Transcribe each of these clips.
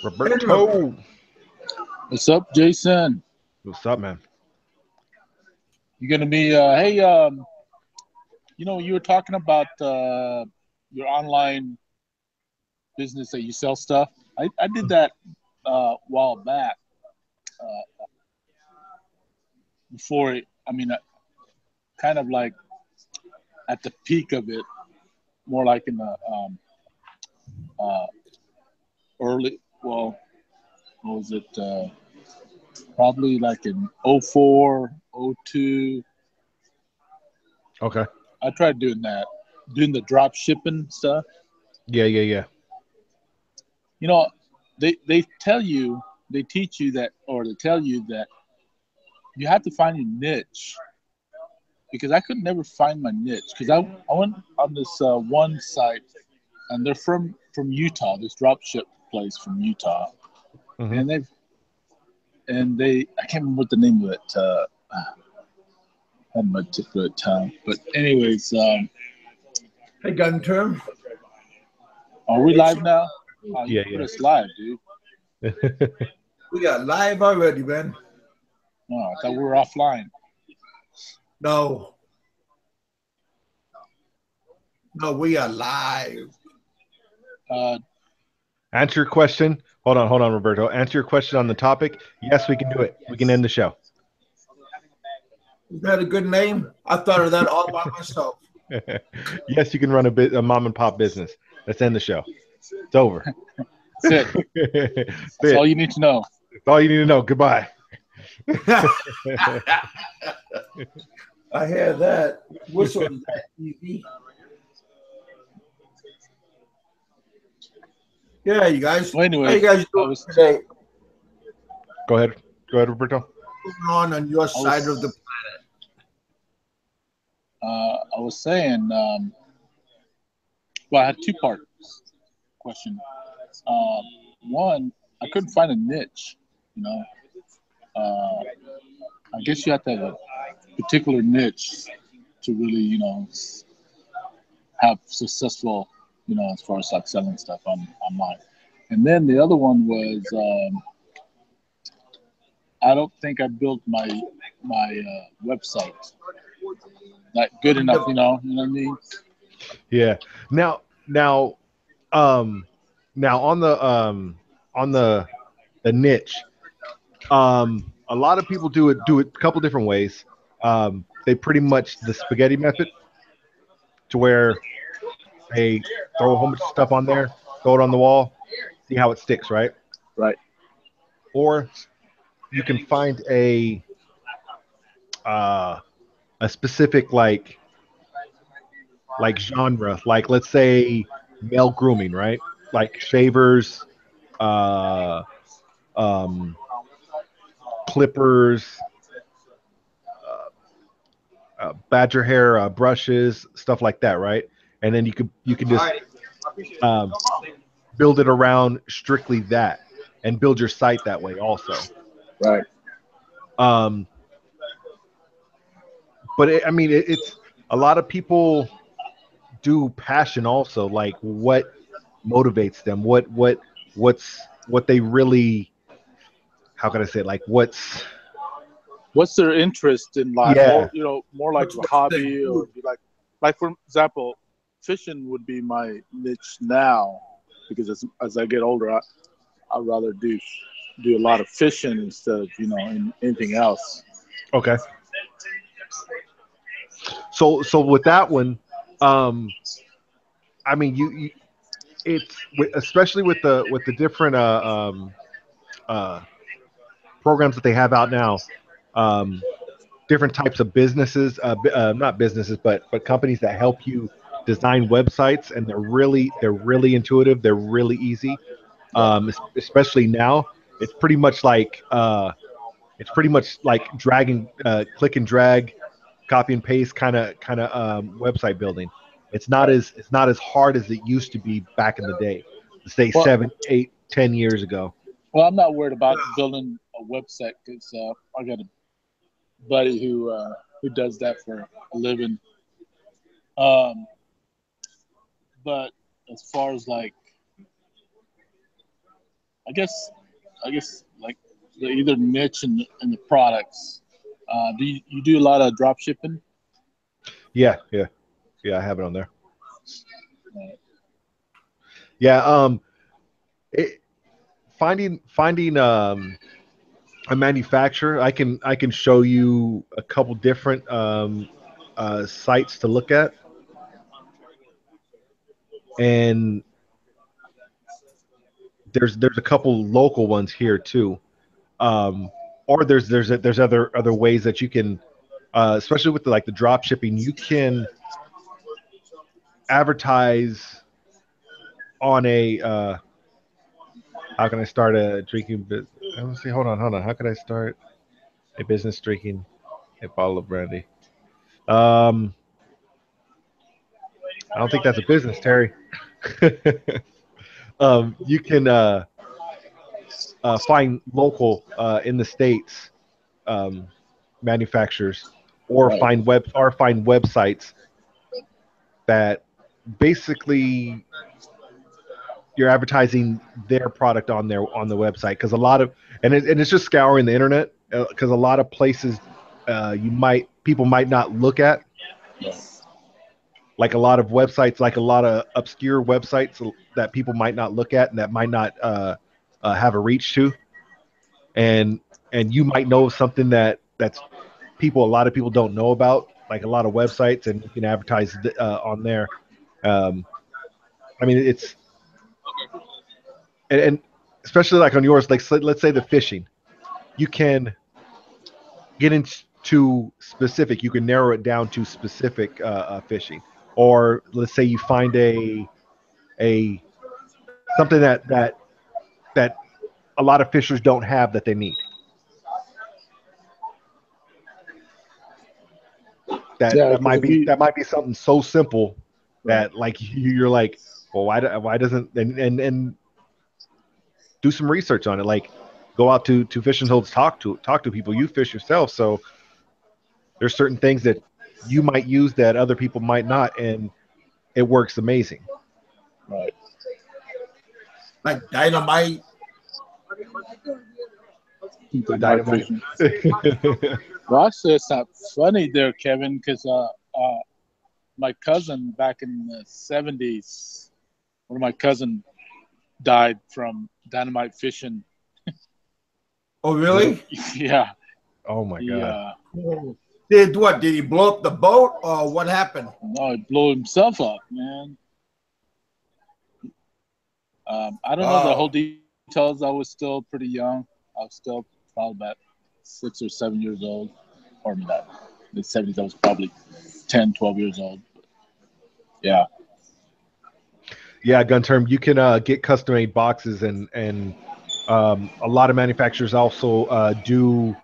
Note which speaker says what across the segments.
Speaker 1: Roberto.
Speaker 2: What's up, Jason?
Speaker 1: What's up, man?
Speaker 2: You're gonna be hey you were talking about your online business that you sell stuff. I did that a while back before kind of like at the peak of it, more like in the uh, early. Well, what was it? Probably like in '04, '02.
Speaker 1: Okay.
Speaker 2: I tried doing that, doing the drop shipping stuff.
Speaker 1: Yeah.
Speaker 2: You know, they tell you, they teach you that, or they tell you that you have to find your niche, because I could never find my niche, because I went on this one site, and they're from Utah, this drop ship place from Utah,
Speaker 1: Hmm.
Speaker 2: and they I can't remember what the name of it had my tip of the tongue, but anyways,
Speaker 3: Hey, gun term.
Speaker 2: are we live now? Oh, you
Speaker 1: Yeah,
Speaker 2: put us live, dude.
Speaker 1: yeah.
Speaker 3: We got live already, man.
Speaker 2: Oh, I thought we were offline.
Speaker 3: No. No, we are live.
Speaker 2: Uh,
Speaker 1: Answer your question. Hold on, Roberto. Answer your question on the topic. Yes, we can do it. We can end the show.
Speaker 3: Is that a good name? I thought of that all by myself.
Speaker 1: Yes, you can run a mom and pop business. Let's end the show. It's over.
Speaker 2: that's it.
Speaker 1: That's
Speaker 2: That's all
Speaker 1: it.
Speaker 2: you need to know.
Speaker 1: That's all you need to know. Goodbye.
Speaker 3: I hear that. Which one is that? TV? Yeah, you guys.
Speaker 2: Well,
Speaker 3: How
Speaker 2: anyway,
Speaker 3: you guys
Speaker 2: I
Speaker 3: doing
Speaker 2: was
Speaker 3: today?
Speaker 1: Go ahead. Go ahead, Roberto.
Speaker 3: What's on your side of the
Speaker 2: I was saying, well, I had two-part question. Um, One, I couldn't find a niche. You know, uh, I guess you have to have a particular niche to really, have successful, as far as like selling stuff online. And then the other one was, I don't think I built my website that good enough. You know what I mean?
Speaker 1: Yeah. Now, um, now on the niche, a lot of people do it a couple different ways. They pretty much the spaghetti method, to where they throw a whole bunch of stuff on there, throw it on the wall, see how it sticks, right?
Speaker 2: Right.
Speaker 1: Or you can find uh, a specific like genre, like let's say male grooming, right? Like shavers, uh, um, clippers, badger hair brushes, stuff like that, right? And then you can just um, build it around strictly that, and build your site that way also.
Speaker 2: Right.
Speaker 1: Um, but I mean, it's a lot of people do passion also, like what motivates them, what they really, how can I say it? Like
Speaker 2: What's their interest in life?
Speaker 1: yeah,
Speaker 2: More like
Speaker 3: what's
Speaker 2: a
Speaker 3: what they
Speaker 2: hobby, or
Speaker 3: do?
Speaker 2: be like for example, fishing would be my niche now, because as I get older, I'd rather do a lot of fishing instead of anything else.
Speaker 1: okay. So with that one, um, I mean, especially with the different uh, programs that they have out now, um, different types of businesses, not businesses, but companies that help you design websites, and they're really intuitive, they're really easy.
Speaker 2: Right.
Speaker 1: Especially now, it's pretty much like dragging, click and drag, copy and paste kind of website building.
Speaker 2: Right.
Speaker 1: It's not as hard as it used to be back in the day, say
Speaker 2: Well,
Speaker 1: 7, 8, 10 years ago.
Speaker 2: well, I'm not worried about building a website, because I got a buddy who does that for a living. Um, but as far as like, I guess like either niche and the products. Do you do a lot of drop shipping?
Speaker 1: Yeah, yeah, yeah. I have it on there.
Speaker 2: Right.
Speaker 1: Yeah. It, finding a manufacturer. I can show you a couple different sites to look at, and there's a couple local ones here too. Or there's other ways that you can, especially with the drop shipping, you can advertise on a how can I start a drinking business? Let me see. Hold on. How can I start a business drinking a bottle of brandy? Um, I don't think that's a business, Terry. You can find local in the states um, manufacturers, or
Speaker 2: Right.
Speaker 1: find websites that basically you're advertising their product on the website, because a lot of and it's just scouring the internet, because a lot of places people might not look at, like a lot of websites, like a lot of obscure websites that people might not look at and that might not have a reach to, and you might know something that's a lot of people don't know about, like a lot of websites, and you can advertise on there. um, I mean, it's and especially like on yours, like let's say the fishing, you can get into specific, you can narrow it down to specific fishing, or let's say you find a something that a lot of fishers don't have that they need. That
Speaker 2: Yeah, because if you
Speaker 1: that might be something so simple that like you're like, well, why doesn't and do some research on it, like go out to fishing holes, talk to people, you fish yourself, so there's certain things that you might use that other people might not, and it works amazing.
Speaker 2: right.
Speaker 3: Like dynamite.
Speaker 2: The night
Speaker 1: Dynamite.
Speaker 2: fishing. Well, actually, it's not funny there, Kevin, because my cousin back in the 70s, one of my cousin died from dynamite fishing.
Speaker 3: Oh, really?
Speaker 2: Yeah.
Speaker 1: Oh my
Speaker 2: He,
Speaker 1: god.
Speaker 3: Did what? Did he blow up the boat, or what happened?
Speaker 2: no, he blew himself up, man. I don't know the whole details. I was still pretty young. I was still probably about 6 or 7 years old. Or not. In the 70s, I was probably 10, 12 years old. Yeah.
Speaker 1: Yeah, Gun Term, you can get custom made boxes, and a lot of manufacturers also do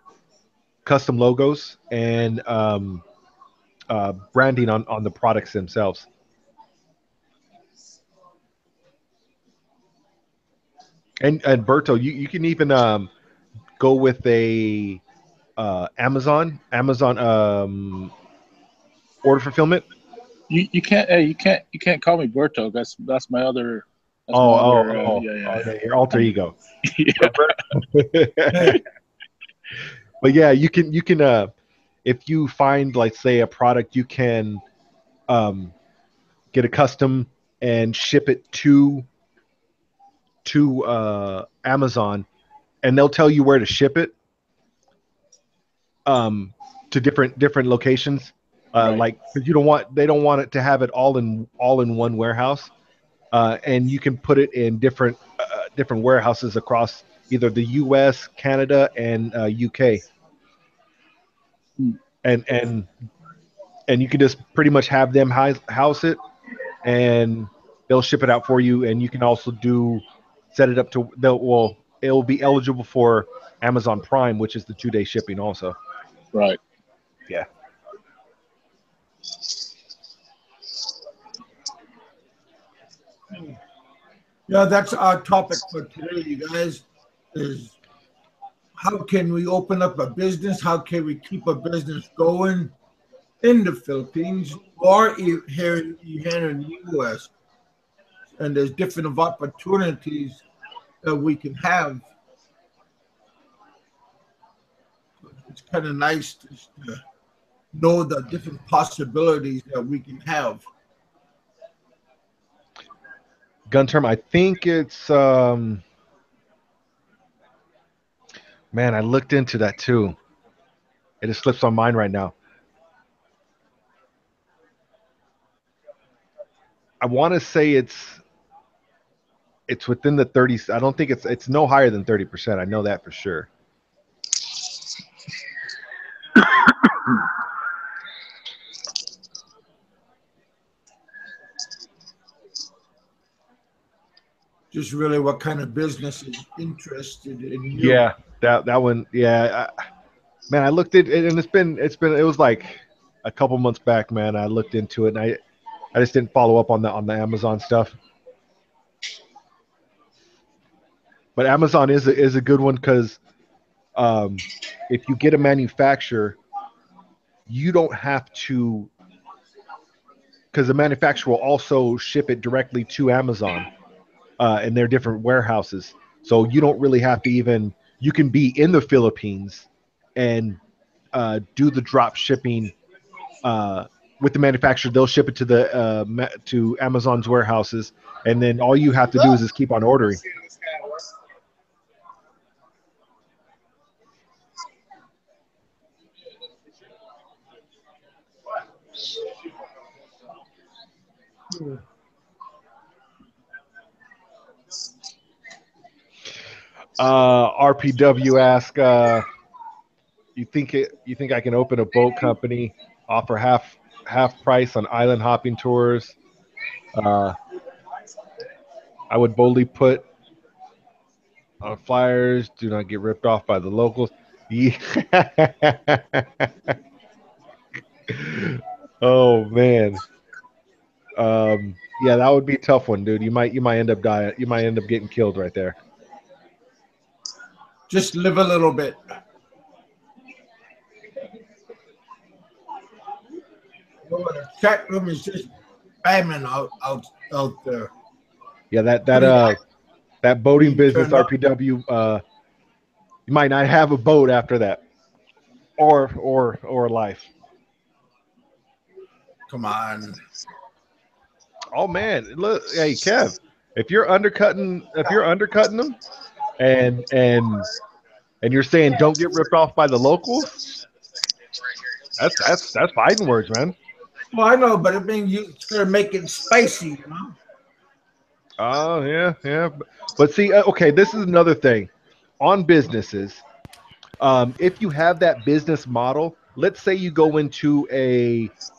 Speaker 1: custom logos and branding on the products themselves. And Berto, you can even go with a Amazon order fulfillment.
Speaker 2: You can't hey you can't call me Berto. That's my other
Speaker 1: Yeah, your alter ego.
Speaker 2: yeah.
Speaker 1: But yeah, you can if you find, like, say, a product, you can get a custom and ship it to Amazon, and they'll tell you where to ship it to different locations.
Speaker 2: Right.
Speaker 1: Like, because they don't want it to have it all in one warehouse, and you can put it in different warehouses across either the U.S., Canada, and UK, and you can just pretty much have them house it, and they'll ship it out for you. And you can also set it up to it'll be eligible for Amazon Prime, which is the 2-day shipping also.
Speaker 2: Right.
Speaker 1: Yeah.
Speaker 3: Yeah, that's our topic for today, you guys, is how can we open up a business? How can we keep a business going in the Philippines or here in the U.S.? And there's different opportunities that we can have. It's kind of nice to know the different possibilities that we can have.
Speaker 1: Gun term, I think it's man, I looked into that too. It just slips on mine right now. I want to say it's within the 30s. I don't think it's no higher than 30%. I know that for sure.
Speaker 3: Just really what kind of business is interested in you.
Speaker 1: Yeah, that one. Yeah, man, I looked at it, and it was like a couple months back, man. I looked into it, and I just didn't follow up on the Amazon stuff. But Amazon is a good one because if you get a manufacturer, you don't have to, because the manufacturer will also ship it directly to Amazon in their different warehouses. So you don't really have to even. You can be in the Philippines and do the drop shipping with the manufacturer. They'll ship it to Amazon's warehouses, and then all you have to do is just keep on ordering. RPW ask, you think I can open a boat company, offer half price on island hopping tours? I would boldly put on flyers, do not get ripped off by the locals. Yeah. Oh man. Yeah, that would be a tough one, dude. You might end up dying. You might end up getting killed right there.
Speaker 3: Just live a little bit. The chat room is just spamming out there.
Speaker 1: Yeah, that boating business, RPW. You might not have a boat after that, or life.
Speaker 3: Come on.
Speaker 1: Oh man, look, hey Kev, if you're undercutting them, and you're saying don't get ripped off by the locals, that's fighting words, man.
Speaker 3: Well, I know, but it means you start making it spicy, you know.
Speaker 1: Oh yeah. But see, okay, this is another thing on businesses. If you have that business model, let's say you go into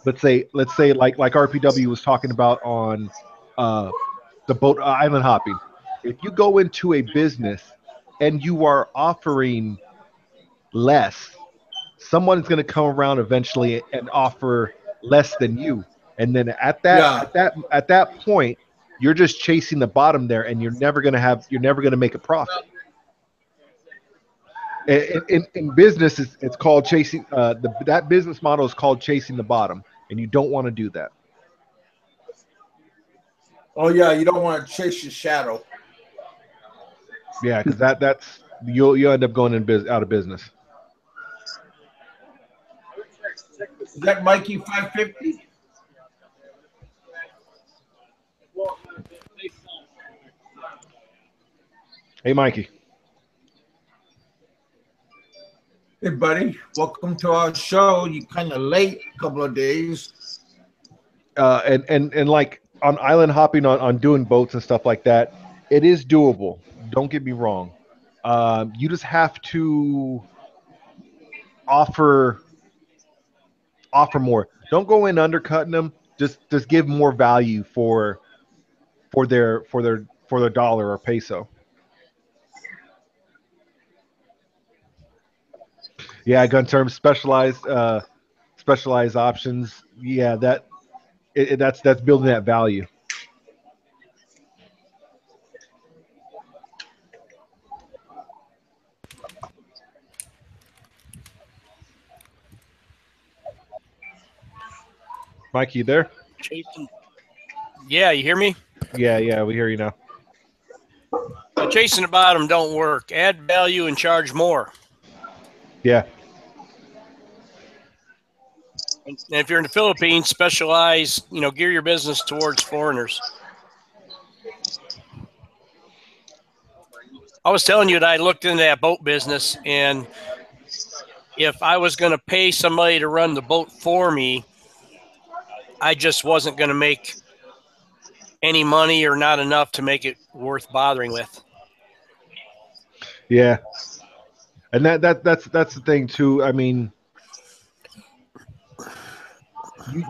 Speaker 1: let's say like RPW was talking about on the boat island hopping. If you go into a business and you are offering less, someone's going to come around eventually and offer less than you, and then at that point, you're just chasing the bottom there, and you're never going to make a profit. In business, it's called chasing. That business model is called chasing the bottom, and you don't want to do that.
Speaker 3: Oh yeah, you don't want to chase your shadow.
Speaker 1: Yeah, because that's you'll end up going out of business.
Speaker 3: Is that Mikey 550?
Speaker 1: Hey, Mikey.
Speaker 3: Hey, buddy. Welcome to our show. You kind of late a couple of days.
Speaker 1: And like on island hopping, on doing boats and stuff like that, it is doable. Don't get me wrong. You just have to offer more. Don't go in undercutting them. Just give more value for their dollar or peso. Yeah, gun terms, specialized options. Yeah, that's building that value. Mike, you there?
Speaker 4: Yeah, you hear me?
Speaker 1: Yeah, we hear you now.
Speaker 4: chasing the bottom don't work. Add value and charge more.
Speaker 1: Yeah.
Speaker 4: And if you're in the Philippines, specialize, gear your business towards foreigners. I was telling you that I looked into that boat business, and if I was going to pay somebody to run the boat for me, I just wasn't going to make any money or not enough to make it worth bothering with.
Speaker 1: Yeah. And that's the thing too. I mean,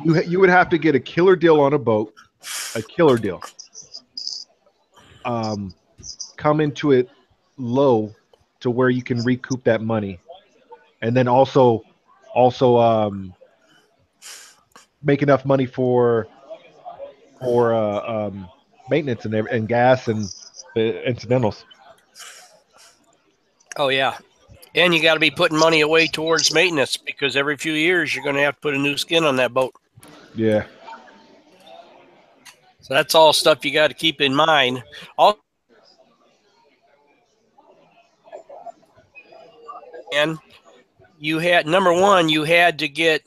Speaker 1: you would have to get a killer deal on a boat, a killer deal. Come into it low to where you can recoup that money, and then also make enough money for maintenance and gas and the incidentals.
Speaker 4: Oh yeah, and you got to be putting money away towards maintenance, because every few years you're going to have to put a new skin on that boat.
Speaker 1: Yeah.
Speaker 4: So that's all stuff you got to keep in mind. And you had, number one, you had to get,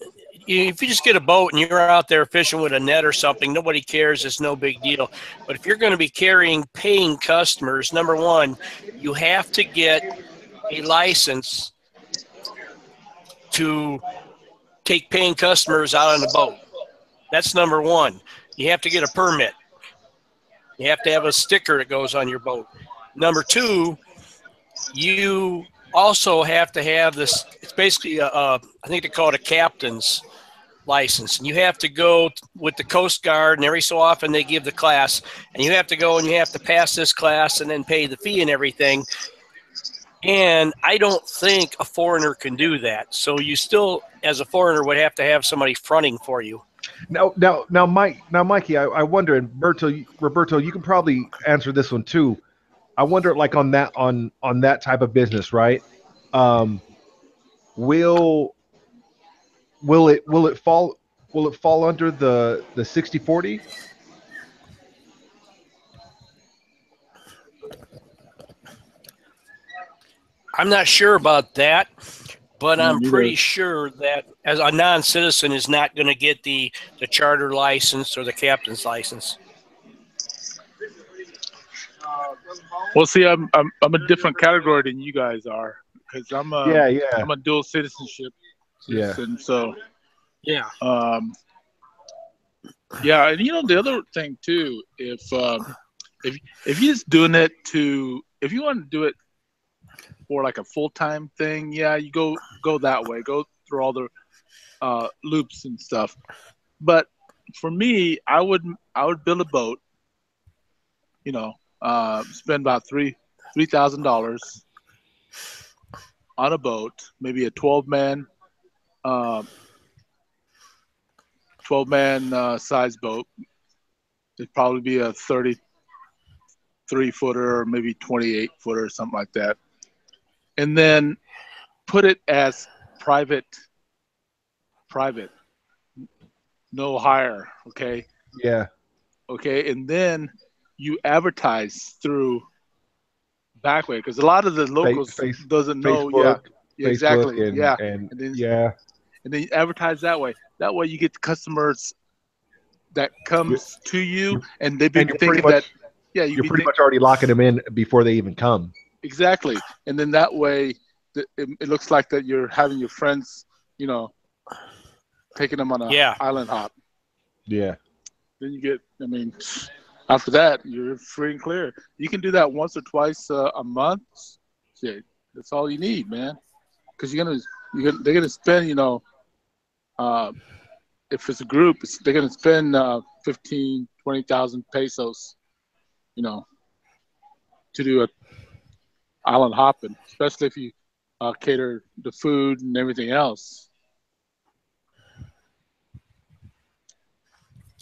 Speaker 4: if you just get a boat and you're out there fishing with a net or something, nobody cares. It's no big deal. But if you're going to be carrying paying customers, number one, you have to get a license to take paying customers out on the boat. That's number one. You have to get a permit. You have to have a sticker that goes on your boat. Number two, you also have to have this, it's basically I think they call it a captain's license. And you have to go with the Coast Guard, and every so often they give the class, and you have to go and you have to pass this class and then pay the fee and everything. And I don't think a foreigner can do that. So you still, as a foreigner, would have to have somebody fronting for you.
Speaker 1: Now, Mikey, I wonder, and Roberto, you can probably answer this one too. I wonder, like on that type of business, right? Will it fall under the 60/40?
Speaker 4: I'm not sure about that, but I'm pretty sure that as a non-citizen is not going to get the charter license or the captain's license.
Speaker 2: Well, see, I'm a different category than you guys are, because I'm a dual citizenship citizen. Yeah. So
Speaker 4: yeah.
Speaker 2: Yeah, and the other thing too, if you're just doing it if you want to do it for like a full-time thing, yeah, you go that way, go through all the loops and stuff. But for me, I would build a boat, spend about $3,000 on a boat, maybe a 12-man size boat. It'd probably be a 33-footer or maybe 28-footer or something like that. And then put it as private, no hire, okay?
Speaker 1: Yeah.
Speaker 2: Okay, and then you advertise through Backway, because a lot of the locals doesn't know.
Speaker 1: Facebook,
Speaker 2: yeah, exactly.
Speaker 1: And then you
Speaker 2: advertise that way. That way you get the customers that comes to you, and they've been thinking that. Yeah,
Speaker 1: you're pretty much already locking them in before they even come.
Speaker 2: Exactly, and then that way it looks like that you're having your friends, taking them on a island hop.
Speaker 1: Yeah.
Speaker 2: Then you get, after that, you're free and clear. You can do that once or twice a month. Shit, that's all you need, man. Because they're gonna spend, if it's a group, they're gonna spend 15,000, 20,000 pesos, to do a island hopping, especially if you cater the food and everything else.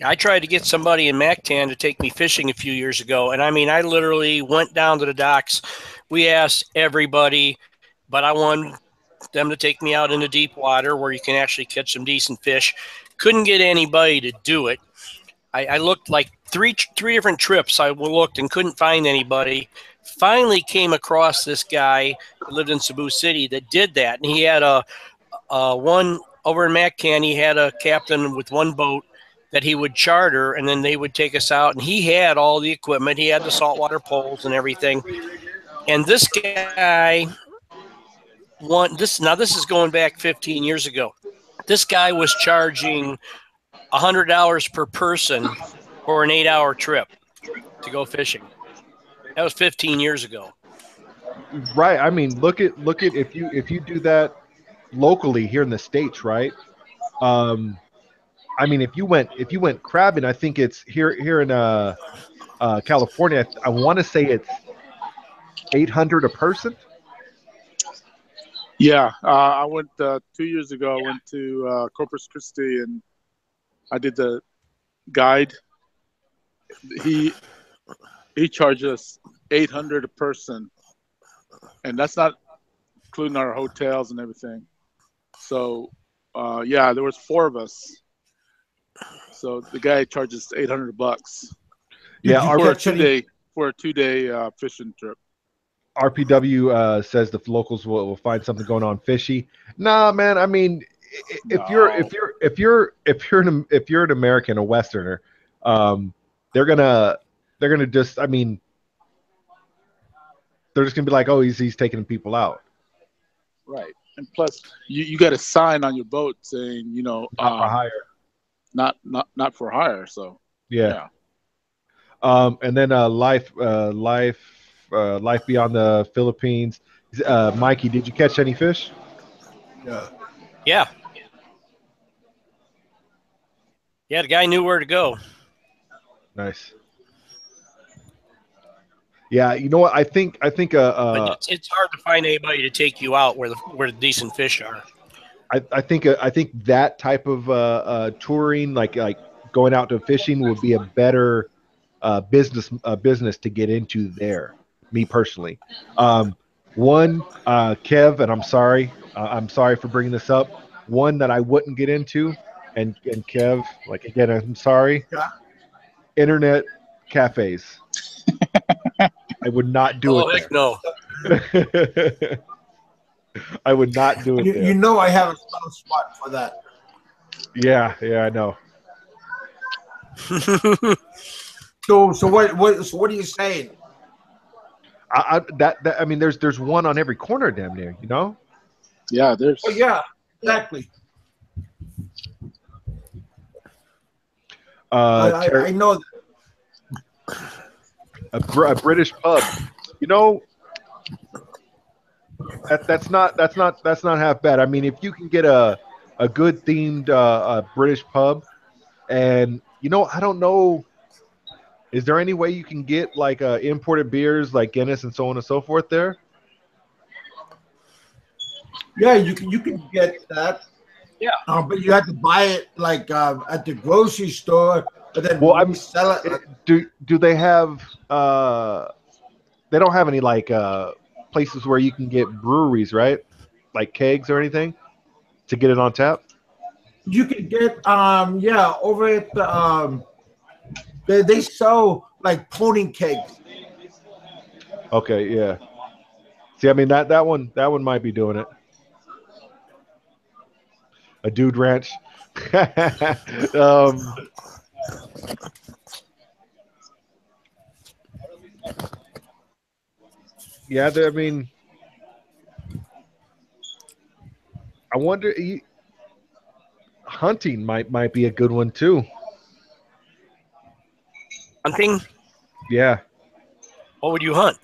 Speaker 4: I tried to get somebody in Mactan to take me fishing a few years ago, and I literally went down to the docks. We asked everybody, but I wanted them to take me out into deep water where you can actually catch some decent fish. Couldn't get anybody to do it. I looked like three different trips. I looked and couldn't find anybody. Finally came across this guy who lived in Cebu City that did that, and he had a one over in Maccan. He had a captain with one boat that he would charter, and then they would take us out. And he had all the equipment. He had the saltwater poles and everything. And this guy this is going back 15 years ago. This guy was charging $100 per person for an 8-hour trip to go fishing. That was 15 years ago.
Speaker 1: Right. I mean, look at if you do that locally here in the States, right? I mean, if you went crabbing, I think it's here in California. I want to say it's $800 a person.
Speaker 2: Yeah, I went 2 years ago. I went to Corpus Christi and I did the guide. He charged us $800 a person, and that's not including our hotels and everything. So, yeah, there was 4 of us. So the guy charges $800.
Speaker 1: Yeah,
Speaker 2: for a 2-day fishing trip.
Speaker 1: RPW says the locals will find something going on fishy. Nah, man. I mean, if you're an American, a Westerner, they're gonna just. I mean, they're just gonna be like, oh, he's taking people out.
Speaker 2: Right, and plus you got a sign on your boat saying, you know,
Speaker 1: Not for hire.
Speaker 2: Not for hire. So
Speaker 1: yeah. And then life beyond the Philippines. Mikey, did you catch any fish?
Speaker 4: Yeah. Yeah, the guy knew where to go.
Speaker 1: Nice. Yeah, you know what? I think
Speaker 4: but it's hard to find anybody to take you out where the decent fish are.
Speaker 1: I think that type of touring, like going out to fishing, would be a better business to get into there. Me personally, Kev, and I'm sorry for bringing this up. One that I wouldn't get into, and Kev, like again, I'm sorry.
Speaker 3: Yeah.
Speaker 1: Internet cafes. I would not do it.
Speaker 4: Heck no.
Speaker 1: I would not do it.
Speaker 3: You know, I have a soft spot for that.
Speaker 1: Yeah, I know.
Speaker 3: So what are you saying?
Speaker 1: I mean, there's one on every corner, damn near. You know.
Speaker 2: Yeah, there's.
Speaker 3: Oh yeah, exactly. I know
Speaker 1: a British pub. You know, that's not half bad. I mean, if you can get a good themed British pub, and you know, I don't know, is there any way you can get like imported beers like Guinness and so on and so forth there?
Speaker 3: Yeah, you can get that.
Speaker 4: Yeah,
Speaker 3: but you have to buy it like at the grocery store, but then sell it.
Speaker 1: Do they have? They don't have any like places where you can get breweries, right? Like kegs or anything to get it on tap.
Speaker 3: You can get over at the they sell like pony kegs.
Speaker 1: Okay, yeah. See, I mean that one might be doing it. A Dude Ranch. Yeah, I mean, I wonder. Hunting might be a good one too.
Speaker 4: Hunting?
Speaker 1: Yeah.
Speaker 4: What would you hunt?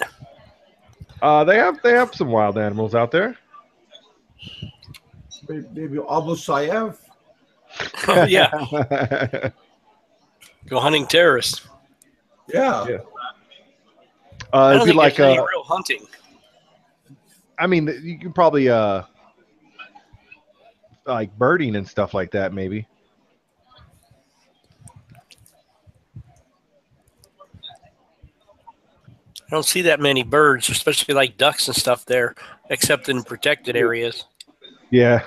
Speaker 1: They have some wild animals out there.
Speaker 3: Maybe Abu Sayyaf.
Speaker 4: Yeah. Go hunting terrorists.
Speaker 3: Yeah.
Speaker 4: I don't
Speaker 1: it'd be
Speaker 4: think
Speaker 1: like
Speaker 4: there's any real hunting.
Speaker 1: I mean, you can probably like birding and stuff like that, maybe.
Speaker 4: I don't see that many birds, especially like ducks and stuff there, except in protected areas.
Speaker 1: Yeah.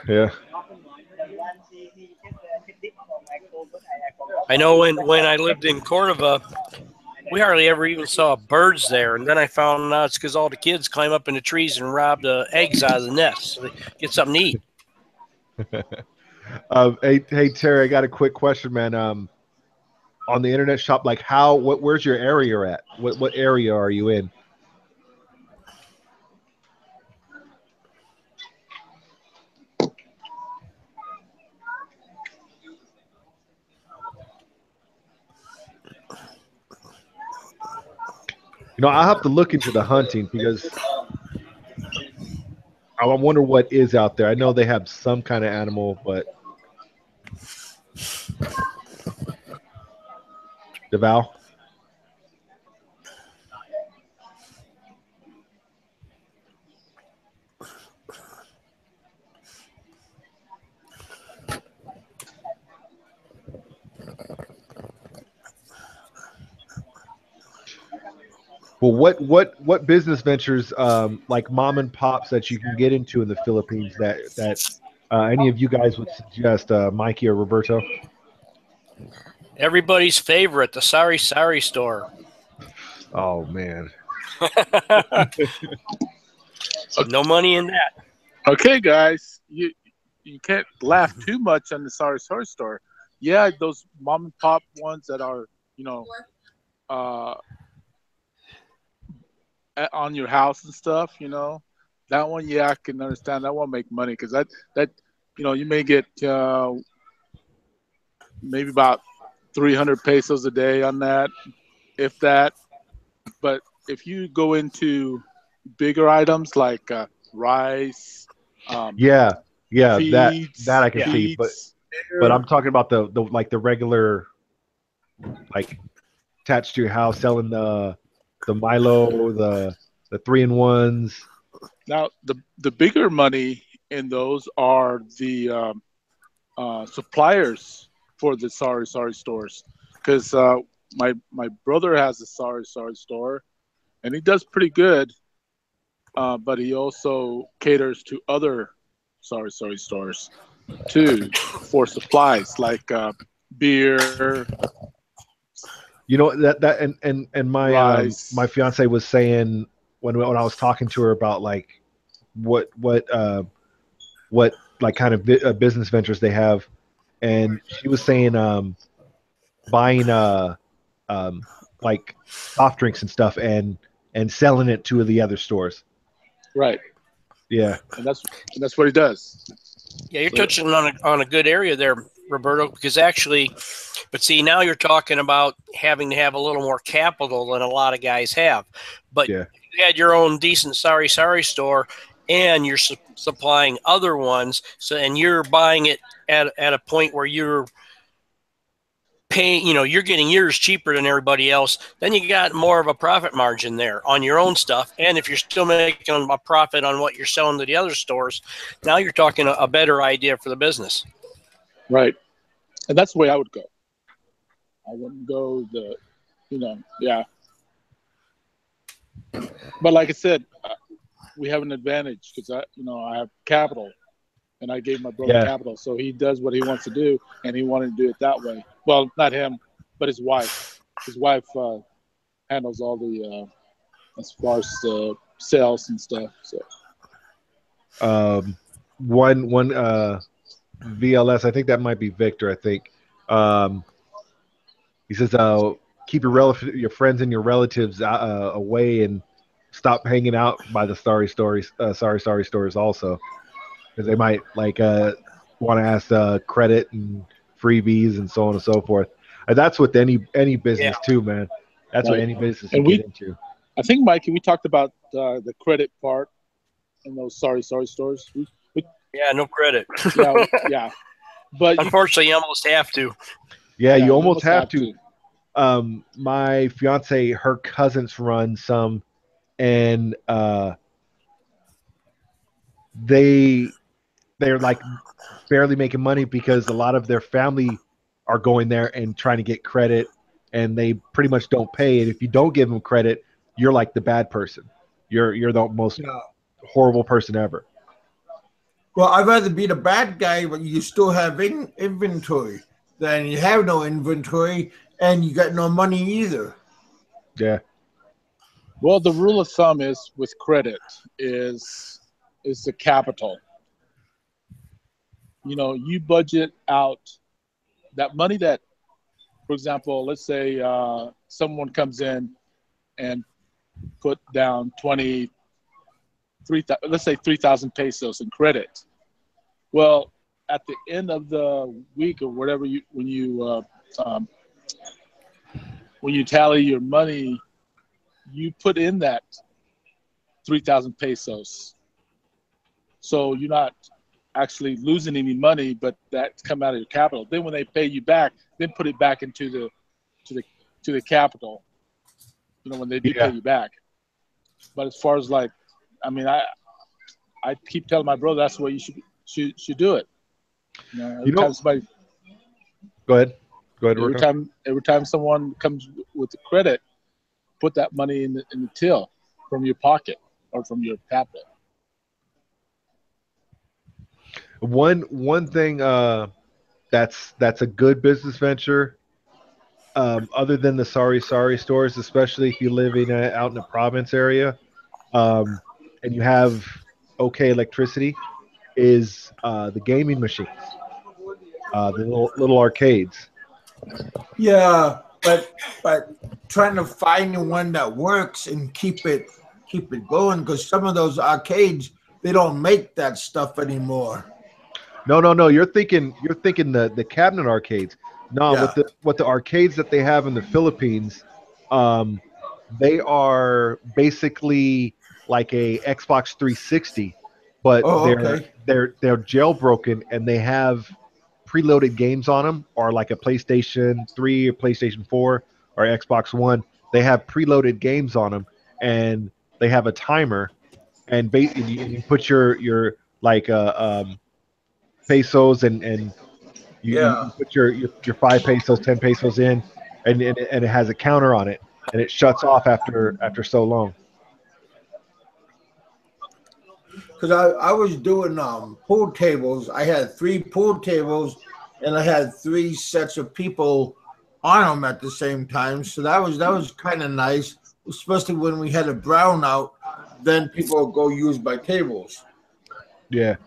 Speaker 4: I know when I lived in Cordova, we hardly ever even saw birds there. And then I found out it's because all the kids climb up in the trees and rob the eggs out of the nest so they get something to eat.
Speaker 1: Hey Terry, I got a quick question, man. On the internet shop, like where's your area at? What area are you in? I'll have to look into the hunting because I wonder what is out there. I know they have some kind of animal, but DeVal. Well, what business ventures like mom and pops that you can get into in the Philippines that any of you guys would suggest, Mikey or Roberto?
Speaker 4: Everybody's favorite, the Sari Sari store.
Speaker 1: Oh man.
Speaker 4: No money in that.
Speaker 2: Okay, guys, you can't laugh too much on the Sari Sari store. Yeah, those mom and pop ones that are on your house and stuff, that one, yeah, I can understand. That won't make money because that you may get maybe about 300 pesos a day on that, if that. But if you go into bigger items like rice,
Speaker 1: yeah,
Speaker 2: feeds,
Speaker 1: that I can see, but I'm talking about the like the regular, like attached to your house, selling the Milo, the 3-in-1s.
Speaker 2: Now the bigger money in those are the suppliers for the Sari Sari stores, because my brother has a Sari Sari store, and he does pretty good. But he also caters to other Sari Sari stores too for supplies like beer.
Speaker 1: That and my my fiance was saying when I was talking to her about like what like kind of business ventures they have, and she was saying buying like soft drinks and stuff and selling it to the other stores.
Speaker 2: Right.
Speaker 1: Yeah.
Speaker 2: And that's what he does.
Speaker 4: Yeah, you're touching on a good area there, Roberto, because actually, but see, now you're talking about having to have a little more capital than a lot of guys have. But
Speaker 1: yeah,
Speaker 4: you had your own decent Sari Sari store, and you're supplying other ones, and you're buying it at a point where you're paying, you're getting yours cheaper than everybody else. Then you got more of a profit margin there on your own stuff. And if you're still making a profit on what you're selling to the other stores, now you're talking a better idea for the business.
Speaker 2: Right. And that's the way I would go. I wouldn't go yeah. But like I said, we have an advantage because I have capital, and I gave my brother capital, so he does what he wants to do, and he wanted to do it that way. Well, not him, but his wife. His wife handles all the as far as the sales and stuff. So,
Speaker 1: one VLS, I think that might be Victor. I think he says, keep your friends and your relatives away and stop hanging out by the Sari stores also, because they might like want to ask credit and freebies and so on and so forth. And that's with any business too, man. That's what any business you get into.
Speaker 2: I think, Mikey, we talked about the credit part in those Sari stores.
Speaker 4: Yeah, no credit.
Speaker 2: Yeah. But
Speaker 4: unfortunately, you almost have to.
Speaker 1: Yeah, you almost have to. My fiance, her cousins run some, and they're like barely making money because a lot of their family are going there and trying to get credit, and they pretty much don't pay. And if you don't give them credit, you're like the bad person. You're the most horrible person ever.
Speaker 3: Well, I'd rather be the bad guy, but you still have inventory. then you have no inventory and you got no money either.
Speaker 1: Yeah.
Speaker 2: Well, the rule of thumb is with credit is the capital. You know, you budget out that money that, for example, let's say someone comes in and put down 3,000 pesos in credit. Well, at the end of the week or whatever, when you tally your money, you put in that 3,000 pesos. So you're not actually losing any money, but that's come out of your capital. Then when they pay you back, then put it back into the capital. You know, when they do pay you back. But as far as like, I mean, I keep telling my brother that's the way you should do it. You know, every time somebody.
Speaker 1: Go ahead.
Speaker 2: Every time someone comes with the credit, put that money in the till from your pocket or from your capital.
Speaker 1: One thing that's a good business venture, other than the sorry stores, especially if you live out in the province area, and you have okay electricity, is the gaming machines, the little arcades.
Speaker 3: Yeah, but trying to find one that works and keep it going, because some of those arcades, they don't make that stuff anymore.
Speaker 1: No. You're thinking the cabinet arcades. No,
Speaker 3: Yeah.
Speaker 1: what the arcades that they have in the Philippines, they are basically like a Xbox 360, but they're jailbroken and they have preloaded games on them, or like a PlayStation 3 or PlayStation 4 or Xbox One. They have preloaded games on them, and they have a timer, and you put your like pesos and you put your 5 pesos, 10 pesos in, and it has a counter on it, and it shuts off after so long.
Speaker 3: Because I was doing pool tables. I had 3 pool tables, and I had 3 sets of people on them at the same time. So that was kind of nice, especially when we had a brownout. Then people would go use my tables.
Speaker 1: Yeah.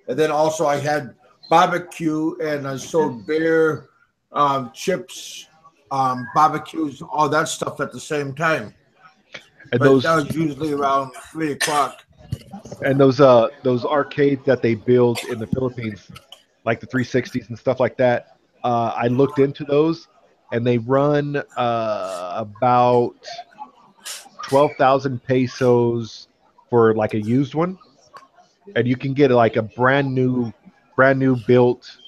Speaker 3: And then also I had barbecue, and I sold beer, chips, barbecues, all that stuff at the same time.
Speaker 1: And
Speaker 3: that was usually around 3 o'clock.
Speaker 1: And those arcades that they build in the Philippines, like the 360s and stuff like that, I looked into those, and they run about 12,000 pesos for like a used one, and you can get like a brand new built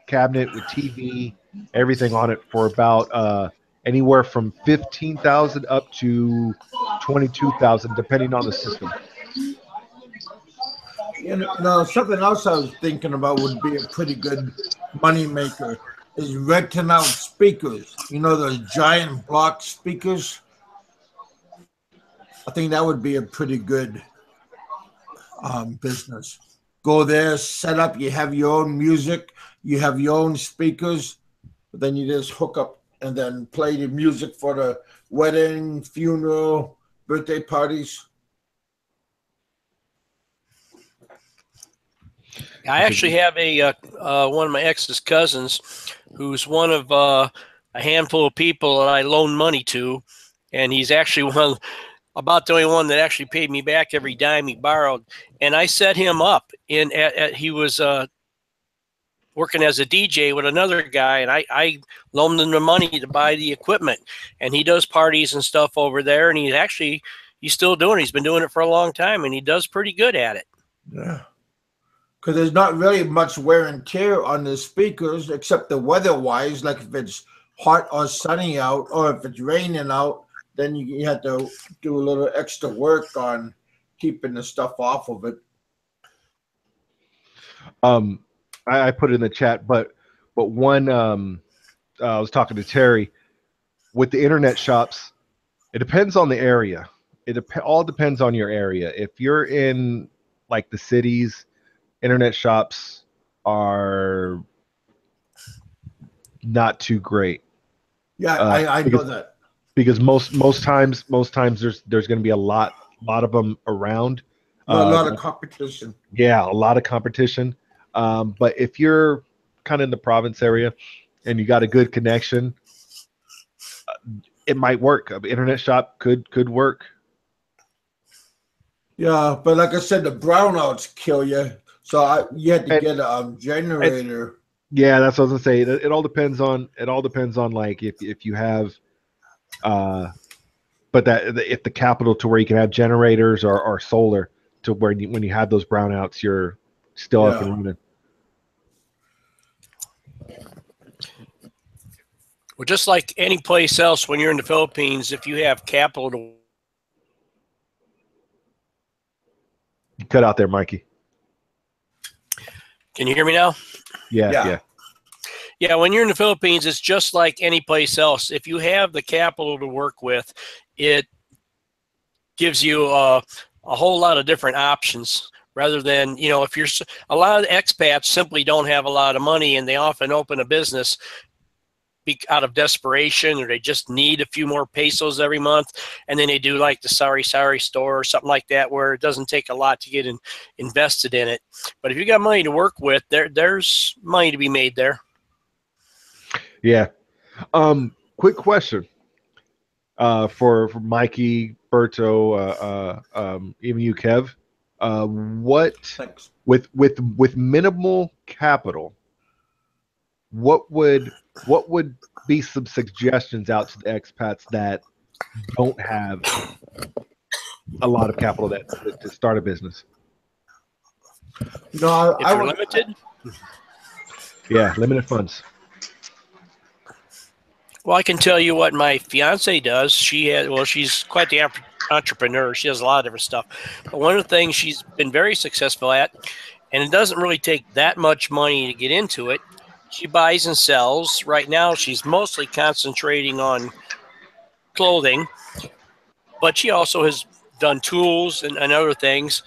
Speaker 1: cabinet with TV, everything on it for about anywhere from 15,000 up to 22,000, depending on the system.
Speaker 3: You know, something else I was thinking about would be a pretty good money maker is renting out speakers. You know, those giant block speakers. I think that would be a pretty good business. Go there, set up. You have your own music. You have your own speakers. But then you just hook up and then play the music for the wedding, funeral, birthday parties.
Speaker 4: I actually have one of my ex's cousins who's one of a handful of people that I loan money to, and he's actually about the only one that actually paid me back every dime he borrowed. And I set him up he was working as a DJ with another guy, and I loaned him the money to buy the equipment, and he does parties and stuff over there, and he's still doing it. He's been doing it for a long time, and he does pretty good at it.
Speaker 3: Yeah. Because there's not really much wear and tear on the speakers, except the weather-wise, like if it's hot or sunny out, or if it's raining out, then you have to do a little extra work on keeping the stuff off of it.
Speaker 1: I put it in the chat, but one I was talking to Terry with the internet shops. It depends on the area. It all depends on your area. If you're in like the cities, internet shops are not too great.
Speaker 3: Yeah, I know that.
Speaker 1: Because most times there's going to be a lot of them around.
Speaker 3: A lot of competition.
Speaker 1: Yeah, a lot of competition. But if you're kind of in the province area and you got a good connection, it might work. An internet shop could work.
Speaker 3: Yeah, but like I said, the brownouts kill you. So you had to get a generator.
Speaker 1: Yeah, that's what I was gonna say. It all depends on like if you have, but if the capital to where you can have generators or solar to where when you have those brownouts, you're still up and running.
Speaker 4: Well, just like any place else, when you're in the Philippines, if you have capital to
Speaker 1: You cut out there, Mikey.
Speaker 4: Can you hear me now?
Speaker 1: Yeah.
Speaker 4: Yeah, when you're in the Philippines, it's just like any place else. If you have the capital to work with, it gives you a whole lot of different options rather than, if you're a lot of expats simply don't have a lot of money and they often open a business out of desperation, or they just need a few more pesos every month, and then they do like the sari store or something like that, where it doesn't take a lot to get invested in it. But if you got money to work with, there's money to be made there.
Speaker 1: Yeah. Quick question for Mikey, Berto, even you, Kev.
Speaker 3: Thanks.
Speaker 1: With minimal capital, what would be some suggestions out to the expats that don't have a lot of capital to start a business?
Speaker 3: No,
Speaker 4: if you're limited.
Speaker 1: Yeah, limited funds.
Speaker 4: Well, I can tell you what my fiance does. She's quite the entrepreneur. She does a lot of different stuff. But one of the things she's been very successful at, and it doesn't really take that much money to get into it, she buys and sells. Right now, she's mostly concentrating on clothing, but she also has done tools and other things,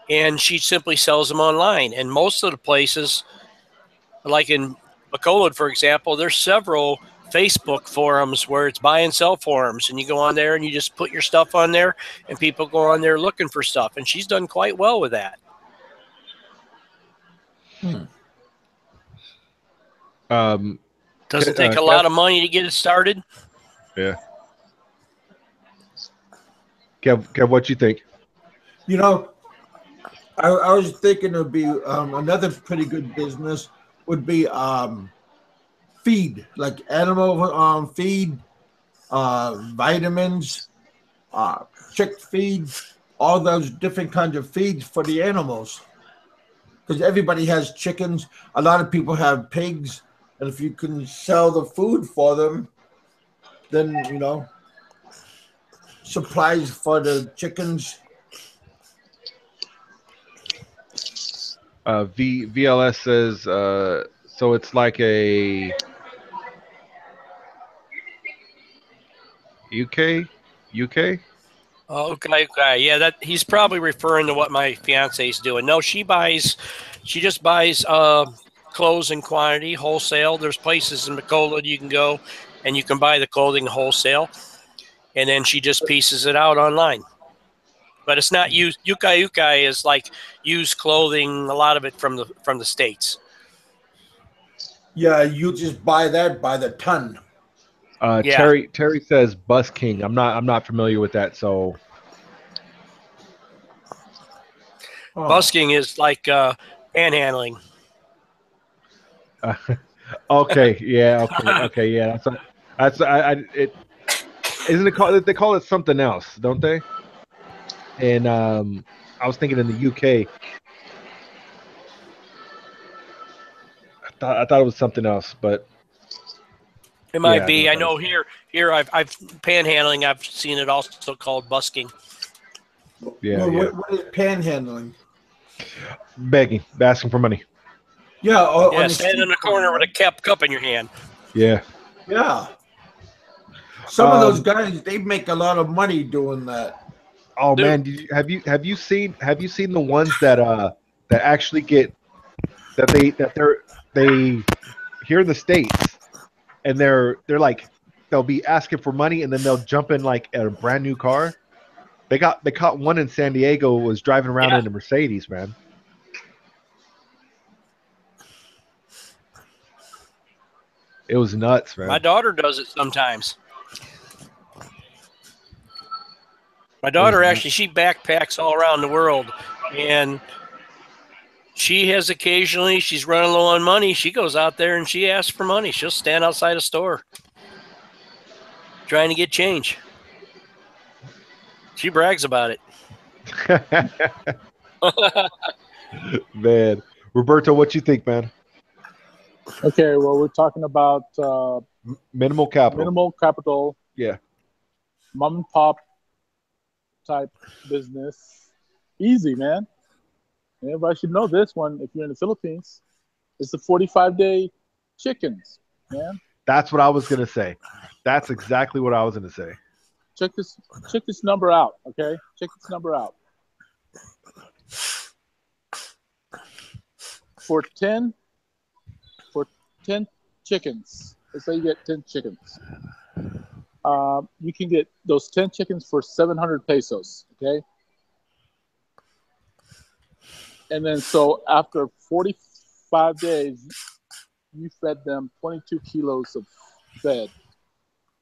Speaker 4: and she simply sells them online. And most of the places, like in Bacolod, for example, there's several Facebook forums where it's buy and sell forums, and you go on there and you just put your stuff on there, and people go on there looking for stuff, and she's done quite well with that. Doesn't take a lot of money to get it started.
Speaker 1: Yeah. Kev, what you think?
Speaker 3: I was thinking it would be another pretty good business would be feed, like animal feed, vitamins, chick feed, all those different kinds of feeds for the animals. Because everybody has chickens. A lot of people have pigs. And if you can sell the food for them, then, supplies for the chickens.
Speaker 1: VLS says, so it's like a UK?
Speaker 4: Oh, okay. Yeah, that he's probably referring to what my fiance's doing. No, she just buys clothes in quantity, wholesale. There's places in Bacolod you can go and you can buy the clothing wholesale, and then she just pieces it out online. But it's not used. Yukai is like used clothing, a lot of it from the States.
Speaker 3: Yeah, you just buy that by the ton.
Speaker 1: Yeah. Terry says busking. I'm not familiar with that, so
Speaker 4: busking is like panhandling.
Speaker 1: Okay, yeah, okay, yeah. Isn't it called? They call it something else, don't they? And I was thinking in the UK, I thought it was something else, but
Speaker 4: it might be. I know here I've panhandling. I've seen it also called busking.
Speaker 1: Yeah,
Speaker 3: What is panhandling?
Speaker 1: Begging, asking for money.
Speaker 3: Yeah,
Speaker 4: standing in the corner with a cup in your hand.
Speaker 1: Yeah.
Speaker 3: Some of those guys, they make a lot of money doing that.
Speaker 1: Oh man, have you seen the ones that actually get they here in the States, and they're like they'll be asking for money, and then they'll jump in like a brand new car. They caught one in San Diego was driving around
Speaker 4: Yeah.
Speaker 1: in a Mercedes, man. It was nuts, man.
Speaker 4: My daughter does it sometimes. My daughter actually, she backpacks all around the world, and she has occasionally, she's running low on money. She goes out there and she asks for money. She'll stand outside a store trying to get change. She brags about it.
Speaker 1: Man, Roberto, what you think, man?
Speaker 2: Okay, well, we're talking about
Speaker 1: Minimal capital.
Speaker 2: minimal capital,
Speaker 1: Yeah.
Speaker 2: mom and pop type business. Easy, man. Everybody should know this one if you're in the Philippines. It's the 45-day chickens, man.
Speaker 1: That's what I was gonna say. That's exactly what I was gonna say.
Speaker 2: Check this number out, okay? Check this number out. For 10 chickens, let's say you get 10 chickens. You can get those 10 chickens for 700 pesos, okay? And then so after 45 days, you fed them 22 kilos of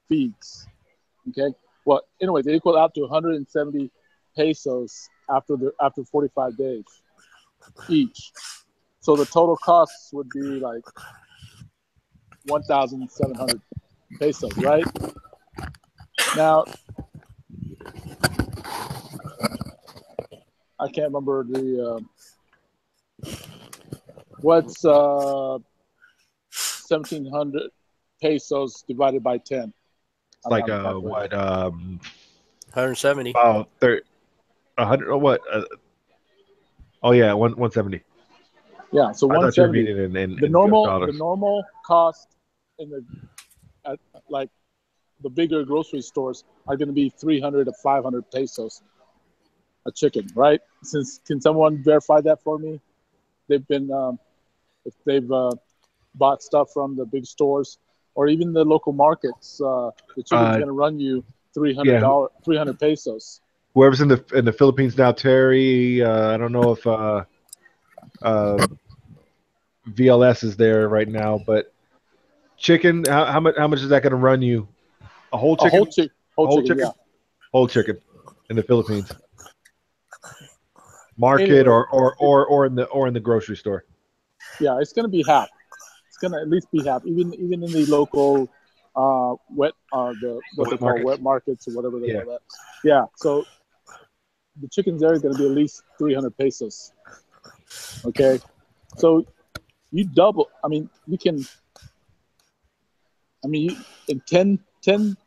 Speaker 2: feeds, okay? Well, anyway, they equal out to 170 pesos after 45 days each. So the total costs would be like 1,700 pesos, right? Now, I can't remember the what's 1,700 pesos divided by 10.
Speaker 1: It's like what
Speaker 4: 170.
Speaker 1: about 100 or what? Oh yeah, 170.
Speaker 2: Yeah, so
Speaker 1: I thought you were
Speaker 2: 170.
Speaker 1: meaning in
Speaker 2: The
Speaker 1: US
Speaker 2: normal
Speaker 1: dollars.
Speaker 2: cost in like the bigger grocery stores are going to be 300 to 500 pesos a chicken, right? Can someone verify that for me? They've been if they've bought stuff from the big stores or even the local markets, the chicken's going to run you $300 pesos.
Speaker 1: Whoever's in the Philippines now, Terry. I don't know if VLS is there right now, but chicken. How much is that going to run you? A whole chicken.
Speaker 2: Whole chicken. Yeah.
Speaker 1: Whole chicken in the Philippines. Market or in the grocery store.
Speaker 2: Yeah, it's going to be half. It's going to at least be half, even in the local wet markets or whatever they call that. Yeah, so the chickens there are going to be at least 300 pesos. Okay, so you double. I mean, you can. I mean, in 10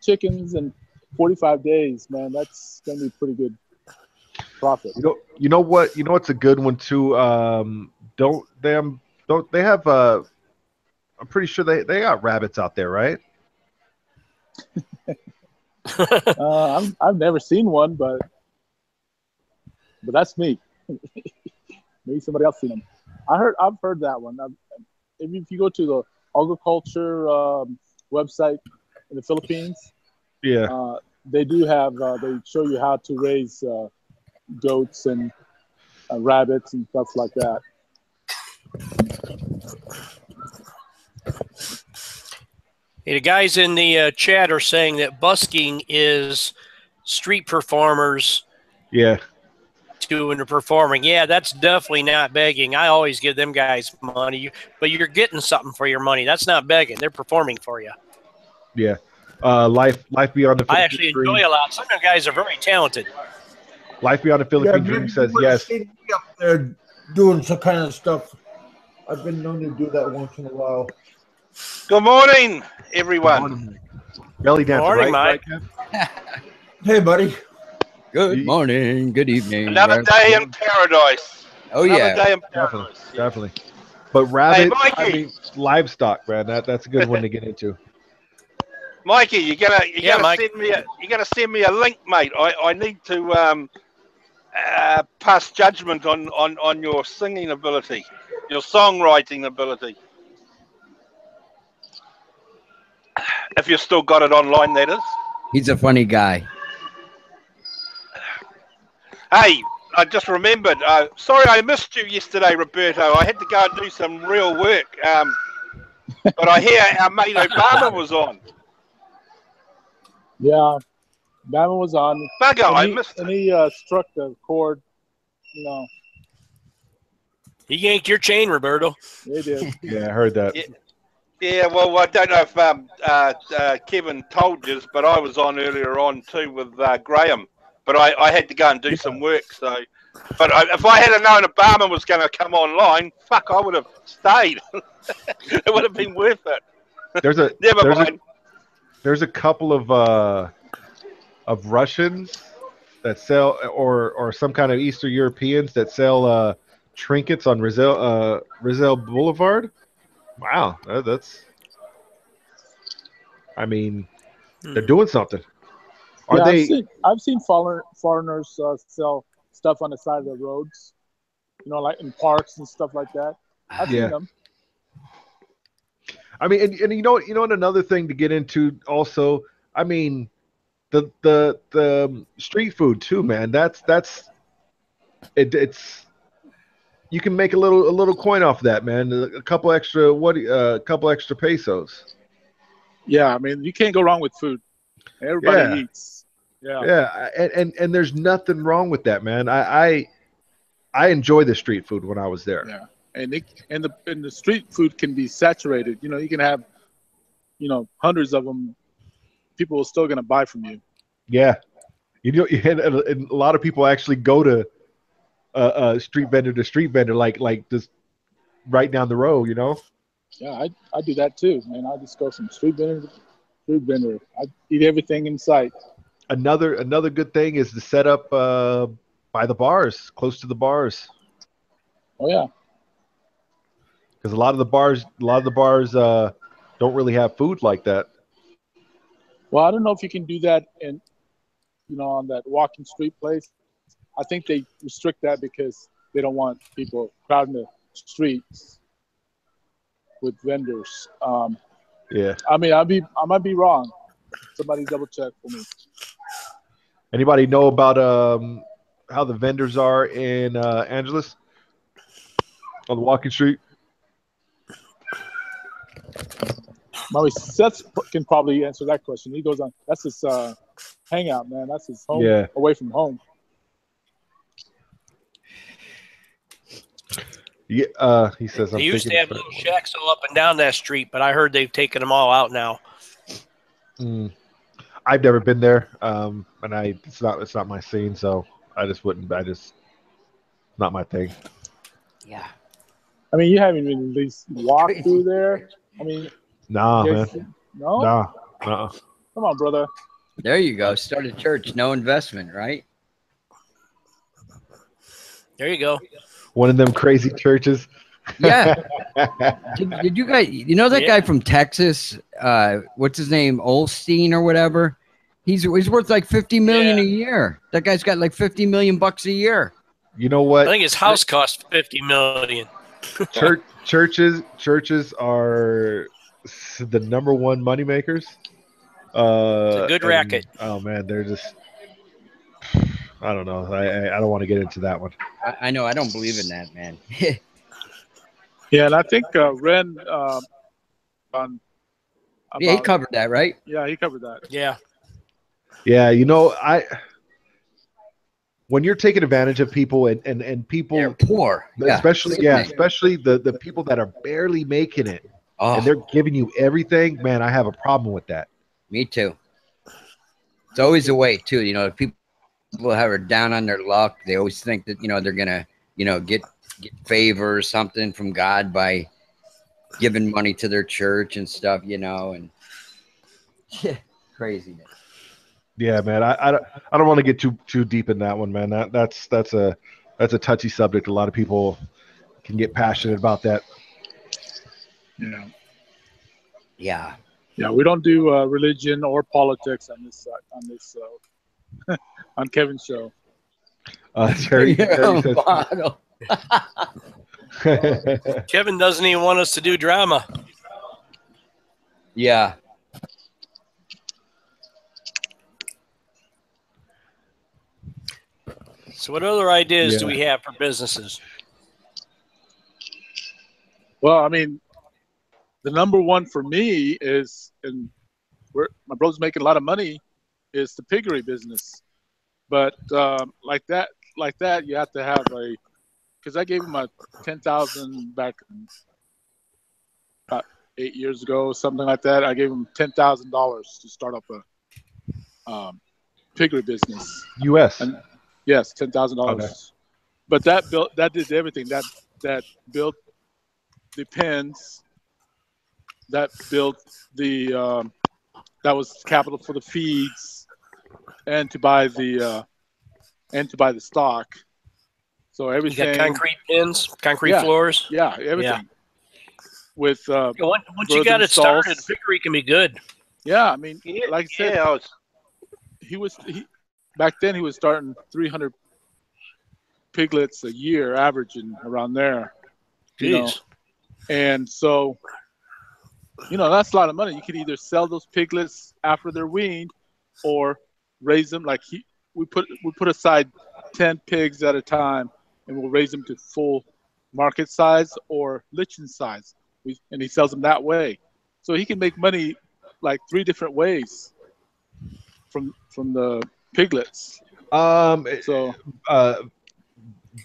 Speaker 2: chickens in 45 days, man, that's going to be pretty good profit.
Speaker 1: You know what? You know what's a good one too. Don't they have? I'm pretty sure they got rabbits out there, right?
Speaker 2: I've never seen one, but that's me. Maybe somebody else seen them. I've heard that one. If you go to the agriculture website in the Philippines, they do have. They show you how to raise goats and rabbits and stuff like that.
Speaker 4: Hey, the guys in the chat are saying that busking is street performers.
Speaker 1: Yeah.
Speaker 4: Doing the performing. Yeah, that's definitely not begging. I always give them guys money, but you're getting something for your money. That's not begging. They're performing for you.
Speaker 1: Yeah. Life Beyond the Philippines.
Speaker 4: I actually enjoy a lot. Some of the guys are very talented.
Speaker 1: Life Beyond the Philippines Dream says yes.
Speaker 3: Up there doing some kind of stuff. I've been known to do that once in a while.
Speaker 5: Good morning, everyone.
Speaker 1: Good morning. Belly dancer,
Speaker 4: Morning,
Speaker 1: right?
Speaker 4: Mike.
Speaker 3: Hey, buddy.
Speaker 6: Good morning. Good evening.
Speaker 5: Another day in paradise.
Speaker 6: Oh,
Speaker 5: Another
Speaker 6: yeah.
Speaker 5: day in paradise.
Speaker 1: Definitely. But rabbit,
Speaker 5: Mikey.
Speaker 1: I mean, livestock, man. That's a good one to get into.
Speaker 5: Mikey, you gotta
Speaker 4: Mike.
Speaker 5: send me a link, mate. I need to pass judgment on your singing ability, your songwriting ability. If you still got it online, that is.
Speaker 6: He's a funny guy.
Speaker 5: Hey, I just remembered. Sorry, I missed you yesterday, Roberto. I had to go and do some real work. But I hear our mate Obama was on.
Speaker 2: Yeah, Bama was on.
Speaker 5: Bugger, I
Speaker 2: And
Speaker 5: missed it.
Speaker 2: he struck the cord. You know,
Speaker 4: He yanked your chain, Roberto.
Speaker 2: they did.
Speaker 1: Yeah, I heard that.
Speaker 5: Yeah, well, I don't know if Kevin told you, but I was on earlier on too with Graham. But I had to go and do some work. So, but if I had known Obama was going to come online, fuck, I would have stayed. It would have been worth it. Never mind.
Speaker 1: There's a couple of Russians that sell, or some kind of Eastern Europeans that sell trinkets on Rizal Boulevard. Wow, that's. I mean, they're doing something. Are
Speaker 2: Yeah,
Speaker 1: they?
Speaker 2: I've seen foreigners sell stuff on the side of the roads. You know, like in parks and stuff like that. I've seen them.
Speaker 1: I mean, and you know what, another thing to get into also. I mean, the street food too, man. It's you can make a little coin off that, man. A couple extra pesos.
Speaker 2: Yeah, I mean, you can't go wrong with food. Everybody eats.
Speaker 1: Yeah, and there's nothing wrong with that, man. I enjoy the street food when I was there.
Speaker 2: Yeah, and the street food can be saturated. You know, you can have, hundreds of them. People are still gonna buy from you.
Speaker 1: Yeah, and a lot of people actually go to street vendor to street vendor, like just right down the road.
Speaker 2: Yeah, I do that too, man. I just go from street vendor to street vendor. I eat everything in sight.
Speaker 1: Another good thing is to set up by the bars, close to the bars.
Speaker 2: Oh yeah,
Speaker 1: because a lot of the bars don't really have food like that.
Speaker 2: Well, I don't know if you can do that on that walking street place. I think they restrict that because they don't want people crowding the streets with vendors.
Speaker 1: Yeah.
Speaker 2: I mean, I might be wrong. Somebody double check for me.
Speaker 1: Anybody know about how the vendors are in Angeles on the walking street?
Speaker 2: Seth can probably answer that question. He goes on. That's his hangout, man. That's his home.
Speaker 1: Yeah.
Speaker 2: Away from home.
Speaker 1: Yeah, he says.
Speaker 4: They used to have little shacks all up and down that street, but I heard they've taken them all out now.
Speaker 1: I've never been there, and it's not my scene, so I just wouldn't. Not my thing.
Speaker 6: Yeah.
Speaker 2: I mean, you haven't even at least walked through there. I mean,
Speaker 1: nah, man.
Speaker 2: No.
Speaker 1: Nah.
Speaker 2: Come on, brother.
Speaker 6: There you go. Start a church. No investment, right?
Speaker 4: There you go.
Speaker 1: One of them crazy churches.
Speaker 6: Yeah. Did you guys, that guy from Texas, what's his name, Olstein or whatever? He's worth like $50 million a year. That guy's got like $50 million a year.
Speaker 1: You know what?
Speaker 4: I think his house cost $50 million.
Speaker 1: Churches are the number one money makers.
Speaker 4: It's a good racket.
Speaker 1: Oh man, they're just. I don't know. I don't want to get into that one.
Speaker 6: I know. I don't believe in that, man.
Speaker 2: Yeah, and I think Ren
Speaker 6: he covered that, right?
Speaker 2: Yeah, he covered that.
Speaker 4: Yeah.
Speaker 1: Yeah, when you're taking advantage of people and people
Speaker 6: they're poor,
Speaker 1: especially the people that are barely making it, and they're giving you everything, man, I have a problem with that.
Speaker 6: Me too. It's always a way too. If people have are down on their luck, they always think that they're gonna get favor or something from God by giving money to their church and stuff, and craziness.
Speaker 1: Yeah, man. I don't want to get too deep in that one, man. That's a touchy subject. A lot of people can get passionate about that.
Speaker 2: Yeah. Yeah, we don't do religion or politics on this on Kevin's show.
Speaker 1: Terry says,
Speaker 4: Kevin doesn't even want us to do drama.
Speaker 6: Yeah.
Speaker 4: So what other ideas do
Speaker 1: Yeah.
Speaker 4: we have for businesses?
Speaker 2: Well, I mean, the number one for me is, and my brother's making a lot of money, is the piggery business. But like that, you have to have because I gave him a 10,000 back about 8 years ago, something like that. I gave him $10,000 to start up a piggery business.
Speaker 1: U.S.
Speaker 2: And yes, $10,000.
Speaker 1: Okay.
Speaker 2: But that did everything. That built the pens. That built the that was capital for the feeds, and to buy the stock. So
Speaker 4: You
Speaker 2: everything.
Speaker 4: got concrete pins, concrete
Speaker 2: Yeah.
Speaker 4: floors.
Speaker 2: Yeah, everything. With
Speaker 4: Once you
Speaker 2: further
Speaker 4: got it
Speaker 2: stalls.
Speaker 4: started, piggery can be good.
Speaker 2: yeah, I mean,
Speaker 5: Yeah,
Speaker 2: like I said,
Speaker 5: yeah,
Speaker 2: back then he was starting 300 piglets a year, averaging around there. You know,
Speaker 4: Jeez.
Speaker 2: and so, that's a lot of money. You could either sell those piglets after they're weaned, or raise them. Like we put aside 10 pigs at a time, and we'll raise them to full market size or lichen size. And he sells them that way, so he can make money like 3 different ways from the piglets. So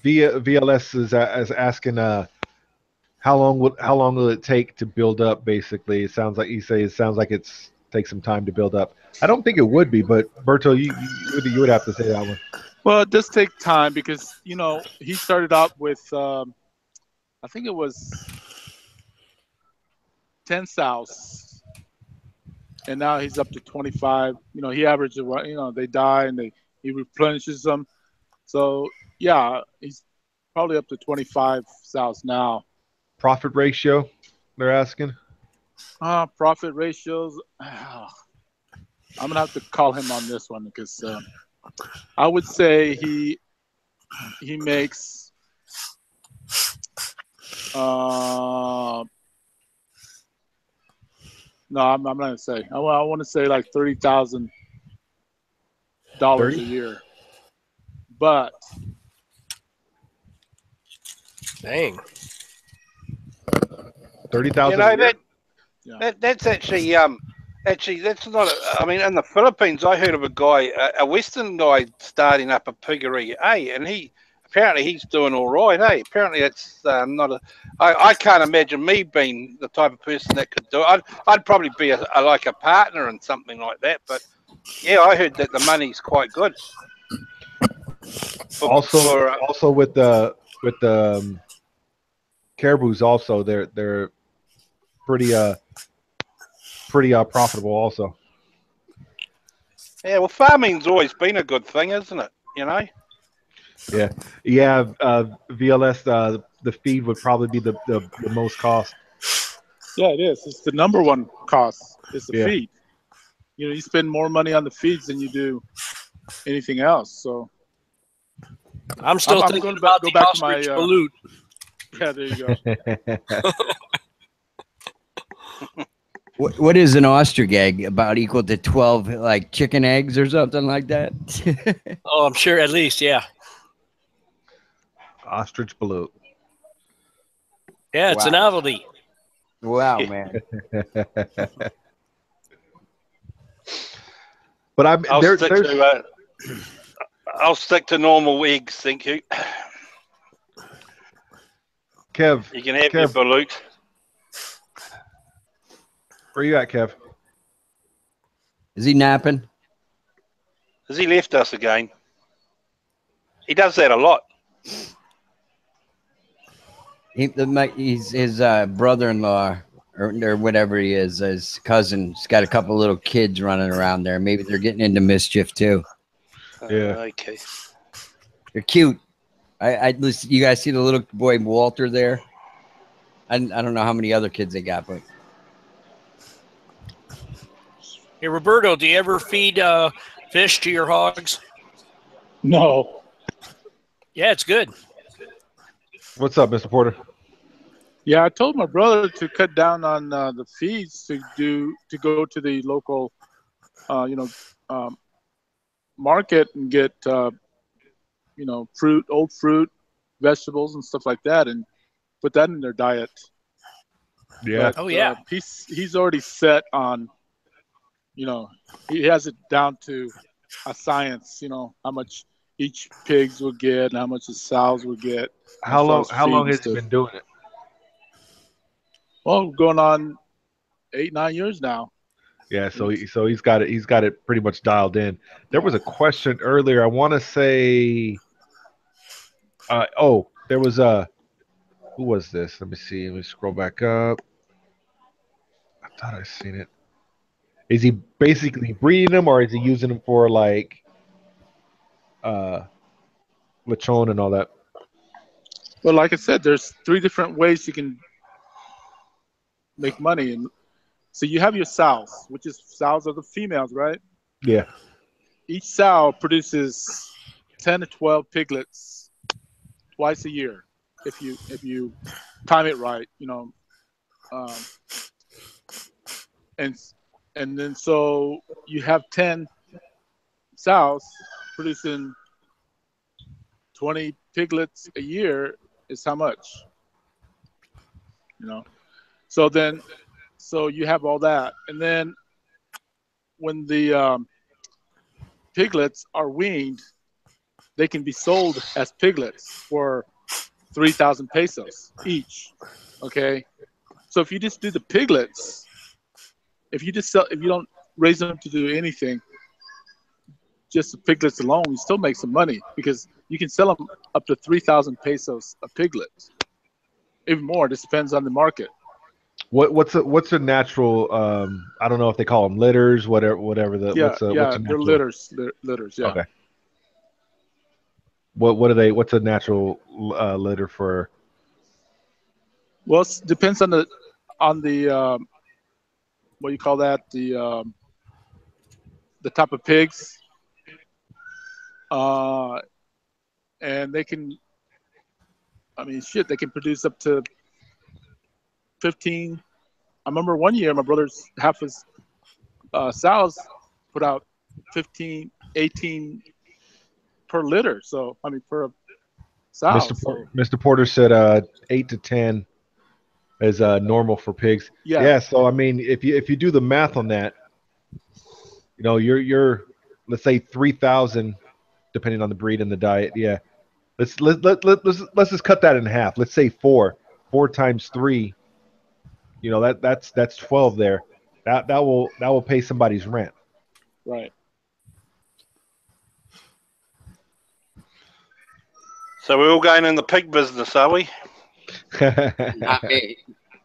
Speaker 1: VLS is asking how long will it take to build up? Basically, it sounds like it takes some time to build up. I don't think it would be, but Berto, you would have to say that one.
Speaker 2: well, it does take time because he started out with I think it was 10 sows, and now he's up to 25. He averages they die and he replenishes them. So yeah, he's probably up to 25 sows now.
Speaker 1: Profit ratio, they're asking.
Speaker 2: Profit ratios. I'm gonna have to call him on this one because I would say he makes no, I'm not gonna say. I want to say like $30,000 a year, but
Speaker 4: Dang.
Speaker 1: 30,000.
Speaker 5: that's actually that's not. I mean, in the Philippines, I heard of a guy, a Western guy, starting up a piggery. And he's doing all right. Apparently it's not a. I can't imagine me being the type of person that could do it. I'd probably be like a partner in something like that. But yeah, I heard that the money's quite good.
Speaker 1: Also with the caribous, also they're pretty profitable also.
Speaker 5: Yeah, well, farming's always been a good thing, isn't it?
Speaker 1: Yeah. VLS, the feed would probably be the most cost.
Speaker 2: Yeah, it is. It's the number one cost. It's the
Speaker 1: Yeah.
Speaker 2: feed. You spend more money on the feeds than you do anything else. So
Speaker 4: I'm still
Speaker 2: I'm
Speaker 4: thinking
Speaker 2: going
Speaker 4: about
Speaker 2: go
Speaker 4: the
Speaker 2: back to my,
Speaker 4: ostrich balut.
Speaker 2: yeah, there you go.
Speaker 6: What is an ostrich egg? About equal to 12 like chicken eggs or something like that?
Speaker 4: Oh, I'm sure at least, yeah.
Speaker 1: Ostrich balut.
Speaker 4: Yeah, it's a
Speaker 6: Wow.
Speaker 4: novelty.
Speaker 6: Wow, man.
Speaker 1: But
Speaker 5: I'll stick to normal eggs, thank you.
Speaker 1: Kev,
Speaker 5: You can have your balut.
Speaker 1: where you at, Kev?
Speaker 6: Is he napping?
Speaker 5: Has he left us again? He does that a lot.
Speaker 6: He's his brother-in-law or whatever he is, his cousin. He's got a couple little kids running around there. Maybe they're getting into mischief too.
Speaker 1: Yeah.
Speaker 5: Okay.
Speaker 6: They're cute. Listen, you guys see the little boy Walter there? I don't know how many other kids they got, but
Speaker 4: Hey, Roberto, do you ever feed fish to your hogs?
Speaker 2: No.
Speaker 4: Yeah, it's good.
Speaker 2: What's up, Mr. Porter? Yeah, I told my brother to cut down on the fees to go to the local, market and get old fruit, vegetables, and stuff like that, and put that in their diet.
Speaker 1: Yeah.
Speaker 2: But,
Speaker 4: Oh, yeah.
Speaker 2: He's already set on, he has it down to a science. How much each pigs will get and how much the sows will get.
Speaker 1: How long has he been doing it?
Speaker 2: Well, going on 8-9 years now.
Speaker 1: Yeah, so he's got it pretty much dialed in. There was a question earlier. I want to say, there was who was this? Let me see. Let me scroll back up. I thought I seen it. Is he basically breeding them, or is he using them for like, lechon and all that?
Speaker 2: Well, like I said, there's 3 different ways you can make money, and so you have your sows, which is sows are the females, right?
Speaker 1: Yeah.
Speaker 2: Each sow produces 10 to 12 piglets twice a year, if you time it right, and then so you have 10 sows producing 20 piglets a year is how much, So you have all that, and then when the piglets are weaned, they can be sold as piglets for 3,000 pesos each. Okay, so if you just do the piglets, if you don't raise them to do anything, just the piglets alone, you still make some money because you can sell them up to 3,000 pesos a piglet. Even more. This depends on the market.
Speaker 1: What's a natural? I don't know if they call them litters, whatever.
Speaker 2: They're litters. They're litters. Yeah.
Speaker 1: Okay. What are they? What's a natural litter for?
Speaker 2: Well, it depends on the what do you call that? The type of pigs. And they can. They can produce up to 15. I remember one year my brother's half his sows put out 15, 18 per litter. So per sow.
Speaker 1: Mr. Porter said 8 to 10 is normal for pigs.
Speaker 2: Yeah.
Speaker 1: Yeah. So if you do the math on that, you're let's say 3,000, depending on the breed and the diet. Yeah. Let's just cut that in half. Let's say 4 times 3. That's 12 there. That will pay somebody's rent.
Speaker 2: Right.
Speaker 5: So we're all going in the pig business, are we?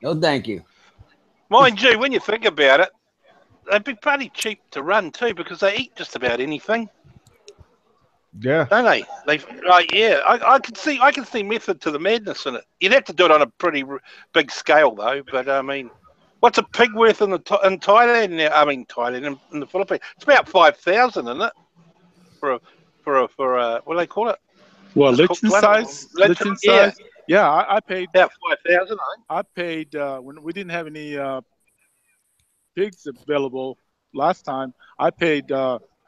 Speaker 6: No, thank you.
Speaker 5: Mind you, when you think about it, they'd be pretty cheap to run too because they eat just about anything.
Speaker 1: Yeah.
Speaker 5: Don't they? I can see method to the madness in it. You'd have to do it on a pretty big scale though. But what's a pig worth in Thailand now? Thailand in the Philippines, it's about 5,000, isn't it? For a what do they call it?
Speaker 2: Well, lichen size. Lichen size. Yeah, I paid
Speaker 5: about 5,000.
Speaker 2: I paid when we didn't have any pigs available last time. I paid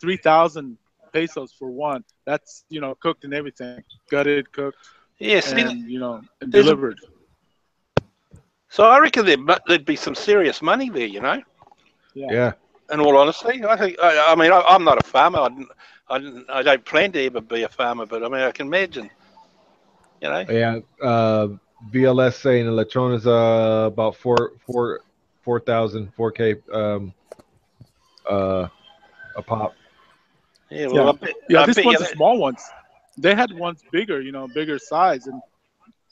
Speaker 2: 3,000 pesos for one. That's cooked and everything, gutted, cooked.
Speaker 5: Yes,
Speaker 2: and and delivered.
Speaker 5: So I reckon there'd be some serious money there.
Speaker 1: Yeah.
Speaker 5: In all honesty, I think. I'm not a farmer. I don't plan to ever be a farmer, but I can imagine.
Speaker 1: Yeah. VLS saying the lechon is about 4,000 4K a pop.
Speaker 5: Yeah, well,
Speaker 2: this one's the small ones. They had ones bigger, bigger size, and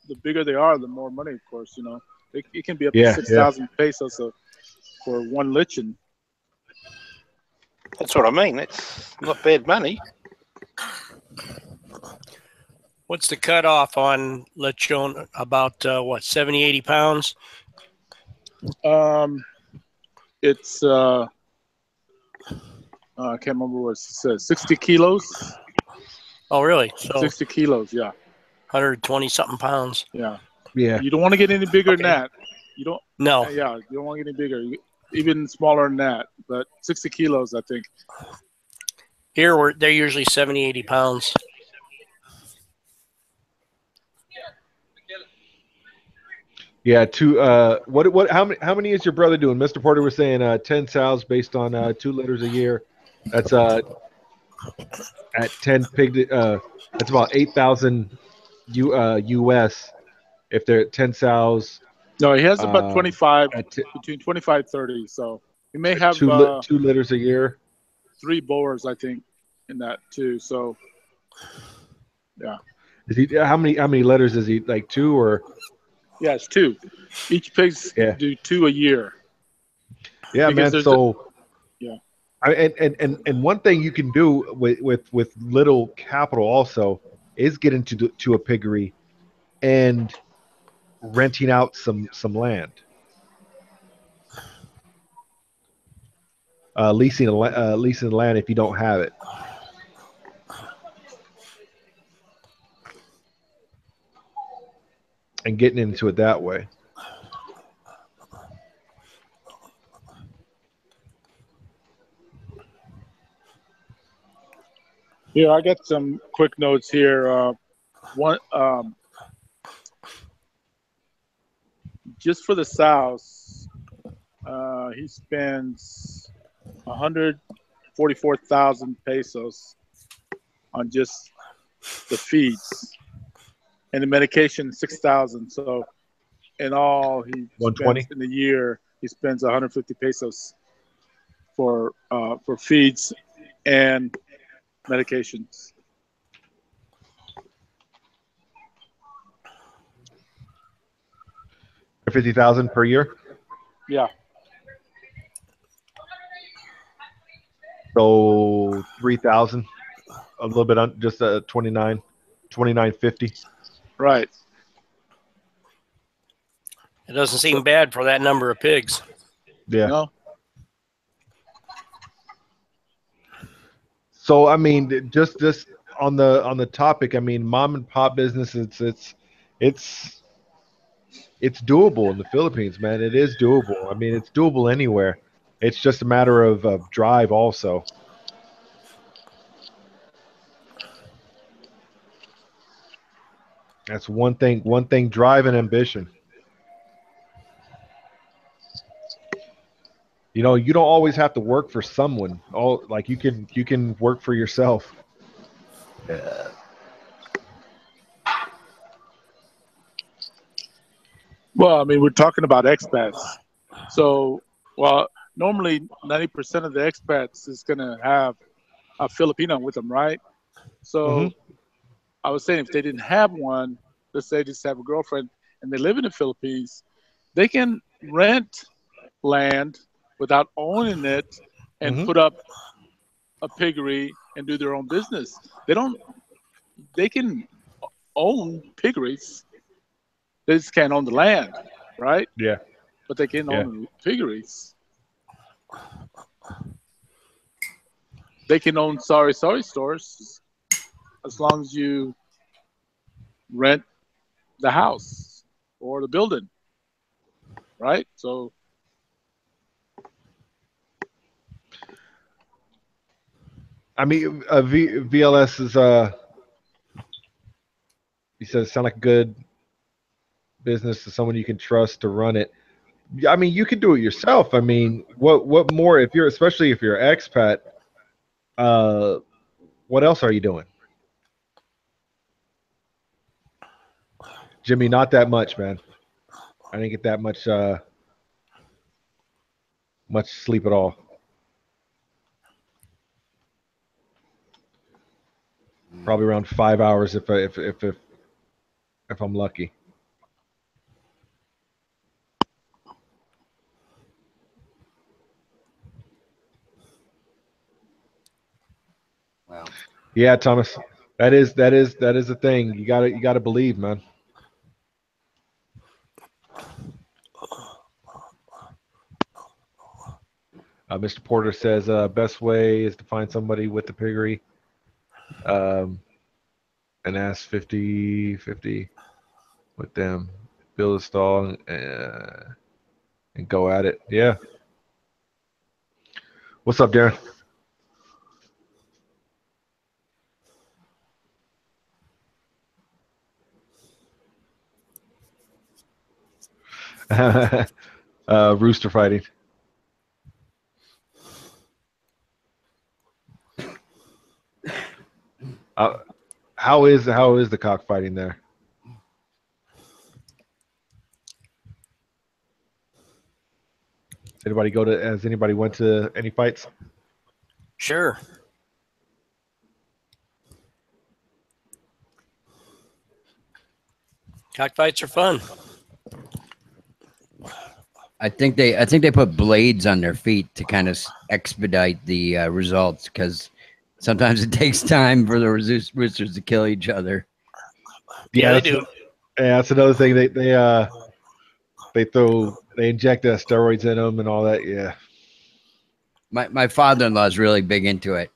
Speaker 2: the bigger they are, the more money, of course. It can be up to 6,000 pesos for one lichen.
Speaker 5: That's what I mean. That's not bad money.
Speaker 4: What's the cutoff on lechon? About 70, 80 pounds?
Speaker 2: It's I can't remember what it says. 60 kilos.
Speaker 4: Oh, really? So
Speaker 2: 60 kilos, yeah.
Speaker 4: 120 something pounds.
Speaker 2: Yeah.
Speaker 1: Yeah.
Speaker 2: You don't want to get any bigger than that. You don't.
Speaker 4: No.
Speaker 2: Yeah, you don't want to get any bigger. Even smaller than that. But 60 kilos, I think.
Speaker 4: Here they're usually 70, 80 pounds.
Speaker 1: Yeah, how many is your brother doing? Mr. Porter was saying 10 sows based on 2 litters a year. That's at 10 pig that's about 8,000 US if they're at 10 sows
Speaker 2: No, he has about 25,
Speaker 1: at
Speaker 2: between 25 30. So he may have
Speaker 1: 2 litters a year.
Speaker 2: 3 boars, I think, in that too. So, yeah.
Speaker 1: Is he how many litters is he, like 2 or?
Speaker 2: Yeah, it's 2. Each pigs
Speaker 1: Yeah.
Speaker 2: do 2 a year.
Speaker 1: Yeah,
Speaker 2: Because
Speaker 1: man.
Speaker 2: there's
Speaker 1: So
Speaker 2: yeah.
Speaker 1: and one thing you can do with little capital also is get to a piggery and renting out some land, leasing the land if you don't have it. And getting into it that way.
Speaker 2: Yeah, I got some quick notes here. One, just for the sows, he spends 144,000 pesos on just the feeds, and the medication 6,000. So, in all, he
Speaker 1: 120
Speaker 2: spends in a year. He spends 150 pesos for feeds and medications.
Speaker 1: 50,000 per year.
Speaker 2: Yeah.
Speaker 1: So 3,000, a little bit on just 29.50.
Speaker 2: Right.
Speaker 4: It doesn't seem bad for that number of pigs.
Speaker 1: Yeah.
Speaker 2: No.
Speaker 1: So I mean, just on the topic, I mean, mom and pop business, it's doable in the Philippines, man. It is doable. I mean, it's doable anywhere. It's just a matter of drive also. That's one thing, drive and ambition. You know, you don't always have to work for someone. Like you can work for yourself.
Speaker 2: Well, I mean, we're talking about expats. So, well, normally 90% of the expats is going to have a Filipino with them, right? So, I was saying if they didn't have one, let's say they just have a girlfriend and they live in the Philippines, they can rent land without owning it and put up a piggery and do their own business. They can own piggeries. They just can't own the land, right?
Speaker 1: Yeah.
Speaker 2: But they can own the piggeries. They can own sorry stores as long as you rent the house or the building, right? So
Speaker 1: I mean, VLS is he says sound like a good business to someone you can trust to run it. I mean, you can do it yourself. I mean, what more if you're, especially if you're an expat, what else are you doing? Jimmy, not that much, man. I didn't get that much sleep at all. Probably around 5 hours if I'm lucky.
Speaker 6: Wow.
Speaker 1: Yeah, Thomas. That is the thing. You gotta believe, man. Mr. Porter says best way is to find somebody with the piggery, and ask 50-50 with them, build a stall, and go at it. Yeah. What's up, Darren? Rooster fighting. How is the cockfighting there? Has anybody went to any fights?
Speaker 4: Sure. Cockfights are fun.
Speaker 6: I think they put blades on their feet to kind of expedite the results, because sometimes it takes time for the roosters to kill each other.
Speaker 4: Yeah, they do.
Speaker 1: Yeah, that's another thing. They inject steroids in them and all that. Yeah.
Speaker 6: My father-in-law is really big into it.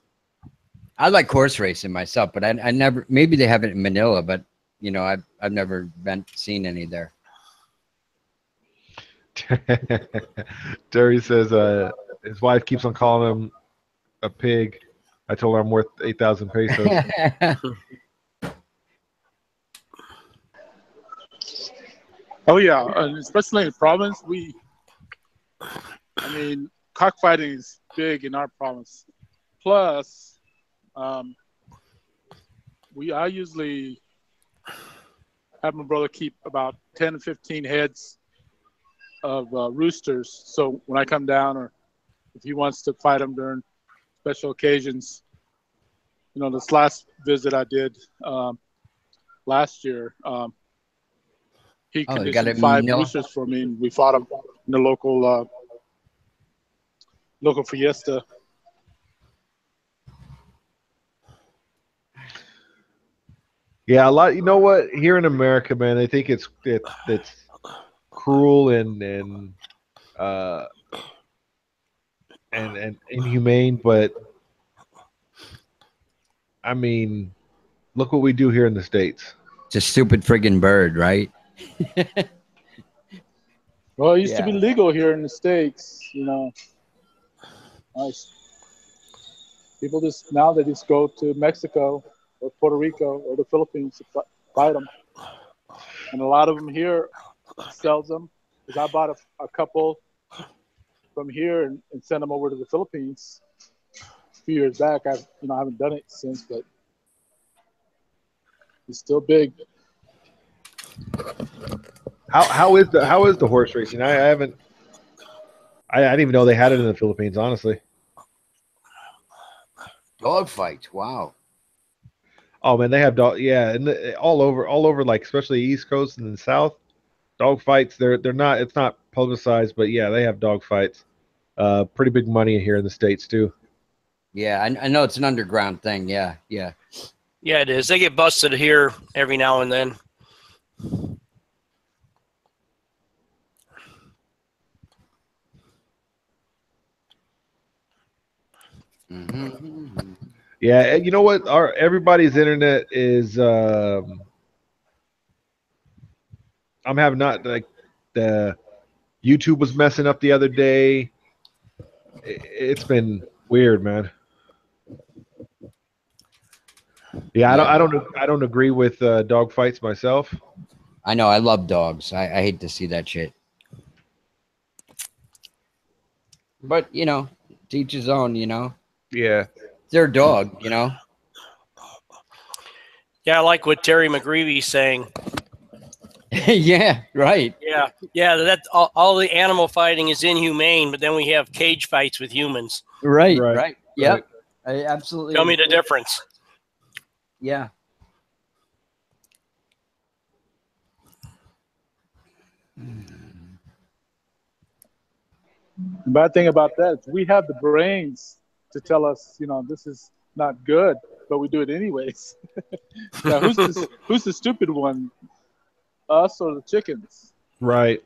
Speaker 6: I like horse racing myself, but I never. Maybe they have it in Manila, but you know, I've never seen any there.
Speaker 1: Terry says his wife keeps on calling him a pig. I told her I'm worth 8,000 pesos.
Speaker 2: Oh yeah, and especially in the province, cockfighting is big in our province. Plus, I usually have my brother keep about 10 to 15 heads of roosters. So when I come down, or if he wants to fight them during special occasions, you know, this last visit I did last year, he conditioned 5 roosters for me, and we fought them in the local fiesta.
Speaker 1: Yeah, a lot. You know what? Here in America, man, I think it's cruel and inhumane. But I mean, look what we do here in the States.
Speaker 6: It's a stupid friggin' bird, right?
Speaker 2: Well, it used to be legal here in the States, you know. People they just go to Mexico or Puerto Rico or the Philippines to fight them. And a lot of them here sells them. Because I bought a couple from here and sent them over to the Philippines a few years back. I haven't done it since, but it's still big.
Speaker 1: How is the horse racing? I didn't even know they had it in the Philippines, honestly.
Speaker 6: Dog fights, wow.
Speaker 1: Oh man, they have dog. Yeah, and all over, like especially East Coast and the South, dog fights. They're not. It's not publicized, but yeah, they have dog fights. Pretty big money here in the States too.
Speaker 6: Yeah, I know it's an underground thing. Yeah.
Speaker 4: Yeah, it is. They get busted here every now and then.
Speaker 6: Mm-hmm.
Speaker 1: Yeah, you know what? Everybody's internet is. I'm having not like the YouTube was messing up the other day. It's been weird, man. Yeah, I don't agree with dog fights myself.
Speaker 6: I know. I love dogs. I hate to see that shit. But you know, to each his own. You know.
Speaker 1: Yeah.
Speaker 6: It's their dog. You know.
Speaker 4: Yeah, I like what Terry McGreevy's saying.
Speaker 6: Yeah. Right.
Speaker 4: Yeah. That all the animal fighting is inhumane, but then we have cage fights with humans.
Speaker 6: Right. Yep. I absolutely.
Speaker 4: Tell me the difference.
Speaker 6: Yeah.
Speaker 2: The bad thing about that is we have the brains to tell us, you know, this is not good, but we do it anyways. Now, who's the stupid one? Us or the chickens?
Speaker 1: Right.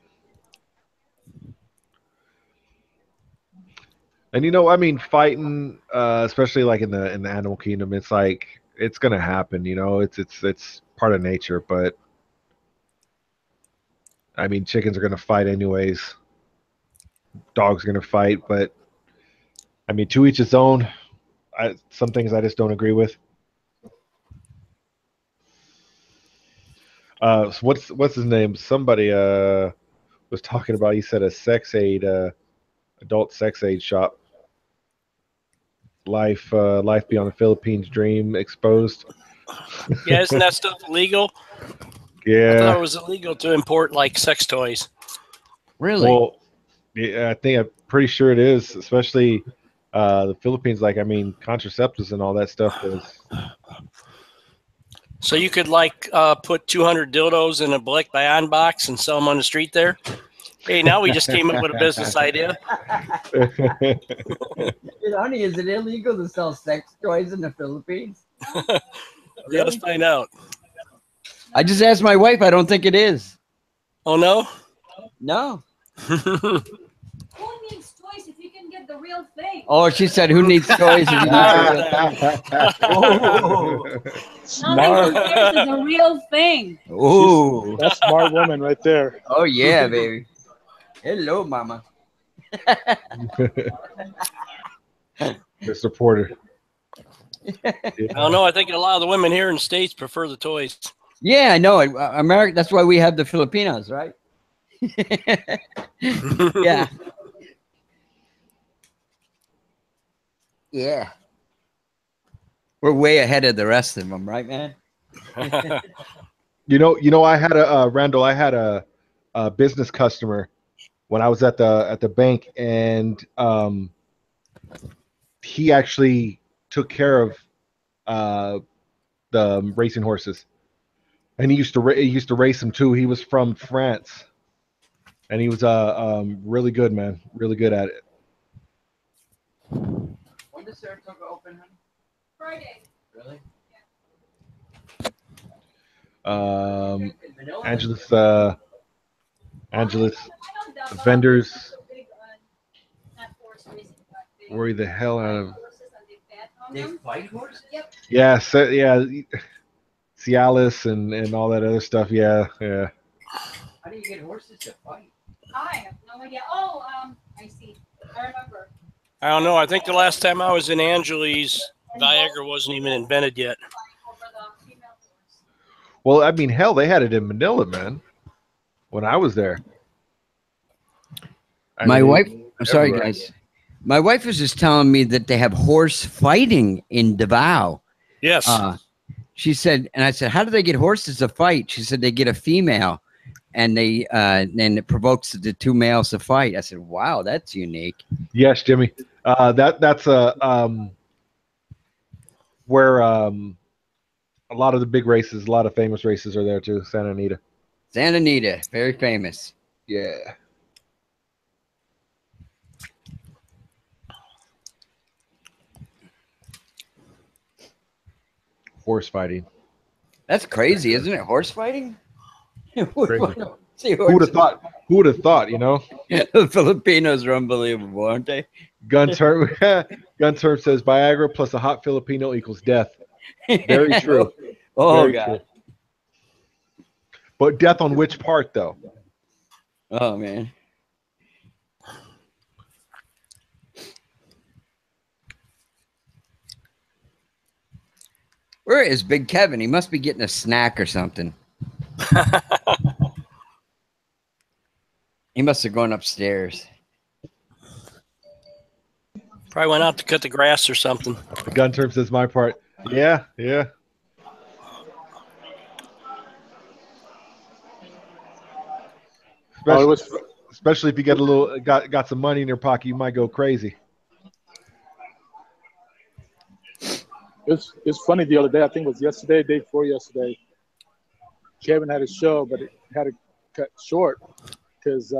Speaker 1: And you know, I mean, fighting, especially like in the animal kingdom, it's like it's gonna happen. You know, it's part of nature. But I mean, chickens are gonna fight anyways. Dogs are gonna fight, but I mean, to each his own. Some things I just don't agree with. So what's his name? Somebody was talking about. He said a sex aid, adult sex aid shop. Life beyond the Philippines dream exposed.
Speaker 4: Yeah, isn't that stuff illegal? I thought
Speaker 1: Yeah.
Speaker 4: it was illegal to import like sex toys.
Speaker 6: Really?
Speaker 1: Well, yeah, I'm pretty sure it is, especially the Philippines. Like, I mean, contraceptives and all that stuff is.
Speaker 4: So you could like put 200 dildos in a Black Beyond box and sell them on the street there. Hey, now we just came up with a business idea.
Speaker 6: Dude, honey, is it illegal to sell sex toys in the Philippines?
Speaker 4: Yeah, let's find out.
Speaker 6: I just asked my wife. I don't think it is.
Speaker 4: Oh no.
Speaker 6: No.
Speaker 7: Who needs toys if you can get the real thing?
Speaker 6: Oh, she said, "Who needs toys?"
Speaker 7: Nothing compares to the real thing.
Speaker 6: Oh,
Speaker 2: That's smart woman right there.
Speaker 6: oh yeah, baby. Hello, mama.
Speaker 1: Mr. Porter.
Speaker 4: I don't know. I think a lot of the women here in the States prefer the toys.
Speaker 6: Yeah, I know it. America. That's why we have the Filipinos, right? Yeah. Yeah. We're way ahead of the rest of them, right, man?
Speaker 1: You know, I had Randall. I had a business customer when I was at the bank, and he actually took care of the racing horses, and he used to race them too. He was from France, and he was really good, man, really good at it.
Speaker 6: When does Saratoga open?
Speaker 7: Friday.
Speaker 6: Really?
Speaker 1: Angelus vendors worry the hell out of.
Speaker 6: They fight horses?
Speaker 7: Yep.
Speaker 1: Yeah, so, yeah, Cialis and all that other stuff. Yeah.
Speaker 6: How do you get horses to fight?
Speaker 7: I have no idea. Oh, I see. I remember.
Speaker 4: I don't know. I think the last time I was in Angeles, Viagra wasn't even invented yet.
Speaker 7: Over the female horse.
Speaker 1: Well, I mean, hell, they had it in Manila, man. When I was there.
Speaker 6: My wife. I'm sorry,
Speaker 1: everywhere.
Speaker 6: guys. My wife was just telling me that they have horse fighting in Davao.
Speaker 4: Yes.
Speaker 6: She said, and I said, how do they get horses to fight? She said they get a female, and then it provokes the two males to fight. I said, wow, that's unique.
Speaker 1: Yes, Jimmy. That's where a lot of the big races, a lot of famous races are there too. Santa Anita.
Speaker 6: Santa Anita, very famous.
Speaker 1: Yeah. Horse fighting.
Speaker 6: That's crazy, isn't it? Horse fighting?
Speaker 1: Crazy.
Speaker 6: See,
Speaker 1: Who would have thought? Who would have thought? You know.
Speaker 6: The Filipinos are unbelievable, aren't they?
Speaker 1: Gun term says Viagra plus a hot Filipino equals death. Very true.
Speaker 6: Oh,
Speaker 1: Very
Speaker 6: God.
Speaker 1: true. But death on which part, though?
Speaker 6: Oh, man. Where is Big Kevin? He must be getting a snack or something. He must have gone upstairs.
Speaker 4: Probably went out to cut the grass or something.
Speaker 1: The gun term says my part. Yeah. Especially if you get got some money in your pocket, you might go crazy.
Speaker 2: It's funny. The other day, I think it was yesterday, day before yesterday, Kevin had a show, but it had to cut short because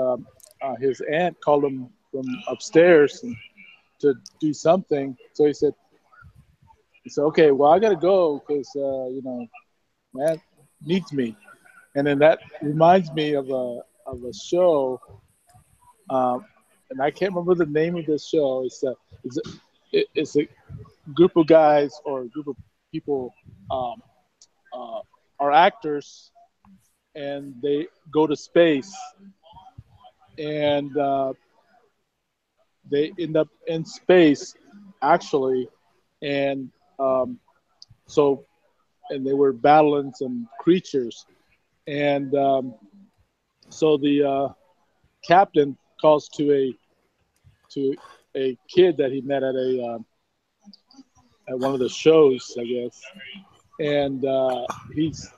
Speaker 2: his aunt called him from upstairs to do something. So he said, okay, well, I got to go because, man needs me. And then that reminds me of a show, and I can't remember the name of this show. It's a group of guys or a group of people are actors, and they go to space, and they end up in space actually, and and they were battling some creatures, and so the captain calls to a kid that he met at at one of the shows, I guess, and he's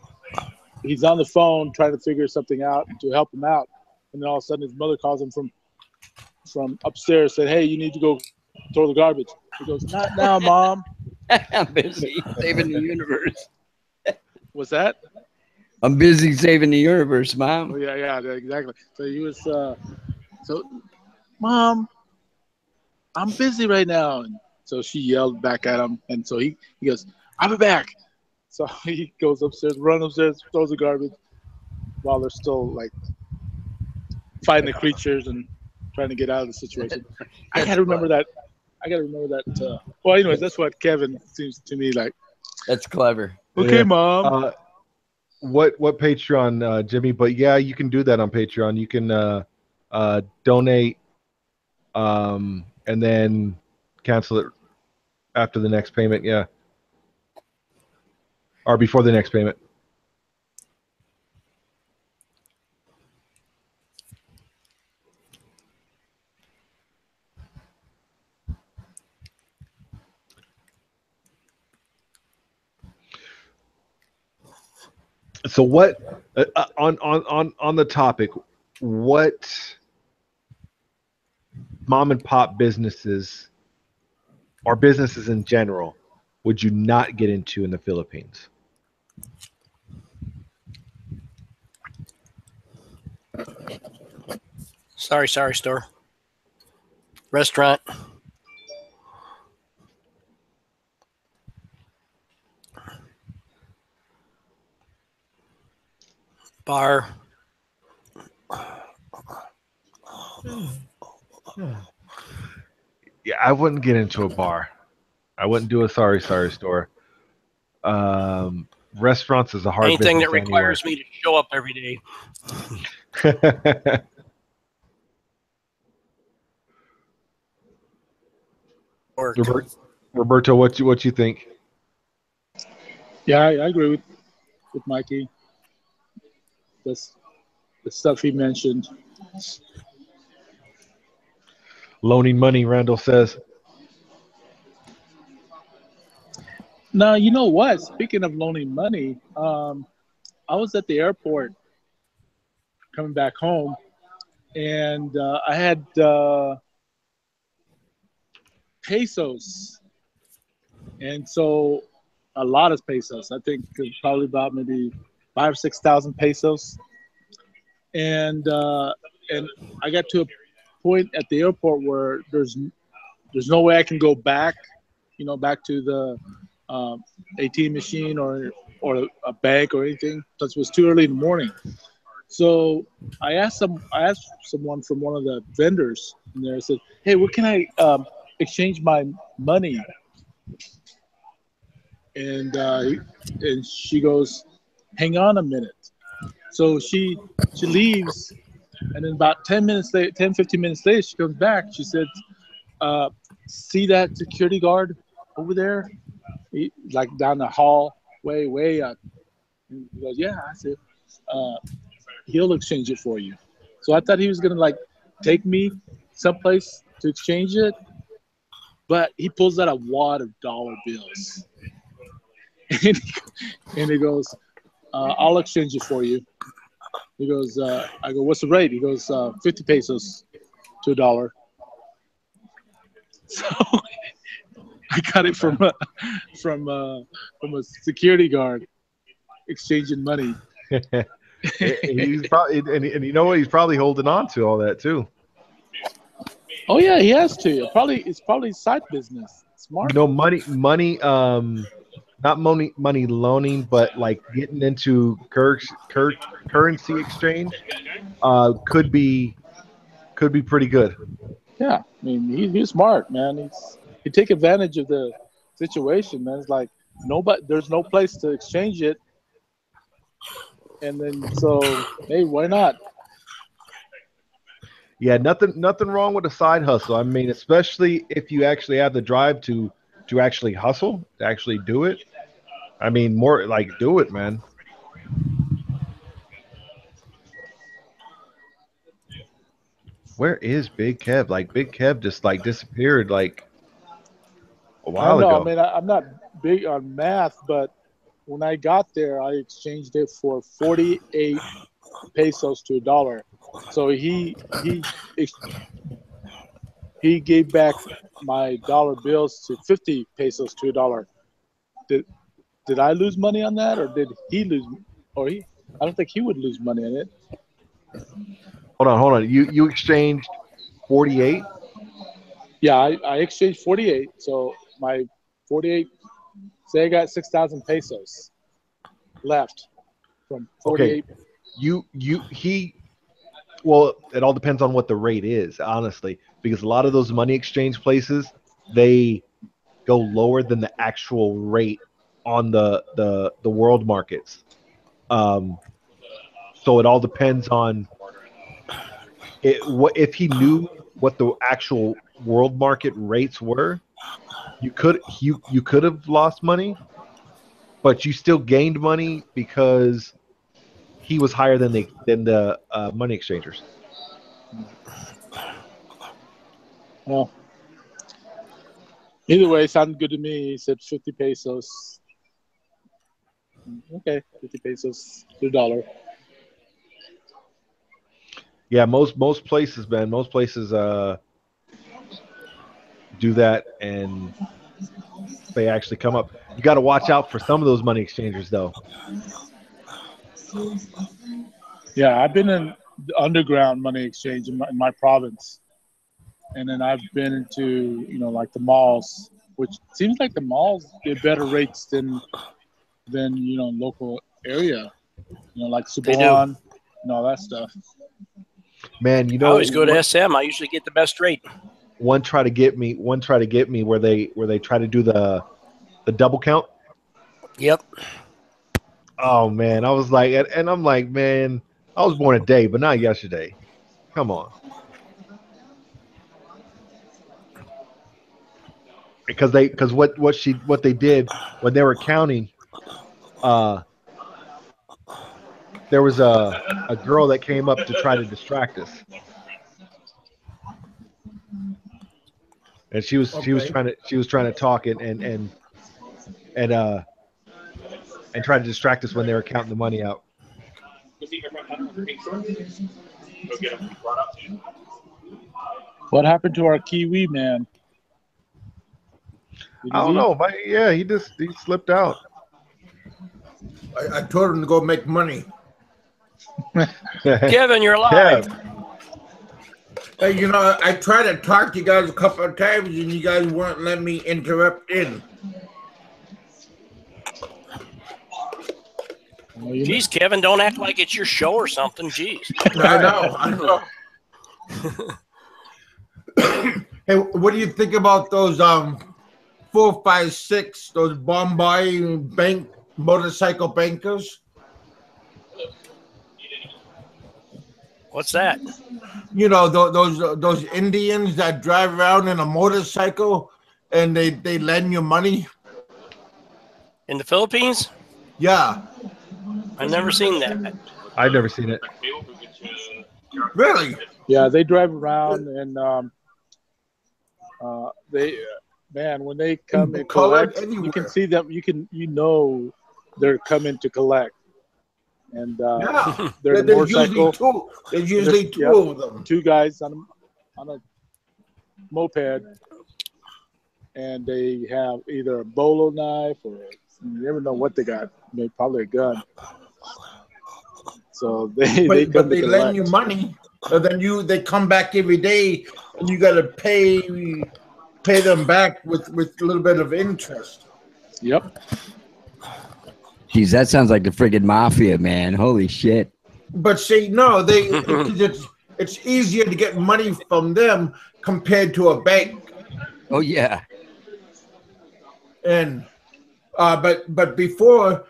Speaker 2: on the phone trying to figure something out to help him out, and then all of a sudden his mother calls him from upstairs, said, "Hey, you need to go throw the garbage." He goes, "Not now, Mom."
Speaker 6: I'm busy saving the universe.
Speaker 2: What's that?
Speaker 6: I'm busy saving the universe,
Speaker 2: Oh,
Speaker 6: Mom.
Speaker 2: yeah, exactly. So he was, so, Mom, I'm busy right now. And so she yelled back at him. And so he goes, "I'll be back." So he goes upstairs, runs upstairs, throws the garbage while they're still like fighting the creatures and trying to get out of the situation. I got to remember that. Well, anyways, that's what Kevin seems to me like.
Speaker 6: That's clever.
Speaker 2: Okay,
Speaker 1: Yeah.
Speaker 2: Mom.
Speaker 1: What Patreon, Jimmy? But yeah, you can do that on Patreon. You can donate, and then cancel it after the next payment. Yeah, or before the next payment. So what on the topic, what mom and pop businesses or businesses in general would you not get into in the Philippines?
Speaker 4: Sorry, store. Restaurant. Bar.
Speaker 1: Yeah, I wouldn't get into a bar. I wouldn't do a sorry store. Restaurants is a hard
Speaker 4: Anything that
Speaker 1: business
Speaker 4: requires me to show up every day.
Speaker 1: anyway.
Speaker 4: Work.
Speaker 1: Roberto, what you think?
Speaker 2: Yeah, I agree with Mikey. That's the stuff he mentioned.
Speaker 1: Loaning money, Randall says.
Speaker 2: Now, you know what? Speaking of loaning money, I was at the airport coming back home, and I had pesos, and so a lot of pesos. I think probably about maybe 5,000 or 6,000 pesos, and I got to a point at the airport where there's no way I can go back, back to the ATM machine or a bank or anything, because it was too early in the morning. So I asked someone from one of the vendors in there. I said, "Hey, where can I exchange my money?" And she goes, "Hang on a minute." So she leaves, and then about 10, 15 minutes later, she comes back. She said, "See that security guard over there? Like down the hallway, way up." And he goes, "Yeah." I said, "He'll exchange it for you." So I thought he was gonna like take me someplace to exchange it, but he pulls out a wad of dollar bills, and he goes, "I'll exchange it for you." He goes, I go, "What's the rate?" He goes, 50 pesos to a dollar. So I got it from a security guard exchanging money.
Speaker 1: He's probably and you know what? He's probably holding on to all that too.
Speaker 2: Oh yeah, he has to. It's probably side business. Smart.
Speaker 1: Money. Not money loaning, but like getting into currency exchange, could be pretty good.
Speaker 2: Yeah, I mean he's smart, man. He take advantage of the situation, man. It's like there's no place to exchange it, and then so hey, why not?
Speaker 1: Yeah, nothing wrong with a side hustle. I mean, especially if you actually have the drive to actually hustle, to actually do it. I mean, more like do it, man. Where is Big Kev? Like Big Kev just like disappeared like a
Speaker 2: I
Speaker 1: while
Speaker 2: don't know.
Speaker 1: ago.
Speaker 2: I mean, I'm not big on math, but when I got there, I exchanged it for 48 pesos to $1. So he gave back my dollar bills to 50 pesos to $1. Did I lose money on that, or did he lose? Or he? I don't think he would lose money on it.
Speaker 1: Hold on. You exchanged 48?
Speaker 2: Yeah, I exchanged 48. So my 48. Say I got 6,000 pesos left from 48.
Speaker 1: Okay. Well, it all depends on what the rate is, honestly, because a lot of those money exchange places, they go lower than the actual rate on the world markets. So it all depends on what if he knew what the actual world market rates were. You could have lost money, but you still gained money because he was higher than the money exchangers.
Speaker 2: Well, either way, it sounded good to me. He said 50 pesos. Okay, 50 pesos to $1.
Speaker 1: Yeah, most places, man, most places do that, and they actually come up. You got to watch out for some of those money exchangers, though.
Speaker 2: Yeah, I've been in the underground money exchange in my province, and then I've been into like the malls, which seems like the malls get better rates than local area, like Subuan and all that stuff.
Speaker 1: Man,
Speaker 4: I always go to SM. I usually get the best rate.
Speaker 1: One try to get me where they try to do the double count.
Speaker 4: Yep.
Speaker 1: Oh man, I was like, and I'm like, man, I was born a day, but not yesterday. Come on. Because what they did when they were counting, there was a girl that came up to try to distract us, and she was trying to talk and try to distract us when they were counting the money out.
Speaker 2: What happened to our Kiwi man?
Speaker 1: I don't know, but yeah, he slipped out.
Speaker 3: I told him to go make money.
Speaker 4: Kevin, you're live.
Speaker 3: Hey, I tried to talk to you guys a couple of times, and you guys weren't letting me interrupt in.
Speaker 4: Jeez, Kevin, don't act like it's your show or something. Jeez.
Speaker 3: I know. Hey, what do you think about those 4, 5, 6, those Bombay bank motorcycle bankers?
Speaker 4: What's that?
Speaker 3: Those Indians that drive around in a motorcycle and they lend you money.
Speaker 4: In the Philippines?
Speaker 3: Yeah.
Speaker 4: I've never seen that.
Speaker 1: I've never seen it.
Speaker 3: Really?
Speaker 2: Yeah, they drive around and when they come and collect, you can see them. They're coming to collect. And they're in a motorcycle.
Speaker 3: There's usually two of them.
Speaker 2: Two guys on a moped, and they have either a bolo knife or you never know what they got. Maybe probably a gun. So they
Speaker 3: lend you money, and then they come back every day, and you got to pay them back with a little bit of interest.
Speaker 2: Yep.
Speaker 6: Jeez, that sounds like the friggin' mafia, man. Holy shit.
Speaker 3: But see, no, it's easier to get money from them compared to a bank.
Speaker 6: Oh yeah.
Speaker 3: And but before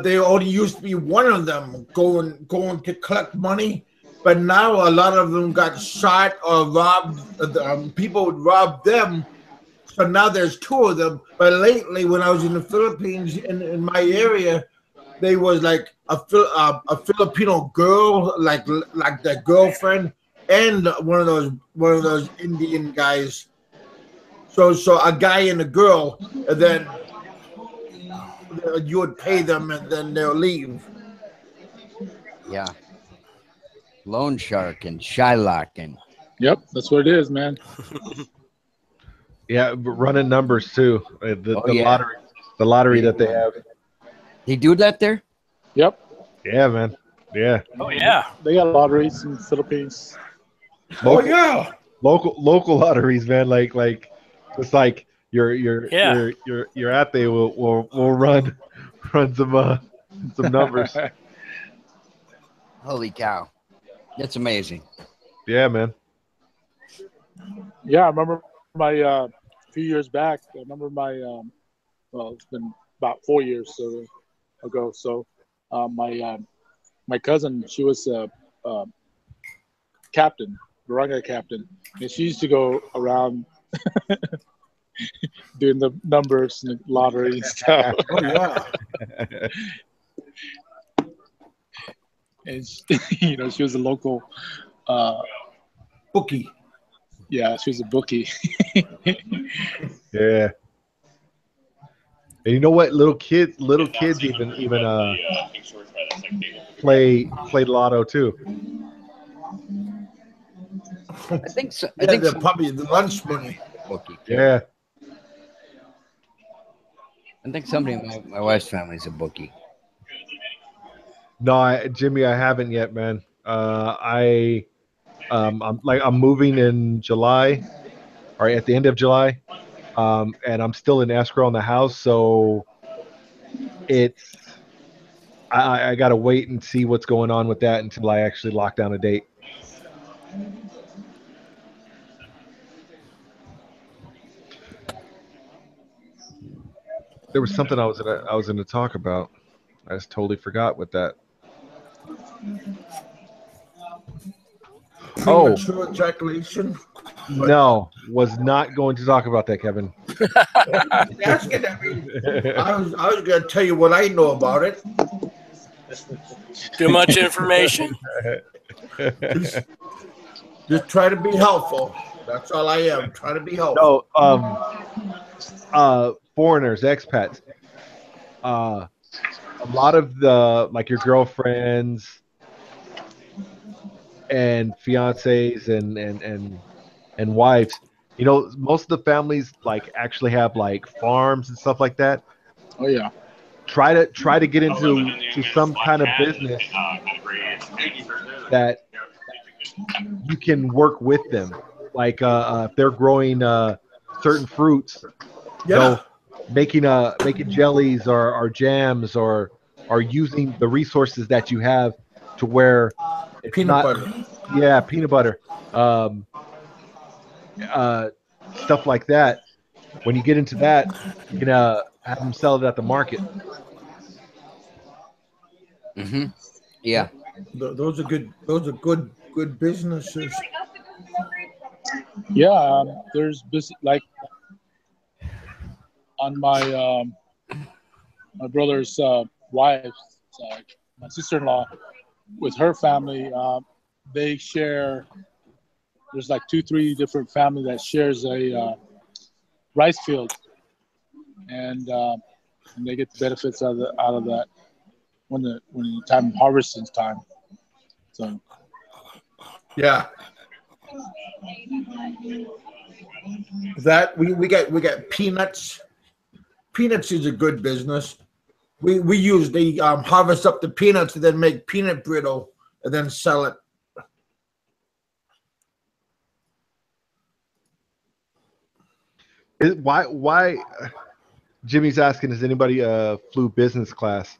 Speaker 3: there only used to be one of them going to collect money, but now a lot of them got shot or robbed. People would rob them. So now there's two of them. But lately, when I was in the Philippines, in my area, there was like a Filipino girl, like the girlfriend, and one of those Indian guys. So a guy and a girl, and then you would pay them, and then they'll leave.
Speaker 6: Yeah. Loan Shark and Shylock and
Speaker 2: Yep, that's what it is, man.
Speaker 1: Yeah, but running numbers too. The
Speaker 6: yeah.
Speaker 1: lottery that they have.
Speaker 6: They do that there?
Speaker 2: Yep.
Speaker 1: Yeah, man. Yeah.
Speaker 4: Oh yeah.
Speaker 2: They got lotteries in the Philippines.
Speaker 3: Oh yeah,
Speaker 1: Local lotteries, man. Like it's like your ate will run some numbers.
Speaker 6: Holy cow. That's amazing.
Speaker 1: Yeah, man.
Speaker 2: Yeah, I remember my a few years back. I remember my well, it's been about 4 years ago. So my cousin, she was a captain, barangay captain, and she used to go around doing the numbers and the lottery and stuff.
Speaker 3: oh yeah.
Speaker 2: And she, she was a local
Speaker 3: Bookie.
Speaker 2: Yeah, she was a bookie.
Speaker 1: Yeah. And you know what? Little kids even play lotto too.
Speaker 6: I think so.
Speaker 3: I think probably the lunch money.
Speaker 6: Bookie.
Speaker 1: Yeah.
Speaker 6: I think somebody in my wife's family is a bookie.
Speaker 1: No, Jimmy, I haven't yet, man. I'm moving in July, or at the end of July, and I'm still in escrow on the house, so I got to wait and see what's going on with that until I actually lock down a date. There was something I was going to talk about. I just totally forgot with that.
Speaker 3: Premature ejaculation.
Speaker 1: No, was not going to talk about that, Kevin.
Speaker 3: Asking, I was going to tell you what I know about it.
Speaker 4: Too much information.
Speaker 3: Just try to be helpful. That's all I am. Try to be helpful.
Speaker 1: No, foreigners, expats. A lot of the your girlfriends and fiancés and wives, most of the families actually have farms and stuff like that.
Speaker 2: Oh yeah.
Speaker 1: Try to get into some kind of business that you can work with them. If they're growing certain fruits, making jellies or jams or using the resources that you have to where it's
Speaker 3: peanut butter.
Speaker 1: Yeah, peanut butter. Stuff like that. When you get into that, you can have them sell it at the market.
Speaker 6: Mm-hmm. Yeah.
Speaker 3: Those are good. Those are good businesses.
Speaker 2: Yeah, there's on my my brother's wife's side, my sister-in-law, with her family, they share. There's 2-3 different families that shares a rice field, and they get the benefits out of that when the time of harvesting time. So,
Speaker 3: yeah. That we got peanuts. Peanuts is a good business. They harvest up the peanuts and then make peanut brittle and then sell it.
Speaker 1: Why Jimmy's asking, has anybody flew business class?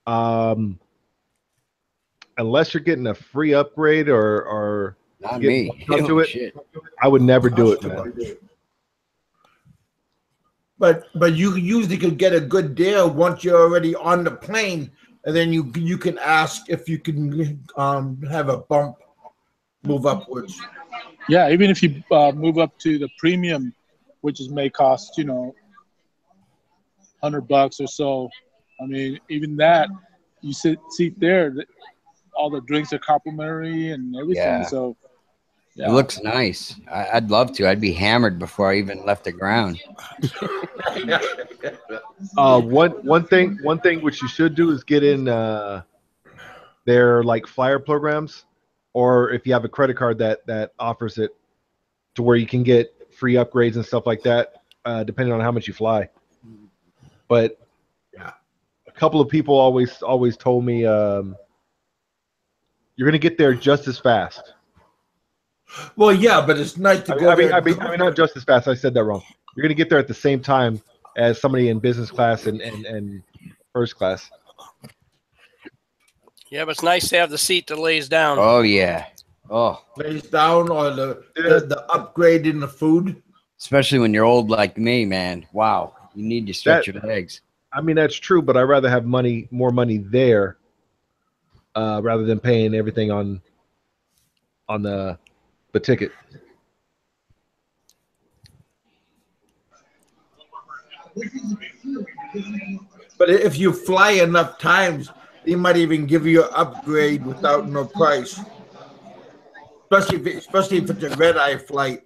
Speaker 1: Unless you're getting a free upgrade or
Speaker 6: not me.
Speaker 1: To it, shit. I would never do it, man.
Speaker 3: But you usually could get a good deal once you're already on the plane, and then you can ask if you can have a bump, move upwards.
Speaker 2: Yeah, even if you move up to the premium, which may cost $100 or so. I mean, even that, you seat there, all the drinks are complimentary and everything.
Speaker 6: Yeah.
Speaker 2: So Yeah.
Speaker 6: It looks nice. I'd love to. I'd be hammered before I even left the ground.
Speaker 1: One thing which you should do is get in their like flyer programs, or if you have a credit card that offers it to where you can get free upgrades and stuff like that, depending on how much you fly. But
Speaker 3: Yeah.
Speaker 1: a couple of people always told me you're gonna get there just as fast.
Speaker 3: Well, yeah, but it's nice to go
Speaker 1: I mean,
Speaker 3: there.
Speaker 1: I mean, not just as fast. I said that wrong. You're gonna get there at the same time as somebody in business class and first class.
Speaker 4: Yeah, but it's nice to have the seat that lays down.
Speaker 6: Oh yeah. Oh,
Speaker 3: Lays down or the upgrade in the food.
Speaker 6: especially when you're old like me, man. Wow, you need to stretch your legs.
Speaker 1: I mean, that's true, but I'd rather have more money there, rather than paying everything on the ticket.
Speaker 3: But if you fly enough times, they might even give you an upgrade without no price. Especially if it's a red eye flight.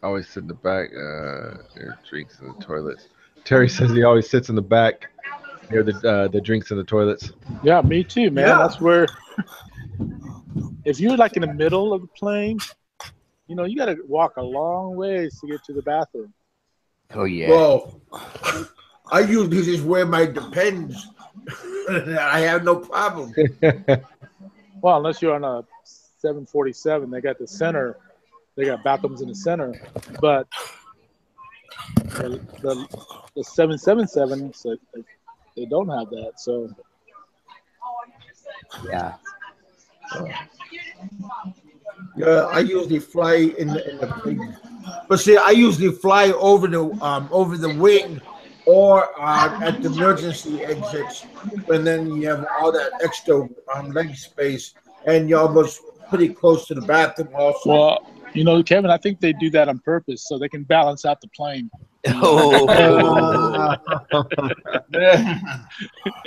Speaker 1: Always sit in the back. There drinks in the toilets. Terry says he always sits in the back near the drinks in the toilets.
Speaker 2: Yeah, me too, man.
Speaker 3: Yeah.
Speaker 2: That's where, if you're like in the middle of the plane, you know, you got to walk a long ways to get to the bathroom.
Speaker 6: Oh yeah.
Speaker 3: Well, I usually just wear my Depends. I have no problem.
Speaker 2: Well, unless you're on a 747, they got the center. They got bathrooms in the center, but the 777, so they don't have that. So
Speaker 6: Yeah.
Speaker 3: Yeah, I usually fly in the plane. But see, I usually fly over the wing or at the emergency exits, and then you have all that extra leg space, and you're almost pretty close to the bathroom also.
Speaker 2: well, you know, Kevin, I think they do that on purpose so they can balance out the plane.
Speaker 6: Oh.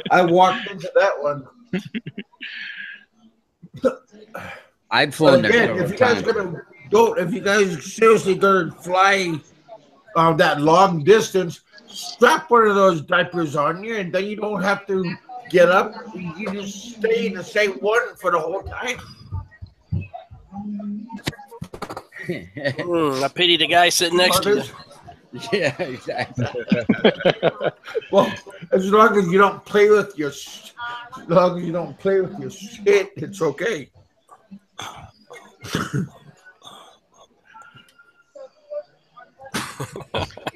Speaker 3: I walked into that one.
Speaker 6: I've
Speaker 3: But
Speaker 6: flown there
Speaker 3: again,
Speaker 6: several
Speaker 3: if you guys seriously gonna fly that long distance, strap one of those diapers on you, and then you don't have to get up. You just stay in the same one for the whole time.
Speaker 6: times.
Speaker 4: I pity the guy sitting next to you.
Speaker 6: Yeah, exactly.
Speaker 3: Well, as long as you don't play with your, shit, it's okay.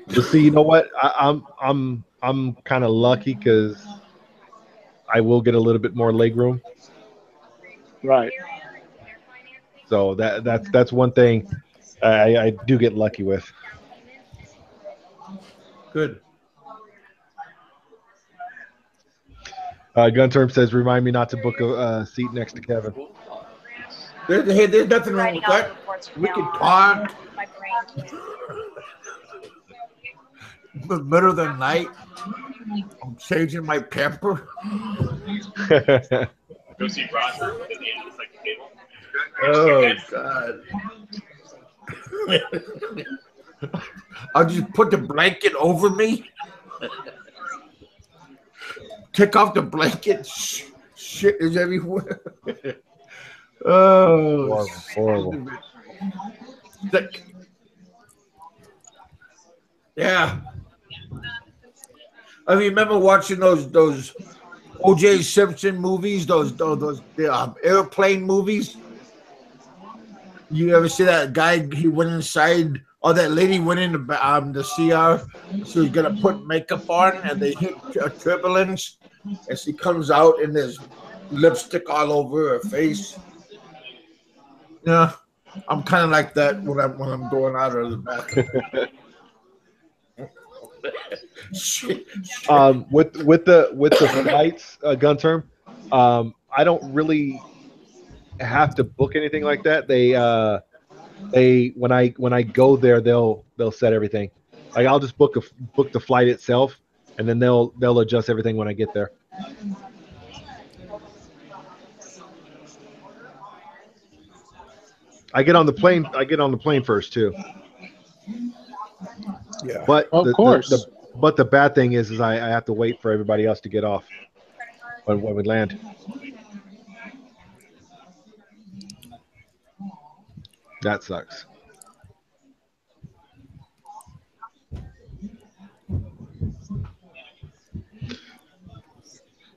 Speaker 1: But see, you know what? I'm kind of lucky because I will get a little bit more leg room.
Speaker 2: Right.
Speaker 1: So that's one thing I do get lucky with.
Speaker 3: Good.
Speaker 1: Gunterm says, "Remind me not to book a seat next to Kevin."
Speaker 3: There's nothing wrong with that. We can talk. In the middle of the night, I'm changing my pamper.
Speaker 8: Go see Roger at the end of the second table.
Speaker 3: Oh God! I'll just put the blanket over me. Take off the blanket. Shit is everywhere. Oh,
Speaker 1: horrible.
Speaker 3: Sick. Yeah. I remember watching those O.J. Simpson movies, those airplane movies. You ever see that guy? He went inside, or that lady went in the CR. She was gonna put makeup on, and they hit turbulence, and she comes out, and there's lipstick all over her face. Yeah, I'm kind of like that when I'm going out of the bathroom. Shit.
Speaker 1: With the flights, gun term, I don't really have to book anything like that. when I go there, they'll set everything. Like I'll just book the flight itself, and then they'll adjust everything when I get there. I get on the plane first too.
Speaker 3: Yeah.
Speaker 1: But
Speaker 2: Of course.
Speaker 1: but the bad thing is I have to wait for everybody else to get off when we land. That sucks.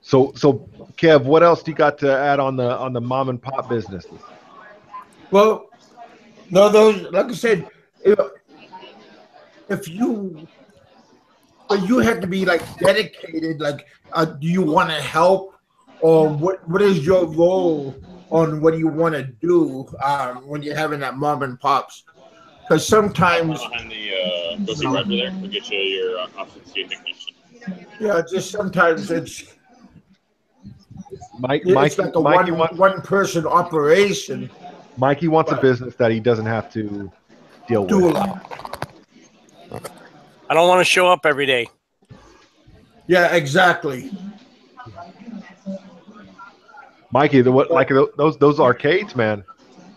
Speaker 1: So Kev, what else do you got to add on the mom and pop businesses?
Speaker 3: Well, no, those like I said, if you have to be like dedicated, like do you want to help, or what is your role on what you want to do when you're having that mom and pops? Because sometimes
Speaker 8: Behind the grocery driver there, we'll get you your occupancy technician.
Speaker 3: yeah, just sometimes it's
Speaker 1: Mikey
Speaker 3: like a one person operation.
Speaker 1: Mikey wants a business that he doesn't have to deal with.
Speaker 3: Do a lot.
Speaker 4: I don't want to show up every day.
Speaker 3: Yeah, exactly.
Speaker 1: Mikey, those arcades, man.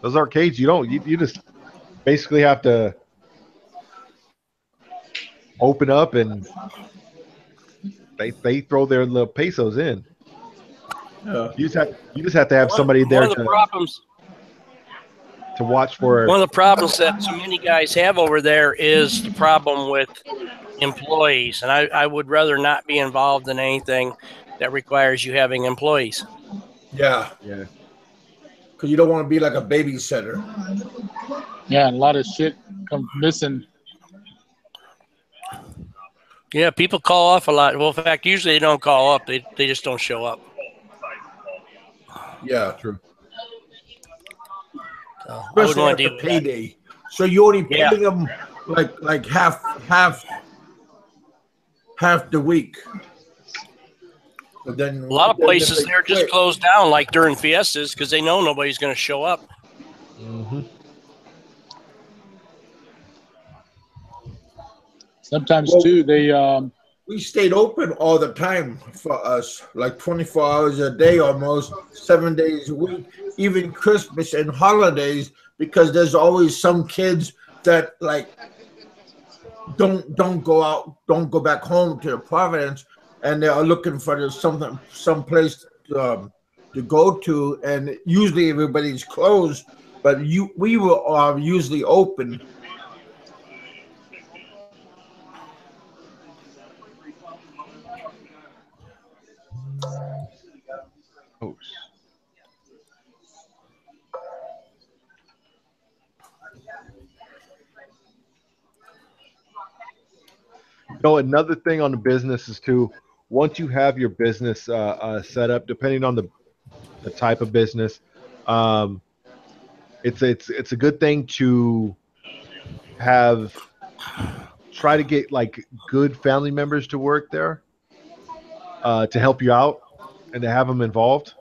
Speaker 1: Those arcades, you just basically have to open up and they throw their little pesos in.
Speaker 3: Yeah.
Speaker 1: You just have to have somebody there to watch for.
Speaker 4: One of the problems that so many guys have over there is the problem with employees, and I would rather not be involved in anything that requires you having employees.
Speaker 3: Yeah. Because you don't want to be like a babysitter.
Speaker 2: Yeah, and a lot of shit comes missing.
Speaker 4: Yeah, people call off a lot. Well, in fact, usually they don't call up. They just don't show up.
Speaker 3: Yeah,
Speaker 1: true.
Speaker 4: So
Speaker 3: especially after payday. So you only pay them like half the week. But then
Speaker 4: a lot of places they're just closed down, like during fiestas, because they know nobody's going to show up.
Speaker 1: Mm-hmm.
Speaker 2: Sometimes too,
Speaker 3: we stayed open all the time for us, like 24 hours a day, almost 7 days a week, even Christmas and holidays, because there's always some kids that like don't go out, don't go back home to Providence, and they are looking for some place to go to, and usually everybody's closed, but we were usually open.
Speaker 1: Oh. Another thing on the business is too, once you have your business set up, depending on the type of business, it's a good thing to try to get like good family members to work there to help you out and to have them involved.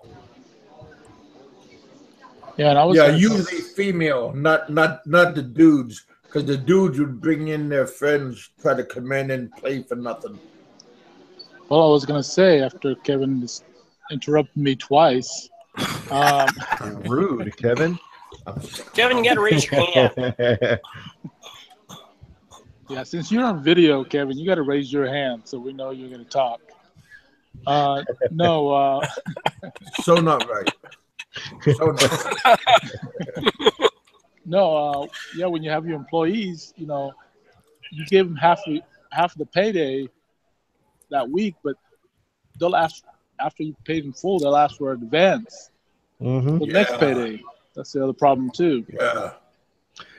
Speaker 2: Yeah, and
Speaker 3: usually female, not the dudes. Because the dudes would bring in their friends, try to come in and play for nothing.
Speaker 2: Well, I was going to say, after Kevin interrupted me twice.
Speaker 1: Rude, Kevin.
Speaker 4: Kevin, you got to raise your hand.
Speaker 2: Yeah, since you're on video, Kevin, you got to raise your hand so we know you're going to talk. No.
Speaker 3: So not right. So not.
Speaker 2: No, when you have your employees, you give them half the payday that week, but they'll ask after you paid in full. They'll ask for an advance for the next payday. That's the other problem too.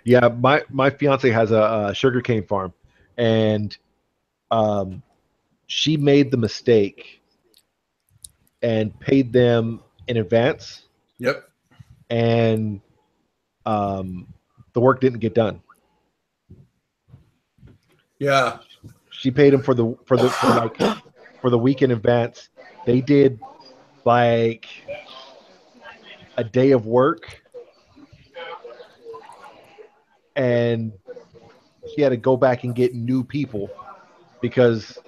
Speaker 1: Yeah. My fiance has a sugarcane farm, and she made the mistake and paid them in advance.
Speaker 3: Yep.
Speaker 1: And the work didn't get done.
Speaker 3: Yeah.
Speaker 1: She paid him for the week in advance. They did like a day of work and he had to go back and get new people because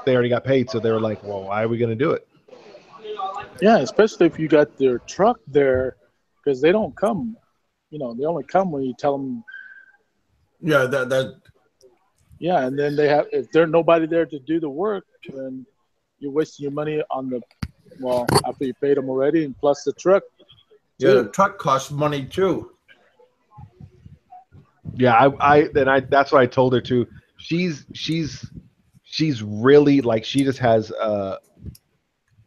Speaker 1: they already got paid. So they were like, well, why are we going to do it?
Speaker 2: Yeah, especially if you got their truck there, because they don't come. They only come when you tell them.
Speaker 3: Yeah, that.
Speaker 2: Yeah, and then if there's nobody there to do the work, then you're wasting your money on after you paid them already, and plus the truck.
Speaker 3: Yeah, the truck costs money too.
Speaker 1: Yeah, that's what I told her too. She's really like, she just has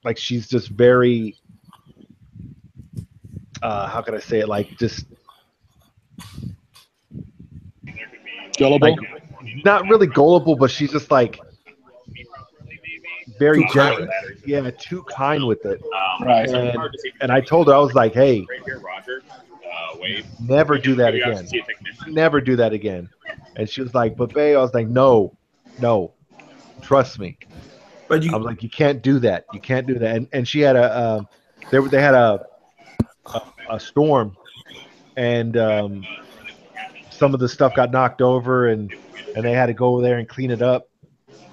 Speaker 1: like, she's just very how can I say it, like, just
Speaker 2: Gullible.
Speaker 1: like, not really gullible, but she's just like very kind. Yeah, too kind with it.
Speaker 2: Right.
Speaker 1: And I told her, I was like, hey,
Speaker 8: Right here, Roger. Wade.
Speaker 1: never do that
Speaker 8: You guys
Speaker 1: again.
Speaker 8: see a technician?
Speaker 1: Never do that again. And she was like, but babe, I was like, no, trust me.
Speaker 3: But
Speaker 1: I was like, you can't do that. You can't do that. And she had they had a storm, and some of the stuff got knocked over, and they had to go over there and clean it up.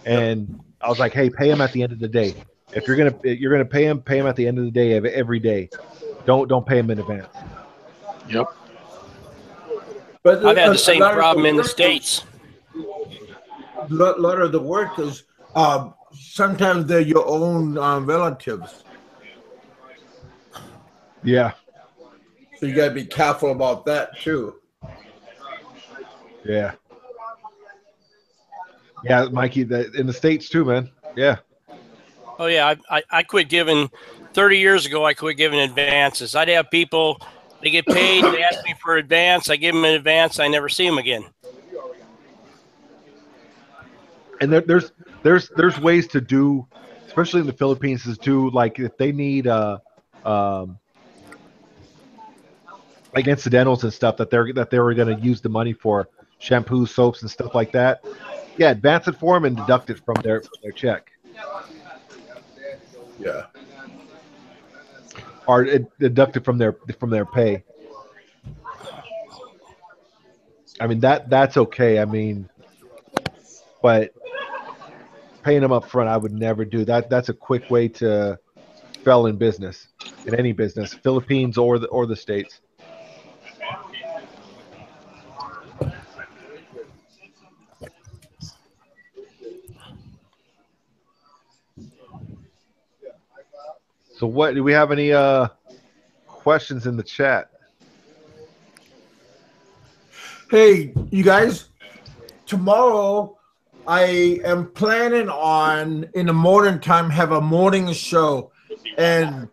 Speaker 1: And I was like, hey, pay him at the end of the day. If you're gonna pay him at the end of the day, every day. Don't pay him in advance.
Speaker 2: Yep.
Speaker 3: But
Speaker 4: I've had the
Speaker 3: a
Speaker 4: same
Speaker 3: lot of
Speaker 4: problem in the
Speaker 3: work
Speaker 4: States.
Speaker 3: A lot of the workers, sometimes they're your own relatives.
Speaker 1: Yeah.
Speaker 3: So you got to be careful about that too.
Speaker 1: Yeah. Yeah, Mikey, in the States too, man. Yeah.
Speaker 4: Oh yeah, I quit giving 30 years ago. I quit giving advances. I'd have people, they get paid, they ask me for advance, I give them an advance, I never see them again.
Speaker 1: And there's ways to do, especially in the Philippines, is to, like, if they need like incidentals and stuff that they were going to use the money for, shampoo, soaps, and stuff like that. Yeah, advance it for them and deduct it from their check.
Speaker 3: Yeah.
Speaker 1: Or deduct it from their pay. I mean, that's okay. I mean, but paying them up front, I would never do that. That's a quick way to fail in business, in any business, Philippines or the States. So what, do we have any questions in the chat?
Speaker 3: Hey, you guys, tomorrow I am planning on, in the morning time, have a morning show, and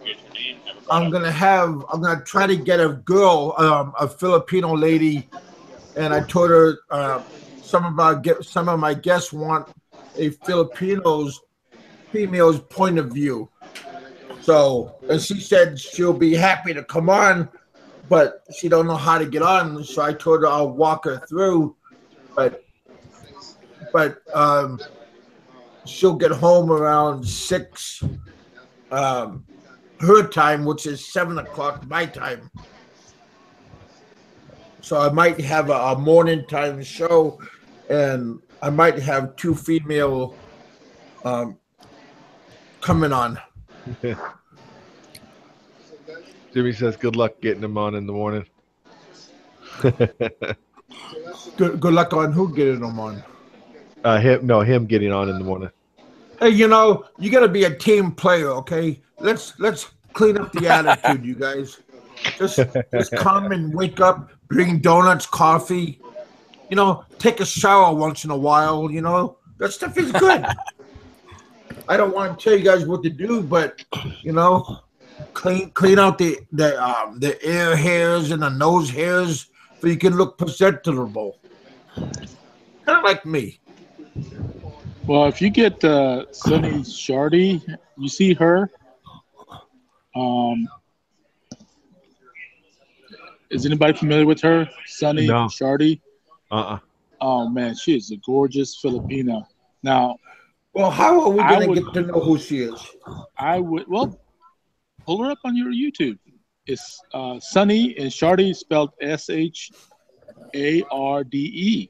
Speaker 3: I'm gonna try to get a girl, a Filipino lady, and I told her some of my guests want a female's point of view. So, and she said she'll be happy to come on, but she don't know how to get on. So I told her I'll walk her through, but she'll get home around 6 her time, which is 7 o'clock my time. So I might have a morning time show, and I might have 2 female coming on.
Speaker 1: Jimmy says, "Good luck getting them on in the morning."
Speaker 3: Good luck on who getting them on.
Speaker 1: Him getting on in the morning.
Speaker 3: Hey, you got to be a team player, okay? Let's clean up the attitude, you guys. Just come and wake up, bring donuts, coffee. Take a shower once in a while. That stuff is good. I don't want to tell you guys what to do, but clean out the ear hairs and the nose hairs so you can look presentable. Kind of like me.
Speaker 2: Well, if you get Sunny Shardy, you see her. Is anybody familiar with her? Sunny Shardy? Oh man, she is a gorgeous Filipino. Now,
Speaker 3: well, how are we going to get to know who she is?
Speaker 2: Pull her up on your YouTube. It's Sunny and Shardy spelled SHARDY. Arde.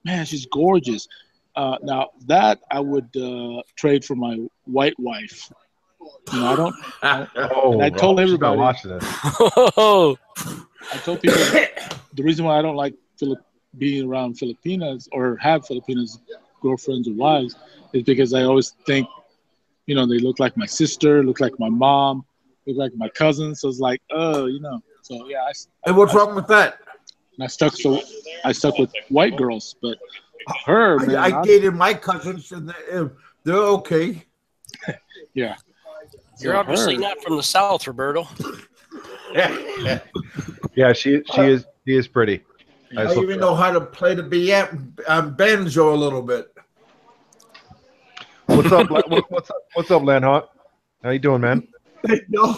Speaker 2: Man, she's gorgeous. Now that I would trade for my white wife. You know, I don't.
Speaker 1: Oh,
Speaker 2: and I told
Speaker 1: she's not
Speaker 2: everybody.
Speaker 1: watching this.
Speaker 4: Oh,
Speaker 2: I told people the reason why I don't like being around Filipinas or have Filipinas girlfriends or wives is because I always think, you know, they look like my sister, look like my mom, look like my cousin. So it's like, oh, you know. So yeah.
Speaker 3: And what's wrong with that?
Speaker 2: I stuck with white girls, but her, man,
Speaker 3: I dated my cousins, and they're okay.
Speaker 2: Yeah.
Speaker 4: you're obviously not from the South, Roberto.
Speaker 1: Yeah, she is pretty.
Speaker 3: I even know how to play the banjo a little bit.
Speaker 1: What's up? What's up, Landhawk? How you doing, man?
Speaker 3: No.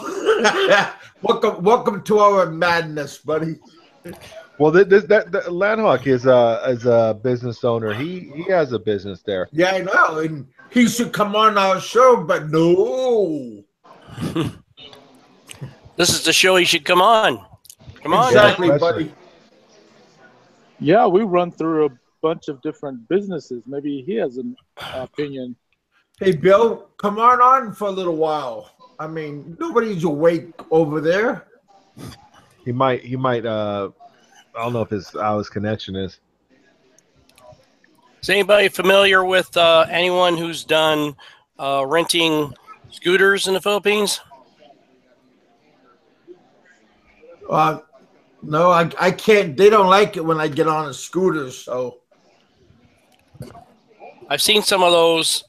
Speaker 3: welcome to our madness, buddy.
Speaker 1: Well, that Landhawk is a business owner. He has a business there.
Speaker 3: Yeah, I know, and he should come on our show, but no.
Speaker 4: This is the show he should come on. Come on.
Speaker 3: Exactly,
Speaker 1: man.
Speaker 3: buddy.
Speaker 2: Yeah, we run through a bunch of different businesses. Maybe he has an opinion.
Speaker 3: Hey, Bill, come on for a little while. I mean, nobody's awake over there.
Speaker 1: He might. I don't know if how his connection is.
Speaker 4: Is anybody familiar with anyone who's done renting scooters in the Philippines?
Speaker 3: No, I can't. They don't like it when I get on a scooter. So
Speaker 4: I've seen some of those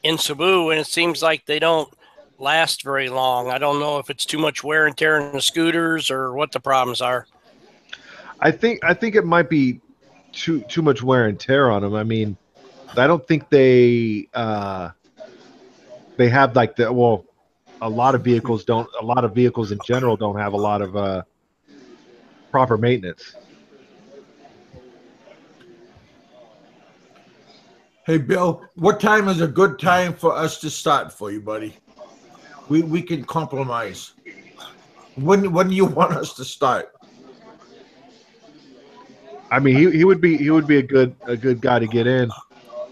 Speaker 4: in Cebu, and it seems like they don't last very long. I don't know if it's too much wear and tear in the scooters or what the problems are.
Speaker 1: I think it might be too much wear and tear on them. I mean, I don't think they have like a lot of vehicles don't. A lot of vehicles in general don't have a lot of proper maintenance.
Speaker 3: Hey, Bill, what time is a good time for us to start for you, buddy? We can compromise. When do you want us to start?
Speaker 1: I mean, he would be a good guy to get in,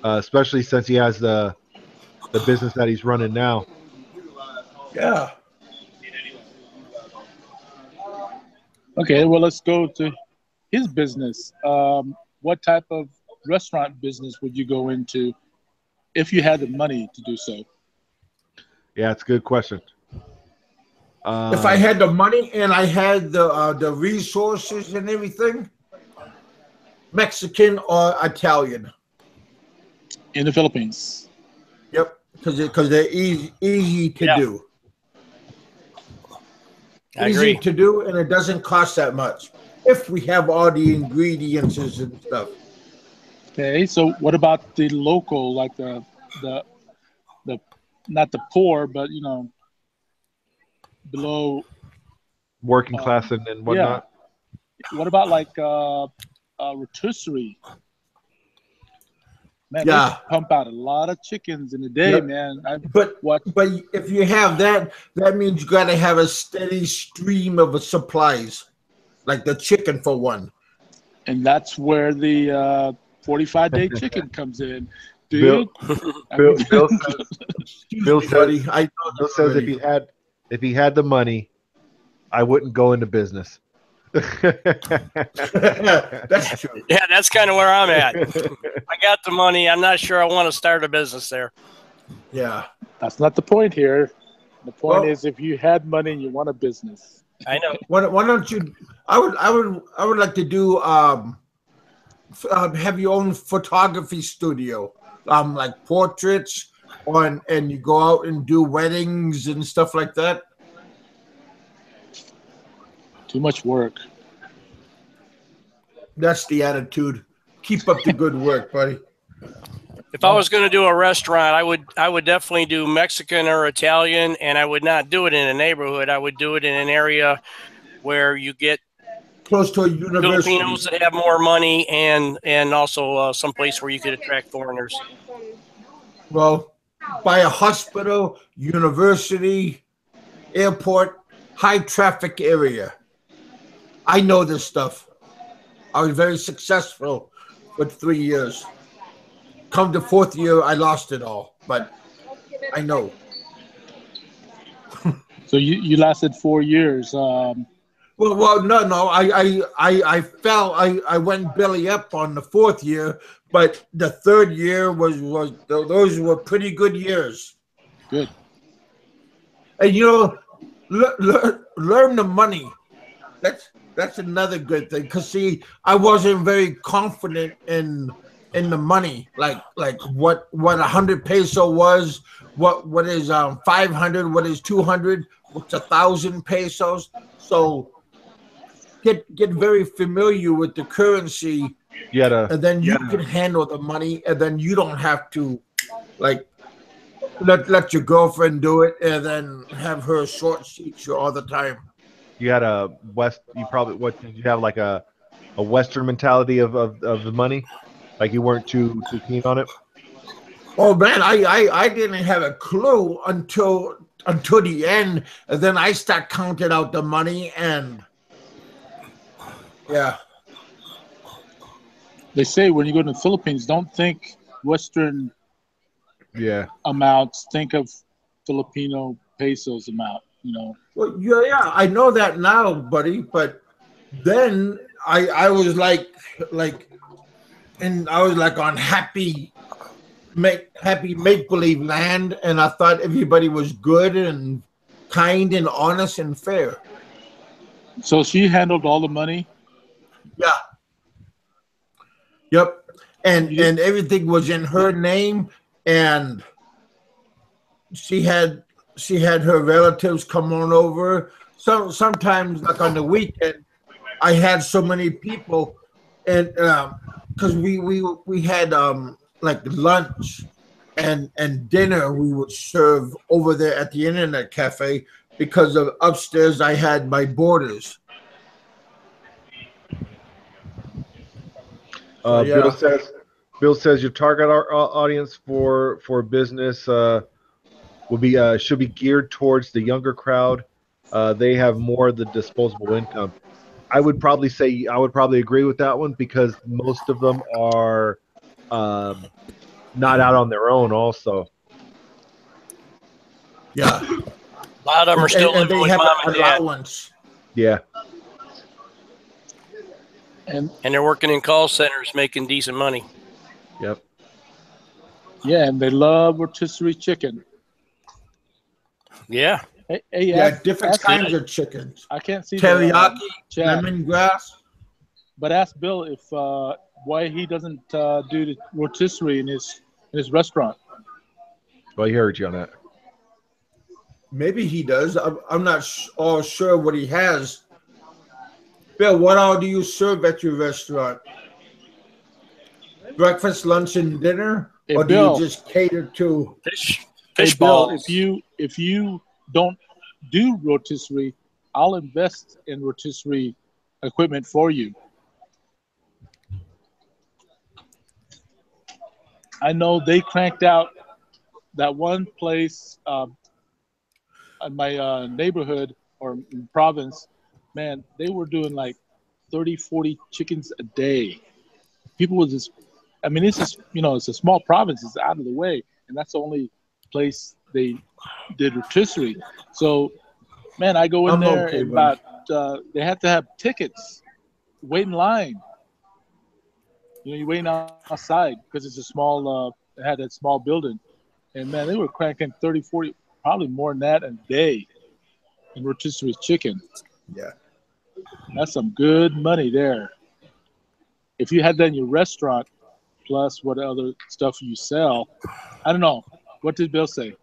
Speaker 1: especially since he has the business that he's running now.
Speaker 3: Yeah.
Speaker 2: Okay, well, let's go to his business. What type of restaurant business would you go into if you had the money to do so?
Speaker 1: Yeah, it's a good question.
Speaker 3: If I had the money and I had the resources and everything, Mexican or Italian.
Speaker 2: In the Philippines.
Speaker 3: Yep, because they're easy to do.
Speaker 4: I
Speaker 3: Easy
Speaker 4: agree.
Speaker 3: to do, and it doesn't cost that much if we have all the ingredients and stuff.
Speaker 2: Okay, so what about the local, like the not the poor, but you know, below
Speaker 1: Working class and whatnot.
Speaker 2: Yeah. What about like rotisserie? Man,
Speaker 3: Yeah.
Speaker 2: they pump out a lot of chickens in a day,
Speaker 3: Yep.
Speaker 2: man.
Speaker 3: But if you have that means you got to have a steady stream of supplies, like the chicken for one.
Speaker 2: And that's where the 45-day chicken comes in,
Speaker 1: Bill,
Speaker 2: dude.
Speaker 1: Bill says,
Speaker 3: Buddy, I know
Speaker 1: Bill
Speaker 3: that
Speaker 1: says
Speaker 3: already.
Speaker 1: if he had the money, I wouldn't go into business.
Speaker 3: That's true.
Speaker 4: Yeah, that's kind of where I'm at. I got the money. I'm not sure I want to start a business there.
Speaker 3: Yeah.
Speaker 2: That's not the point here. The point
Speaker 3: Well-
Speaker 2: is if you had money and you want a business.
Speaker 4: I know.
Speaker 3: Why don't you? I would like to do have your own photography studio, like portraits, and you go out and do weddings and stuff like that.
Speaker 2: Too much work.
Speaker 3: That's the attitude. Keep up the good work, buddy.
Speaker 4: If I was going to do a restaurant, I would definitely do Mexican or Italian, and I would not do it in a neighborhood. I would do it in an area where you get
Speaker 3: Close to a university.
Speaker 4: Filipinos that have more money, and also someplace where you could attract foreigners.
Speaker 3: Well, by a hospital, university, airport, high traffic area. I know this stuff. I was very successful for 3 years. Come the fourth year, I lost it all. But I know.
Speaker 2: So you lasted 4 years.
Speaker 3: Well, no. I fell. I went belly up on the fourth year, but the third year was those were pretty good years.
Speaker 2: Good.
Speaker 3: And learn the money. That's another good thing. Cause see, I wasn't very confident in the money, like what 100 peso was, what is 500, what is 200, what's 1,000 pesos. So get very familiar with the currency, and then you can handle the money, and then you don't have to like let your girlfriend do it, and then have her short sheet you all the time.
Speaker 1: You had what did you have, like a Western mentality of the money? Like you weren't too keen on it?
Speaker 3: Oh man, I didn't have a clue until the end, and then I start counting out the money, and yeah.
Speaker 2: They say when you go to the Philippines, don't think Western amounts, think of Filipino pesos amount,
Speaker 3: Well, yeah, I know that now, buddy, but then I was like and I was like on happy make-believe land, and I thought everybody was good and kind and honest and fair.
Speaker 2: So she handled all the money?
Speaker 3: Yeah. Yep. And everything was in her name, and she had her relatives come on over. So sometimes, like on the weekend, I had so many people, and because we had like lunch and dinner we would serve over there at the internet cafe, because of upstairs I had my boarders.
Speaker 1: Bill says your target audience for business should be geared towards the younger crowd. They have more of the disposable income. I would probably agree with that one, because most of them are not out on their own also.
Speaker 3: Yeah.
Speaker 4: A lot of them are still living with mom and dad.
Speaker 1: Yeah.
Speaker 2: And
Speaker 4: they're working in call centers making decent money.
Speaker 1: Yep.
Speaker 2: Yeah, and they love rotisserie chicken.
Speaker 4: Yeah.
Speaker 2: Hey,
Speaker 3: different kinds of chickens.
Speaker 2: I can't see
Speaker 3: teriyaki, lemongrass.
Speaker 2: But ask Bill if why he doesn't do the rotisserie in his restaurant.
Speaker 1: Well, he heard you on that.
Speaker 3: Maybe he does. I'm not all sure what he has. Bill, what all do you serve at your restaurant? Breakfast, lunch, and dinner, or do you just cater to
Speaker 4: fish
Speaker 2: Bill,
Speaker 4: balls?
Speaker 2: If you don't do rotisserie, I'll invest in rotisserie equipment for you. I know they cranked out that one place in my neighborhood or province. Man, they were doing like 30, 40 chickens a day. People was just, I mean, it's just, it's a small province. It's out of the way. And that's the only place they did rotisserie. So, man, I go in there and they have to have tickets, wait in line. You're waiting outside because it's a small, it had that small building. And, man, they were cranking 30, 40, probably more than that a day in rotisserie chicken.
Speaker 3: Yeah.
Speaker 2: That's some good money there. If you had that in your restaurant, plus what other stuff you sell, I don't know. What did Bill say?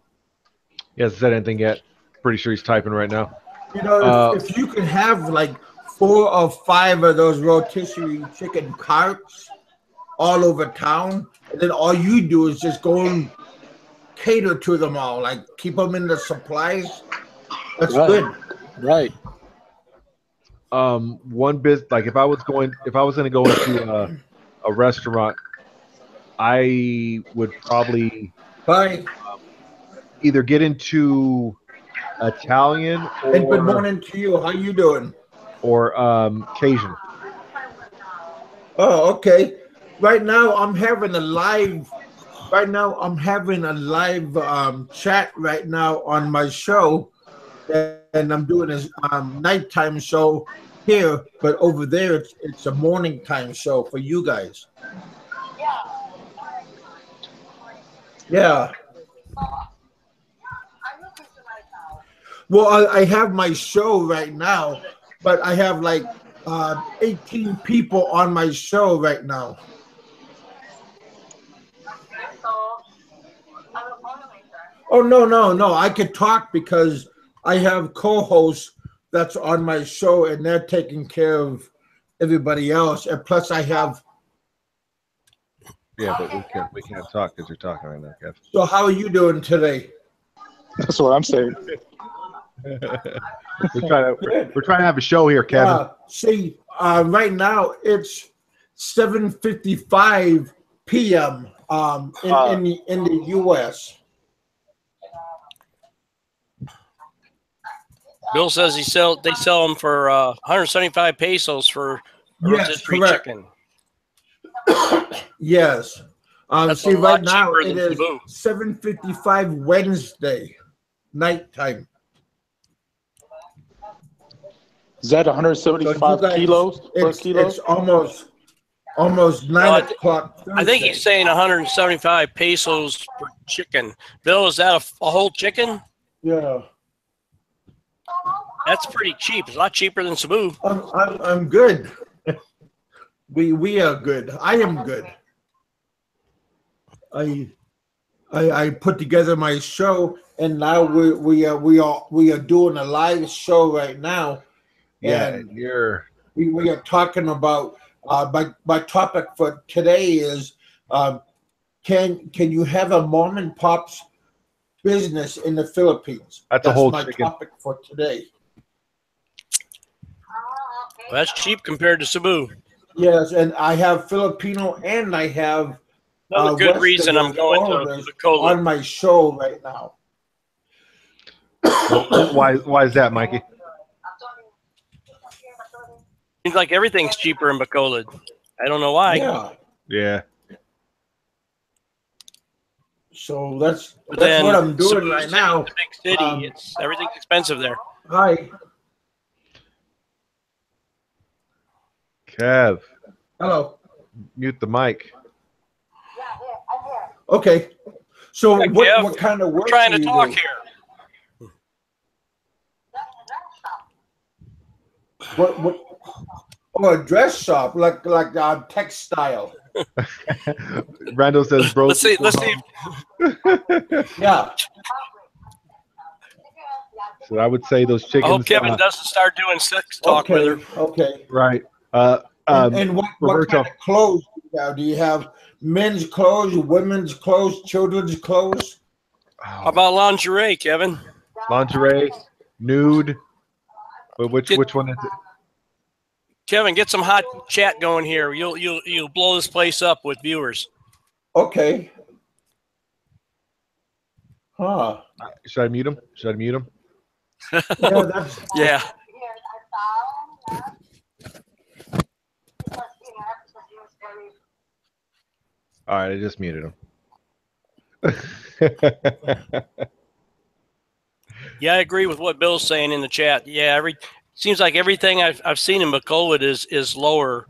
Speaker 1: He hasn't said anything yet. Pretty sure he's typing right now.
Speaker 3: If you can have like 4 or 5 of those rotisserie chicken carts all over town, and then all you do is just go and cater to them all, like keep them in the supplies. That's good.
Speaker 2: Right.
Speaker 1: One business, like if I was going to go into a restaurant, I would probably either get into Italian
Speaker 3: and good morning to you. How you doing?
Speaker 1: Or Cajun.
Speaker 3: Oh, okay. Right now, I'm having a live. Right now, I'm having a live chat right now on my show, and I'm doing a nighttime show here, but over there it's a morning time show for you guys. Yeah. Well, I have my show right now, but I have like 18 people on my show right now. Oh no, no, no! I could talk because I have co-hosts that's on my show, and they're taking care of everybody else. And plus, I have.
Speaker 1: Yeah, but we can't talk because you're talking right now, Kev.
Speaker 3: So, how are you doing today?
Speaker 2: That's what I'm saying.
Speaker 1: we're trying to have a show here, Kevin.
Speaker 3: See, right now it's 7:55 p.m. In the U.S.
Speaker 4: Bill says they sell them for 175 pesos for a
Speaker 3: Yes,
Speaker 4: rotisserie
Speaker 3: correct.
Speaker 4: chicken.
Speaker 3: Yes.
Speaker 4: That's
Speaker 3: See,
Speaker 4: a lot
Speaker 3: right now
Speaker 4: cheaper
Speaker 3: it
Speaker 4: than
Speaker 3: is
Speaker 4: Cebu.
Speaker 3: 7:55 Wednesday nighttime.
Speaker 2: Is that 175 kilos per kilo?
Speaker 3: It's almost 9 o'clock.
Speaker 4: I think he's saying 175 pesos per chicken. Bill, is that a whole chicken?
Speaker 3: Yeah.
Speaker 4: That's pretty cheap. It's a lot cheaper than Cebu.
Speaker 3: I'm good. We are good. I am good. I put together my show, and now we are doing a live show right now.
Speaker 1: Yeah,
Speaker 3: And we are talking about my topic for today is can you have a mom and pop's business in the Philippines?
Speaker 1: That's a whole
Speaker 3: my
Speaker 1: chicken.
Speaker 3: topic for today.
Speaker 4: Well, that's cheap compared to Cebu.
Speaker 3: Yes, and I have Filipino and I have
Speaker 4: Another good reason I'm going to Bacolod
Speaker 3: on my show right now.
Speaker 1: Why is that, Mikey?
Speaker 4: Seems like everything's cheaper in Bacolod. I don't know why.
Speaker 1: Yeah.
Speaker 3: So that's what I'm doing right now.
Speaker 4: The big city, everything's expensive there.
Speaker 3: Hi.
Speaker 1: Kev.
Speaker 3: Hello.
Speaker 1: Mute the mic.
Speaker 3: Okay. So
Speaker 4: Yeah, Kev,
Speaker 3: what kind of work
Speaker 4: we're trying
Speaker 3: do
Speaker 4: to
Speaker 3: you
Speaker 4: talk
Speaker 3: do?
Speaker 4: here.
Speaker 3: What? Oh, a dress shop, like textile.
Speaker 1: Randall says, "Bro."
Speaker 4: Let's see.
Speaker 3: Yeah.
Speaker 1: So I would say those chickens.
Speaker 4: I hope Kevin doesn't start doing sex talk with her.
Speaker 3: Okay.
Speaker 1: Right.
Speaker 3: And what kind of clothes do you have? Do you have men's clothes, women's clothes, children's clothes?
Speaker 4: How about lingerie, Kevin?
Speaker 1: Lingerie, nude. But which one is it?
Speaker 4: Kevin, get some hot chat going here. You'll blow this place up with viewers.
Speaker 3: Okay. Huh.
Speaker 1: Should I mute him?
Speaker 3: Yeah, that's
Speaker 4: yeah.
Speaker 1: All right, I just muted him.
Speaker 4: Yeah, I agree with what Bill's saying in the chat. Yeah, seems like everything I've seen in Bacolod is lower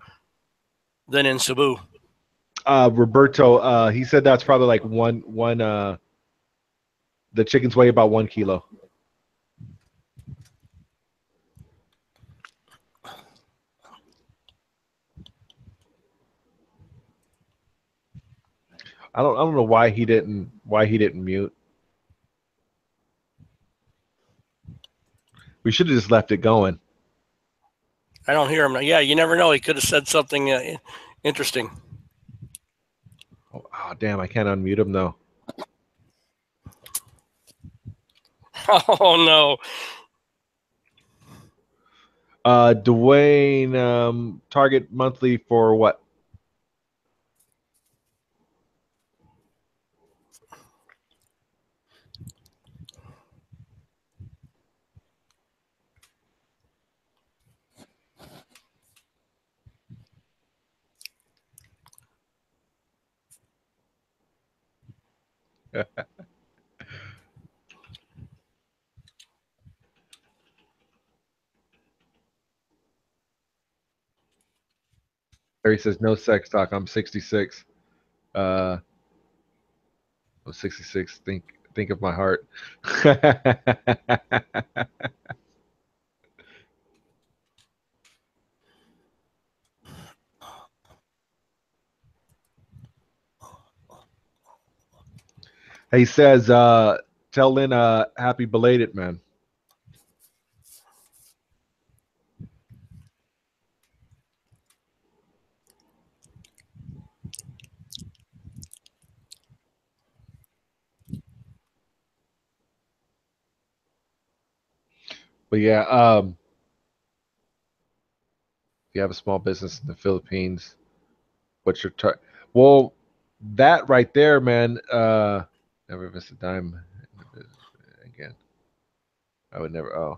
Speaker 4: than in Cebu.
Speaker 1: Roberto, he said that's probably like one. The chickens weigh about 1 kilo. I don't know why he didn't mute. We should have just left it going.
Speaker 4: I don't hear him. Yeah, you never know. He could have said something interesting.
Speaker 1: Oh, damn! I can't unmute him though.
Speaker 4: Oh no.
Speaker 1: Dwayne, target monthly for what? Harry says no sex talk. I'm 66. I'm 66. Think of my heart. He says, tell Lynn happy belated, man. But yeah, if you have a small business in the Philippines, what's your well, that right there, man, never invest a dime again. I would never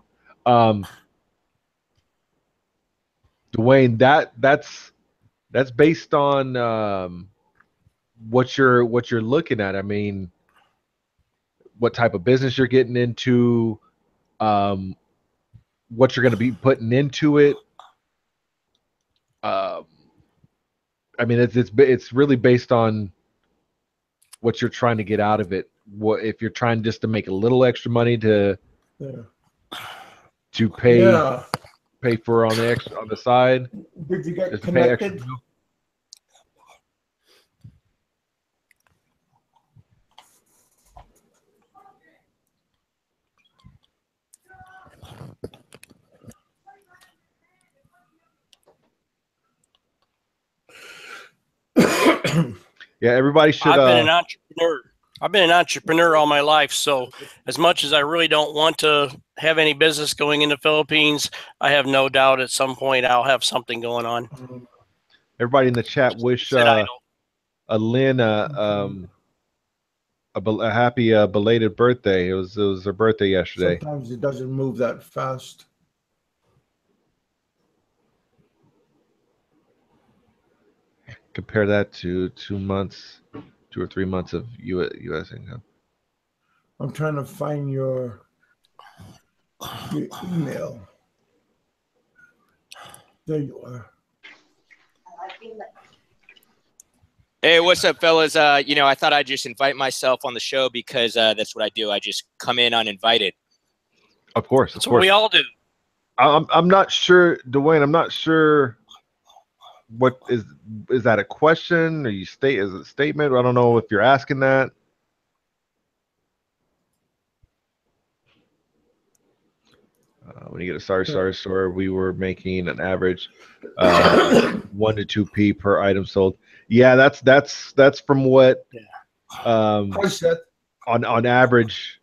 Speaker 1: Dwayne, that's based on what you're looking at. I mean, what type of business you're getting into, what you're going to be putting into it. I mean, it's really based on what you're trying to get out of it. What if you're trying just to make a little extra money to pay for on the side?
Speaker 3: Did you get
Speaker 1: just to pay extra
Speaker 3: connected?
Speaker 1: Yeah, everybody should.
Speaker 4: I've been an entrepreneur. I've been an entrepreneur all my life. So as much as I really don't want to have any business going in the Philippines, I have no doubt at some point I'll have something going on.
Speaker 1: Everybody in the chat wish Lynn a happy belated birthday. It was her birthday yesterday.
Speaker 3: Sometimes it doesn't move that fast.
Speaker 1: Compare that to 2 or 3 months of U.S. income.
Speaker 3: I'm trying to find your email. There you are.
Speaker 9: Hey, what's up, fellas? I thought I'd just invite myself on the show because that's what I do. I just come in uninvited.
Speaker 1: Of course,
Speaker 4: that's what we all do.
Speaker 1: I'm not sure, Dwayne. I'm not sure. What is that a question? Or is it a statement? I don't know if you're asking that. When you get a Sorry store, we were making an average 1 to 2p per item sold. Yeah, that's from what on average,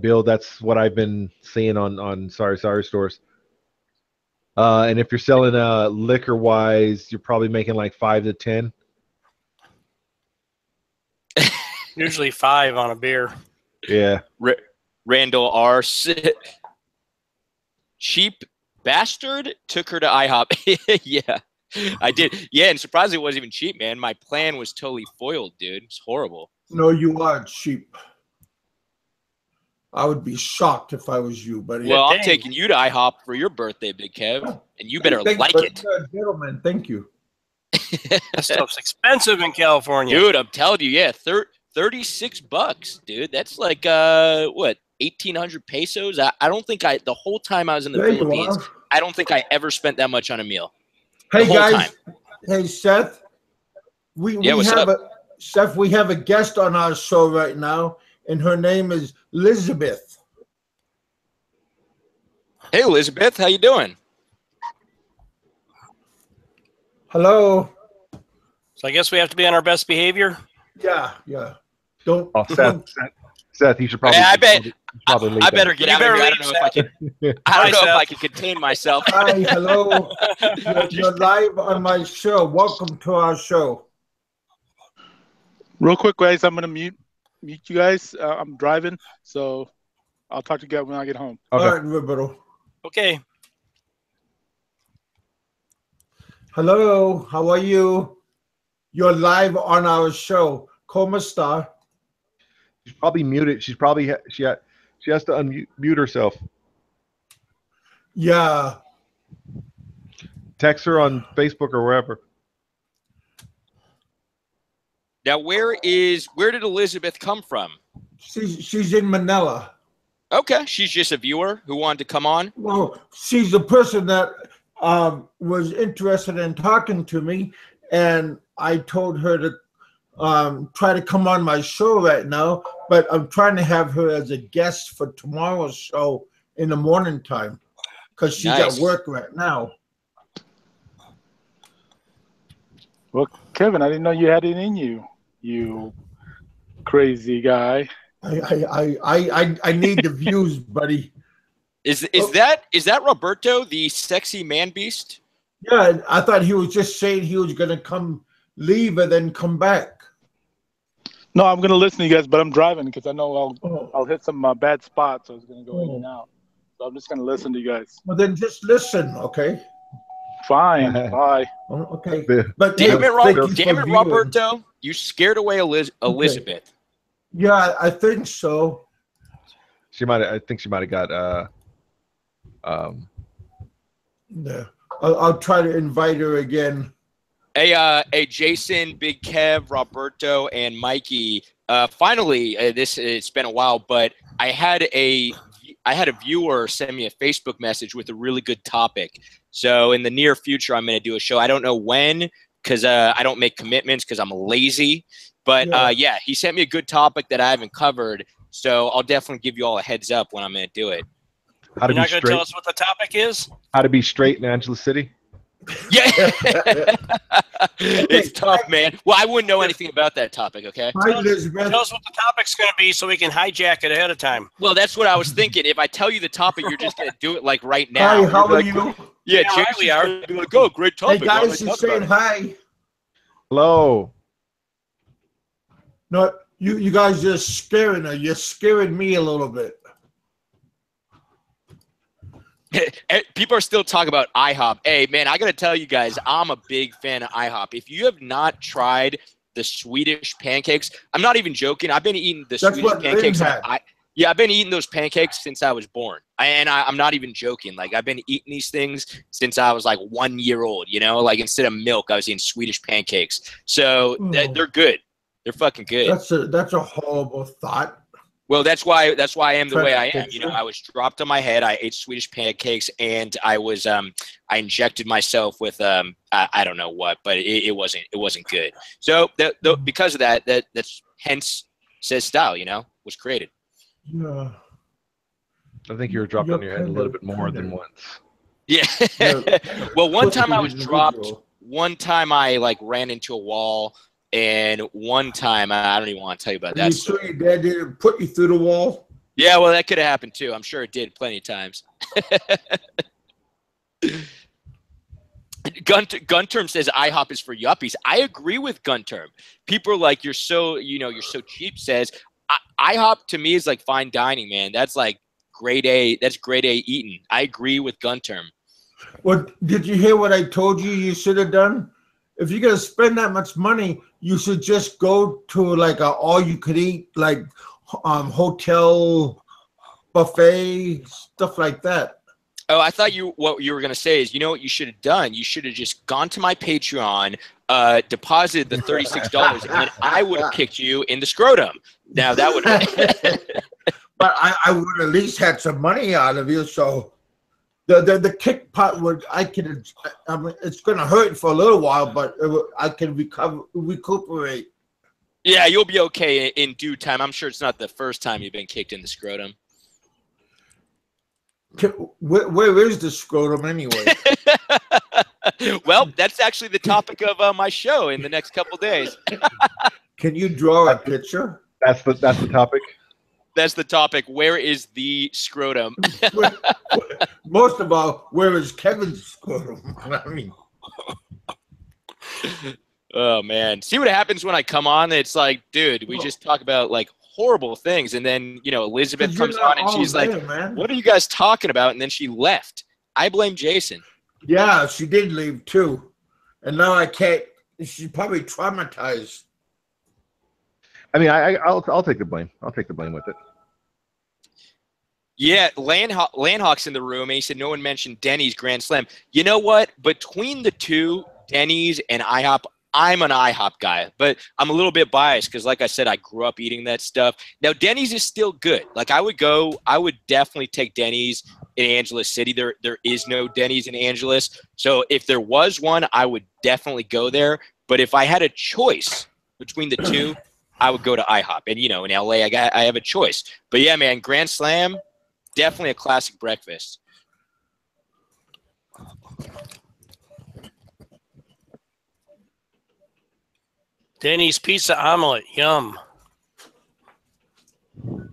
Speaker 1: Bill. That's what I've been seeing on Sorry stores. And if you're selling liquor wise, you're probably making like 5 to 10.
Speaker 4: Usually 5 on a beer.
Speaker 1: Yeah.
Speaker 9: Randall R. Cheap bastard took her to IHOP. Yeah, I did. Yeah, and surprisingly, it wasn't even cheap, man. My plan was totally foiled, dude. It's horrible.
Speaker 3: No, you are cheap. I would be shocked if I was you, buddy.
Speaker 9: Well, I'm taking you to IHOP for your birthday, Big Kev, and you better like it.
Speaker 3: Gentlemen, thank you.
Speaker 4: That stuff's expensive in California.
Speaker 9: Dude, I'm telling you, yeah, $36, dude. That's like, what, 1,800 pesos? I don't think the whole time I was in the Philippines, I don't think I ever spent that much on a meal.
Speaker 3: Hey, guys. Hey, Seth. We have a guest on our show right now, and her name is Elizabeth.
Speaker 9: Hey, Elizabeth, how you doing?
Speaker 3: Hello.
Speaker 4: So I guess we have to be on our best behavior.
Speaker 3: Yeah. Don't.
Speaker 1: Seth, you should probably.
Speaker 9: I better get out of here. I don't know if I can. I don't know if I can contain myself.
Speaker 3: Hi, hello. You're live on my show. Welcome to our show.
Speaker 2: Real quick, guys, I'm gonna mute you guys. I'm driving, so I'll talk to you guys when I get home.
Speaker 3: Okay. All right, Roberto.
Speaker 4: Okay.
Speaker 3: Hello, how are you? You're live on our show. ¿Cómo está?
Speaker 1: She's probably muted. She's probably she has to unmute herself.
Speaker 3: Yeah.
Speaker 1: Text her on Facebook or wherever.
Speaker 9: Now, where did Elizabeth come from?
Speaker 3: She's in Manila.
Speaker 9: Okay, she's just a viewer who wanted to come on.
Speaker 3: Well, she's the person that was interested in talking to me, and I told her to try to come on my show right now, but I'm trying to have her as a guest for tomorrow's show in the morning time because she's
Speaker 9: Nice.
Speaker 3: at work right now.
Speaker 2: Well, Kevin, I didn't know you had it in you. You crazy guy.
Speaker 3: I need the views, buddy.
Speaker 9: Is that Roberto, the sexy man beast?
Speaker 3: Yeah, I thought he was just saying he was gonna come leave and then come back.
Speaker 2: No, I'm gonna listen to you guys, but I'm driving because I know I'll hit some bad spots. So I was gonna go in and out. So I'm just gonna listen to you guys.
Speaker 3: Well, then just listen, okay?
Speaker 2: Fine. Bye.
Speaker 3: Okay.
Speaker 1: But
Speaker 9: Damn it,
Speaker 3: thank you for viewing.
Speaker 9: Roberto! You scared away Elizabeth.
Speaker 3: Yeah, I think so.
Speaker 1: I think she might have got
Speaker 3: Yeah. I'll try to invite her again.
Speaker 9: Hey, Jason, Big Kev, Roberto, and Mikey. Finally, it's been a while, but I had a viewer send me a Facebook message with a really good topic. So in the near future, I'm going to do a show. I don't know when because I don't make commitments because I'm lazy. But yeah, he sent me a good topic that I haven't covered. So I'll definitely give you all a heads up when I'm going to do it.
Speaker 1: How to
Speaker 4: You're
Speaker 1: be
Speaker 4: not going to
Speaker 1: straight.
Speaker 4: tell us what the topic is?
Speaker 1: How to be straight in Angeles City.
Speaker 9: Yeah. It's tough, man. Well, I wouldn't know anything about that topic, okay?
Speaker 3: Hi, Elizabeth.
Speaker 4: Tell us what the topic's going to be so we can hijack it ahead of time.
Speaker 9: Well, that's what I was thinking. If I tell you the topic, you're just going to do it like right now.
Speaker 3: Hi, how
Speaker 9: You'll
Speaker 3: are
Speaker 9: be like,
Speaker 3: you?
Speaker 9: Yeah,
Speaker 4: Yeah,
Speaker 9: Jason's
Speaker 4: we are.
Speaker 9: gonna be like, oh, great
Speaker 3: Hey,
Speaker 9: topic.
Speaker 3: guys,
Speaker 9: Let's
Speaker 3: she's
Speaker 9: talk
Speaker 3: saying
Speaker 9: about
Speaker 3: hi.
Speaker 1: Hello.
Speaker 3: No, you guys just scaring her. You're scaring me a little bit.
Speaker 9: it. People are still talking about IHOP. Hey, man, I got to tell you guys, I'm a big fan of IHOP. If you have not tried the Swedish pancakes, I'm not even joking. I've been eating the
Speaker 3: That's
Speaker 9: Swedish
Speaker 3: what Lynn
Speaker 9: pancakes.
Speaker 3: had.
Speaker 9: I've been eating those pancakes since I was born. I'm not even joking. Like, I've been eating these things since I was like 1 year old, you know? Like, instead of milk, I was eating Swedish pancakes. So they're good. They're fucking good.
Speaker 3: That's a horrible thought.
Speaker 9: Well, that's why I am the way I am.
Speaker 3: Pancakes,
Speaker 9: You know, I was dropped on my head. I ate Swedish pancakes, and I injected myself with I don't know what, but it wasn't good. So because of that's hence says style. You know, was created.
Speaker 3: Yeah.
Speaker 1: I think you were dropped on your head a little bit more than once.
Speaker 9: Yeah.
Speaker 3: Yeah.
Speaker 9: Well, one time I was
Speaker 3: Individual.
Speaker 9: dropped. One time I like ran into a wall, and one time I don't even want to tell you about
Speaker 3: Are
Speaker 9: that
Speaker 3: you
Speaker 9: story.
Speaker 3: sure your dad didn't put you through the wall?
Speaker 9: Yeah, well, that could have happened too. I'm sure it did plenty of times. Gunterm says IHOP is for yuppies. I agree with Gunterm. People are like, you're so cheap. Says IHOP to me is like fine dining, man. That's like grade A. That's grade A eating. I agree with Gunterm.
Speaker 3: Well, did you hear what I told you should have done? If you're gonna spend that much money, you should just go to like a all-you-could-eat, like hotel buffet, stuff like that.
Speaker 9: Oh, I thought what you were gonna say is, you know what you should have done? You should have just gone to my Patreon, deposited the $36, and then I would have kicked you in the scrotum. Now that would.
Speaker 3: But I would at least had some money out of you, so the kick part would it's gonna hurt for a little while, but I can recuperate.
Speaker 9: Yeah, you'll be okay in due time. I'm sure it's not the first time you've been kicked in the scrotum.
Speaker 3: Where is the scrotum anyway?
Speaker 9: Well, that's actually the topic of my show in the next couple days.
Speaker 3: Can you draw a picture?
Speaker 1: That's the topic.
Speaker 9: That's the topic. Where is the scrotum?
Speaker 3: Most of all, where is Kevin's scrotum? I mean,
Speaker 9: Oh man, see what happens when I come on? It's like, dude, we just talk about like horrible things, and then Elizabeth comes on and she's like,
Speaker 3: man.
Speaker 9: "What are you guys talking about?" And then she left. I blame Jason.
Speaker 3: Yeah, she did leave too, and now I can't. She's probably traumatized.
Speaker 1: I mean, I'll take the blame. I'll take the blame with it.
Speaker 9: Yeah, Landhawk's in the room, and he said no one mentioned Denny's Grand Slam. You know what? Between the two, Denny's and IHOP, I'm an IHOP guy, but I'm a little bit biased because, like I said, I grew up eating that stuff. Now, Denny's is still good. Like, I would definitely take Denny's in Angeles City. There is no Denny's in Angeles. So if there was one, I would definitely go there. But if I had a choice between the two, I would go to IHOP. And, in LA, I have a choice. But, yeah, man, Grand Slam, definitely a classic breakfast.
Speaker 4: Denny's pizza omelet, yum.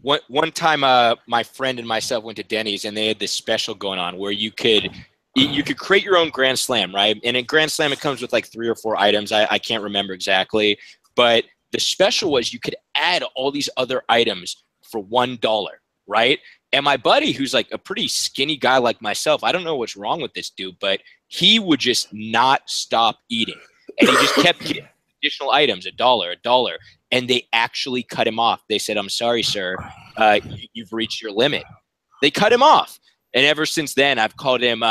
Speaker 9: One time, my friend and myself went to Denny's, and they had this special going on where you could create your own Grand Slam, right? And in Grand Slam, it comes with like 3 or 4 items. I can't remember exactly, but the special was you could add all these other items for $1, right? And my buddy, who's like a pretty skinny guy like myself, I don't know what's wrong with this dude, but he would just not stop eating, and he just kept getting additional items, $1, and they actually cut him off. They said, "I'm sorry, sir, you've reached your limit." They cut him off, and ever since then, I've called him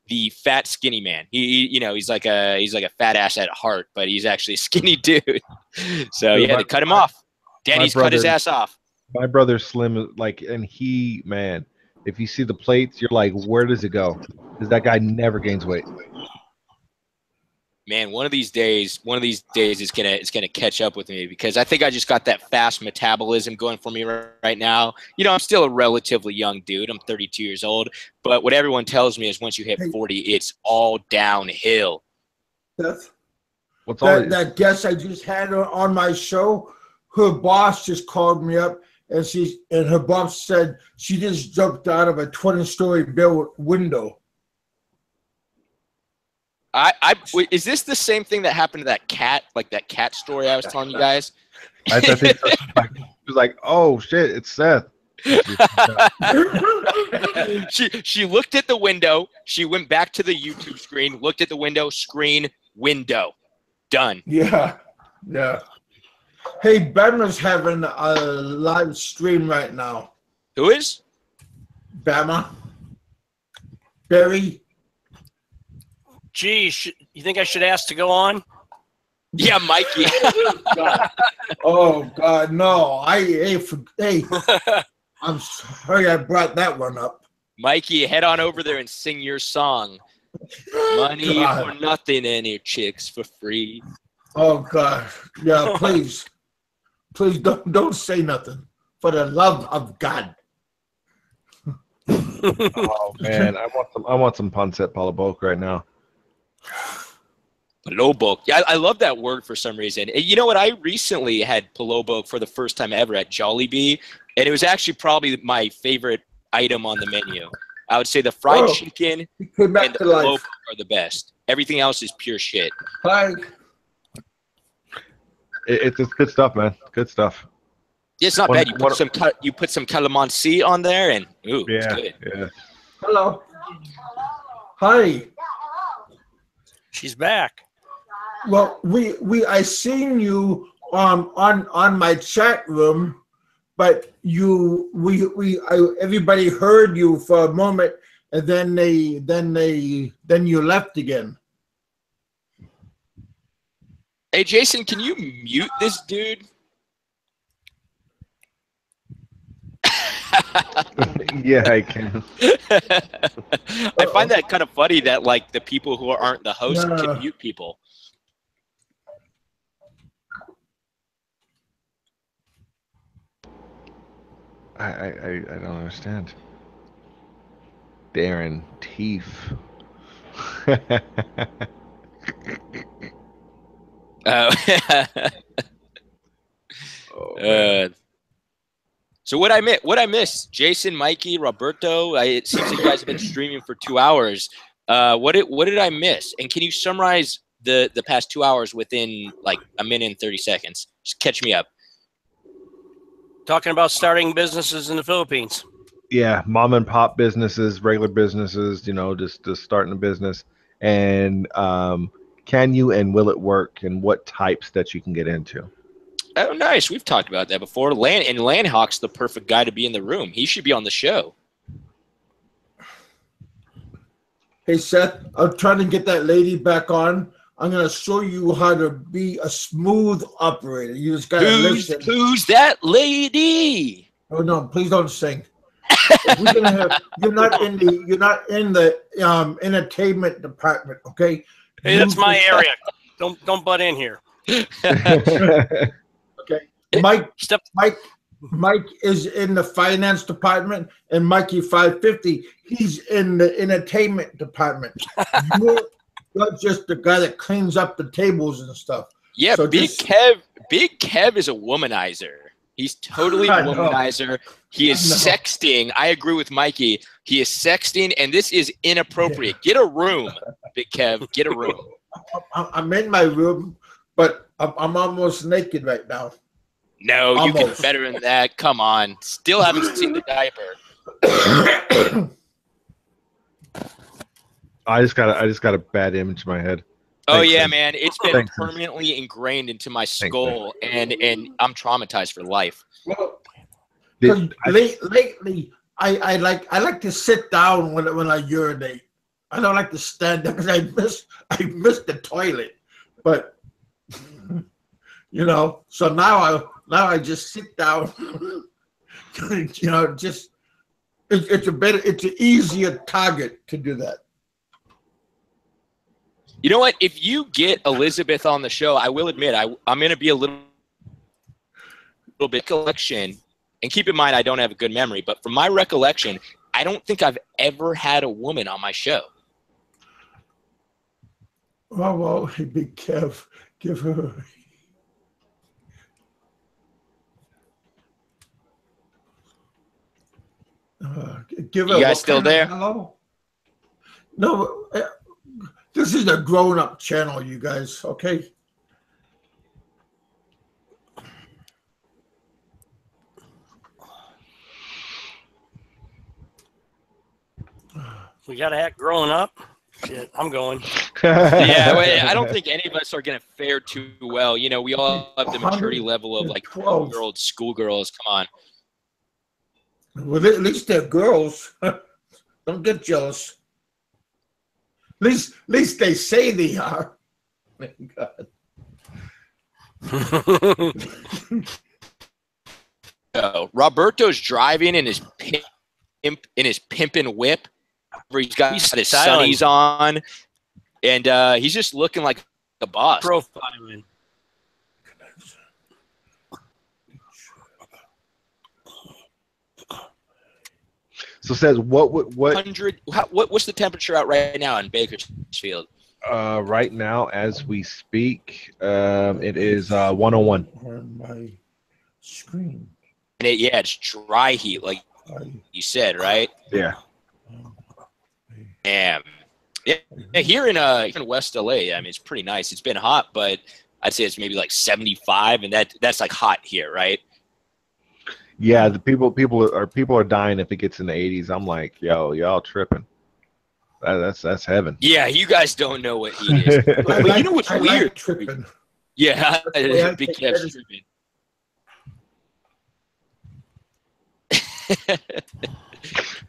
Speaker 9: the fat skinny man. He's like a fat ass at heart, but he's actually a skinny dude. So yeah, they cut him off. Denny's cut his ass off.
Speaker 1: My brother Slim, and he, man, if you see the plates, you're like, where does it go? Because that guy never gains weight.
Speaker 9: Man, one of these days is gonna catch up with me, because I think I just got that fast metabolism going for me right now. I'm still a relatively young dude. I'm 32 years old, but what everyone tells me is once you hit 40, it's all downhill.
Speaker 3: That guest I just had on my show, her boss just called me up, and her boss said she just jumped out of a 20-story window.
Speaker 9: Is this the same thing that happened to that cat, like that cat story I was telling you guys?
Speaker 1: I think so. It was like, oh shit, it's Seth.
Speaker 9: She looked at the window. She went back to the YouTube screen, looked at the window, screen, window, done.
Speaker 3: Yeah. Hey, Bama's having a live stream right now.
Speaker 9: Who is?
Speaker 3: Bama. Barry.
Speaker 4: Gee, you think I should ask to go on?
Speaker 9: Yeah, Mikey.
Speaker 3: Oh God, no! Hey, I'm sorry I brought that one up.
Speaker 9: Mikey, head on over there and sing your song. Money for nothing and your chicks for free.
Speaker 3: Oh God, yeah, please don't say nothing for the love of God.
Speaker 1: Oh man, I want some pancit palabok right now.
Speaker 9: Palabok. Yeah, I love that word for some reason. You know what? I recently had palabok for the first time ever at Jollibee, and it was actually probably my favorite item on the menu. I would say the fried chicken and the palabok are the best. Everything else is pure shit.
Speaker 3: Hi.
Speaker 1: It's good stuff, man. Good stuff.
Speaker 9: Yeah, it's not bad. You put some calamansi on there, and it's good.
Speaker 1: Yeah.
Speaker 3: Hello. Hi.
Speaker 4: She's back.
Speaker 3: Well, I seen you on my chat room, but everybody heard you for a moment, and then you left again.
Speaker 9: Hey, Jason, can you mute this dude?
Speaker 1: Yeah, I can.
Speaker 9: I find that kind of funny that like the people who aren't the host can mute people.
Speaker 1: I don't understand. Darren Teef.
Speaker 9: So what I miss? Jason, Mikey, Roberto. It seems like you guys have been streaming for 2 hours. What did I miss? And can you summarize the past 2 hours within like a minute and 30 seconds? Just catch me up.
Speaker 4: Talking about starting businesses in the Philippines.
Speaker 1: Yeah, mom and pop businesses, regular businesses. Just starting a business. And can you and will it work? And what types that you can get into?
Speaker 9: Oh, nice. We've talked about that before. Landhawk's the perfect guy to be in the room. He should be on the show.
Speaker 3: Hey, Seth, I'm trying to get that lady back on. I'm going to show you how to be a smooth operator. You just got to listen.
Speaker 9: Who's that lady?
Speaker 3: Oh, no, please don't sing. We're gonna have, you're not in the entertainment department, okay?
Speaker 4: Hey, that's my area. Don't butt in here.
Speaker 3: Okay. Mike is in the finance department, and Mikey 550, he's in the entertainment department. You're just the guy that cleans up the tables and stuff.
Speaker 9: Yeah,
Speaker 3: so
Speaker 9: Big Kev is a womanizer. He's totally a womanizer. He is sexting. I agree with Mikey. He is sexting, and this is inappropriate. Get a room, Big Kev. Get a room.
Speaker 3: I'm in my room, but I'm almost naked right now.
Speaker 9: No, you can better than that. Come on. Still haven't seen the diaper.
Speaker 1: I just got a bad image in my head.
Speaker 9: Oh yeah, man. It's been permanently ingrained into my skull, and I'm traumatized for life.
Speaker 3: Well, lately, I like to sit down when I urinate. I don't like to stand up because I miss the toilet. But so now I just sit down. Just it's an easier target to do that.
Speaker 9: You know what? If you get Elizabeth on the show, I will admit I'm going to be a little bit collection. And keep in mind, I don't have a good memory, but from my recollection, I don't think I've ever had a woman on my show.
Speaker 3: Well, hey, Big Kev, give her. Give her.
Speaker 9: You guys still there?
Speaker 3: Hello? No, this is a grown-up channel, you guys. Okay.
Speaker 4: We got to act growing up. Shit, I'm going.
Speaker 9: Yeah, I don't think any of us are going to fare too well. We all have the maturity level of like 12-year-old schoolgirls. Come on.
Speaker 3: Well, at least they're girls. Don't get jealous. At least they say they are. Thank God.
Speaker 9: Roberto's driving in his pimpin' whip. He's got his sunnies on, and he's just looking like a boss.
Speaker 4: Profiling.
Speaker 1: So says what
Speaker 9: 100? What's the temperature out right now in Bakersfield?
Speaker 1: Right now, as we speak, it is 101
Speaker 3: on my screen.
Speaker 9: And it's dry heat, like you said, right?
Speaker 1: Yeah.
Speaker 9: Yeah, here in West LA, I mean, it's pretty nice. It's been hot, but I'd say it's maybe like 75, and that's like hot here, right?
Speaker 1: Yeah, the people are dying if it gets in the 80s. I'm like, yo, y'all tripping. That's heaven.
Speaker 9: Yeah, you guys don't know what heat is. But you know what's weird?
Speaker 3: Like tripping.
Speaker 9: Yeah, Big Kev's tripping.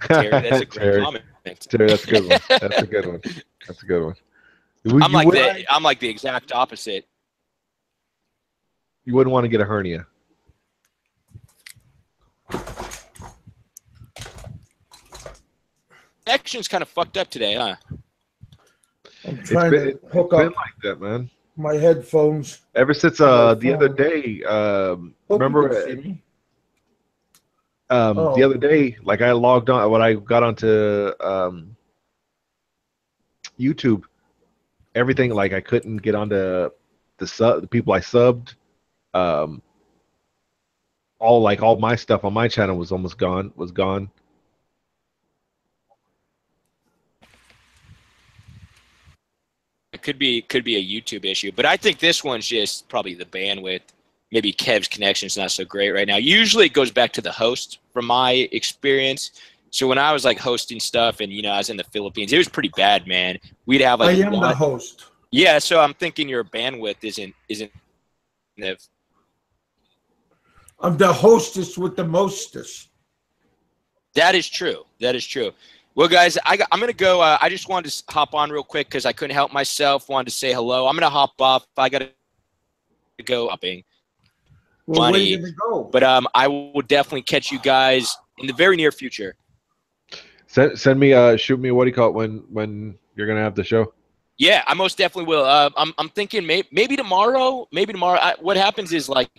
Speaker 9: Terry, that's a great comment.
Speaker 1: Terry, that's a good one. That's a good one. That's a good one.
Speaker 9: I'm like the exact opposite.
Speaker 1: You wouldn't want to get a hernia.
Speaker 9: Connection's kind of fucked up today, huh?
Speaker 3: I'm trying to hook up
Speaker 1: like that, man.
Speaker 3: My headphones.
Speaker 1: Ever since the other day, remember the other day, like I logged on when I got onto YouTube, everything, like I couldn't get onto the people I subbed. All my stuff on my channel was almost gone.
Speaker 9: It could be a YouTube issue, but I think this one's just probably the bandwidth. Maybe Kev's connection's not so great right now. Usually it goes back to the host from my experience. So when I was like hosting stuff and I was in the Philippines, it was pretty bad, man. We'd have like
Speaker 3: I am the host.
Speaker 9: Yeah, so I'm thinking your bandwidth isn't
Speaker 3: I'm the hostess with the mostest.
Speaker 9: That is true. That is true. Well, guys, I'm going to go. I just wanted to hop on real quick because I couldn't help myself. Wanted to say hello. I'm going to hop off. I got to go upping
Speaker 3: Well, where
Speaker 9: money.
Speaker 3: you gonna go?
Speaker 9: But I will definitely catch you guys in the very near future.
Speaker 1: Send me shoot me, what do you call it, when you're gonna have the show?
Speaker 9: Yeah, I most definitely will. I'm thinking maybe tomorrow. Maybe tomorrow. What happens is like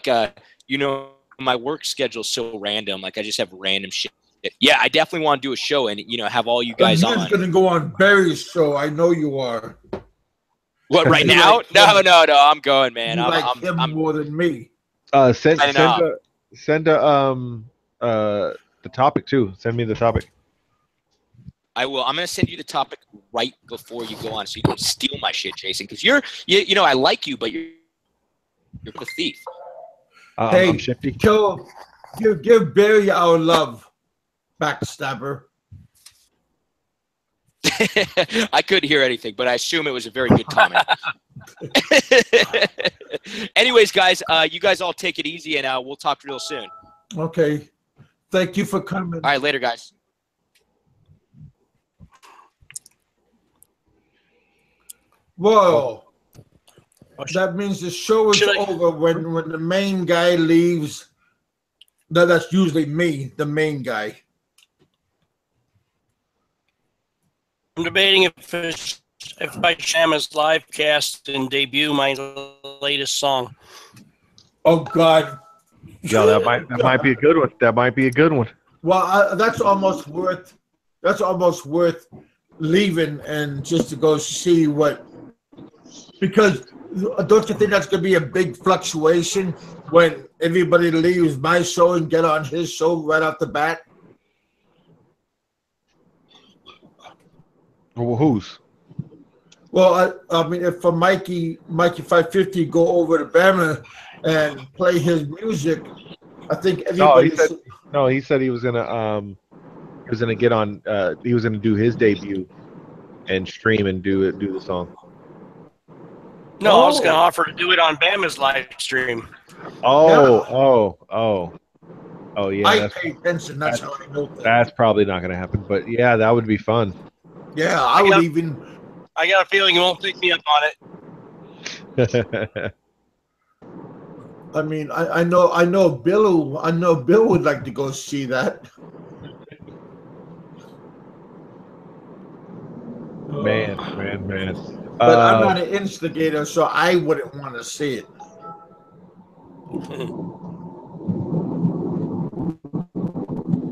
Speaker 9: my work schedule's so random. Like I just have random shit. Yeah, I definitely want to do a show and have all you guys
Speaker 3: You're
Speaker 9: on.
Speaker 3: gonna go on Barry's show. I know you are.
Speaker 9: What right
Speaker 3: You
Speaker 9: now?
Speaker 3: like him.
Speaker 9: No. I'm going, man.
Speaker 3: You like him
Speaker 9: I'm
Speaker 3: more than me.
Speaker 1: Send
Speaker 9: I know.
Speaker 1: the topic too. Send me the topic.
Speaker 9: I will. I'm gonna send you the topic right before you go on, so you don't steal my shit, Jason. Because I like you, but you're a thief.
Speaker 3: Hey,
Speaker 1: I'm shifty.
Speaker 3: Give Barry our love, backstabber.
Speaker 9: I couldn't hear anything, but I assume it was a very good comment. Anyways, guys, you guys all take it easy, and we'll talk real soon.
Speaker 3: Okay. Thank you for coming.
Speaker 9: All right, later, guys.
Speaker 3: Whoa. That means the show is over when the main guy leaves. That's usually me, the main guy.
Speaker 4: I'm debating if I sham his live cast and debut my latest song.
Speaker 3: Oh God.
Speaker 1: Yeah, that might be a good one. That might be a good one.
Speaker 3: Well, that's almost worth leaving and just to go see what. Because don't you think that's going to be a big fluctuation when everybody leaves my show and get on his show right off the bat?
Speaker 1: Well, whose?
Speaker 3: Well, I mean, if for Mikey 550 go over to Bama and play his music, I think everybody.
Speaker 1: He said he was gonna get on. He was gonna do his debut and stream and do the song.
Speaker 4: No, I was going to offer to do it on Bama's live stream.
Speaker 1: Oh, yeah.
Speaker 3: I pay attention. That's how I know things.
Speaker 1: That's probably not going to happen, but yeah, that would be fun.
Speaker 3: Yeah, I
Speaker 4: got a feeling he won't pick me up on it.
Speaker 3: I mean, I know Bill would like to go see that.
Speaker 1: Man.
Speaker 3: But I'm not an instigator, so I wouldn't want to see it.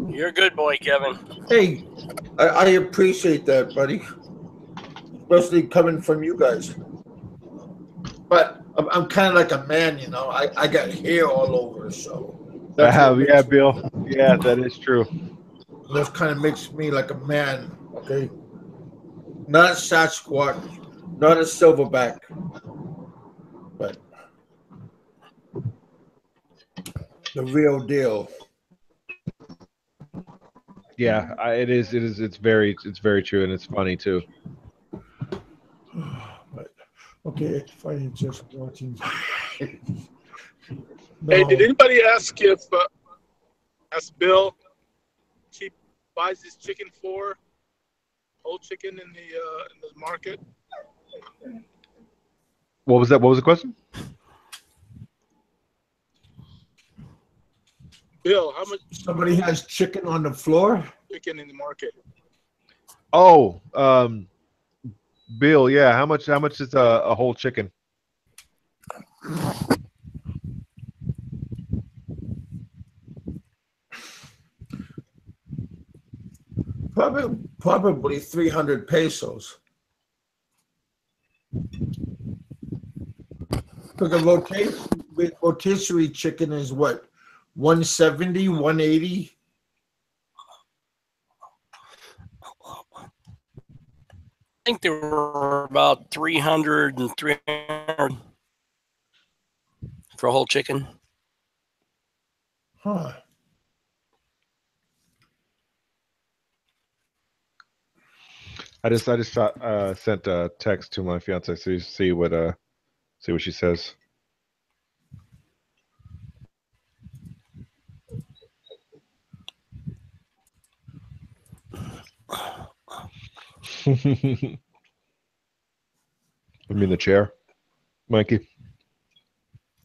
Speaker 4: You're a good boy, Kevin.
Speaker 3: Hey, I appreciate that, buddy. Especially coming from you guys. But I'm kind of like a man, I got hair all over, so.
Speaker 1: Yeah, Bill. Yeah, that is true.
Speaker 3: That kind of makes me like a man, okay? Not a Sasquatch, not a silverback, but the real deal.
Speaker 1: Yeah, it is. It's very true, and it's funny too.
Speaker 3: But, okay, if I just watching.
Speaker 2: Hey, did anybody ask if Bill he buys his chicken for whole chicken in the market?
Speaker 1: What was that? What was the question?
Speaker 2: Bill, how much
Speaker 3: Somebody has chicken on the floor?
Speaker 2: chicken in the market?
Speaker 1: Oh, Bill, yeah. How much is a whole chicken?
Speaker 3: Probably 300 pesos. Because the rotisserie chicken is what? 170, 180?
Speaker 4: I think there were about 300 and 300 for a whole chicken.
Speaker 3: Huh.
Speaker 1: I just sent a text to my fiance to see what she says. You mean the chair, Mikey?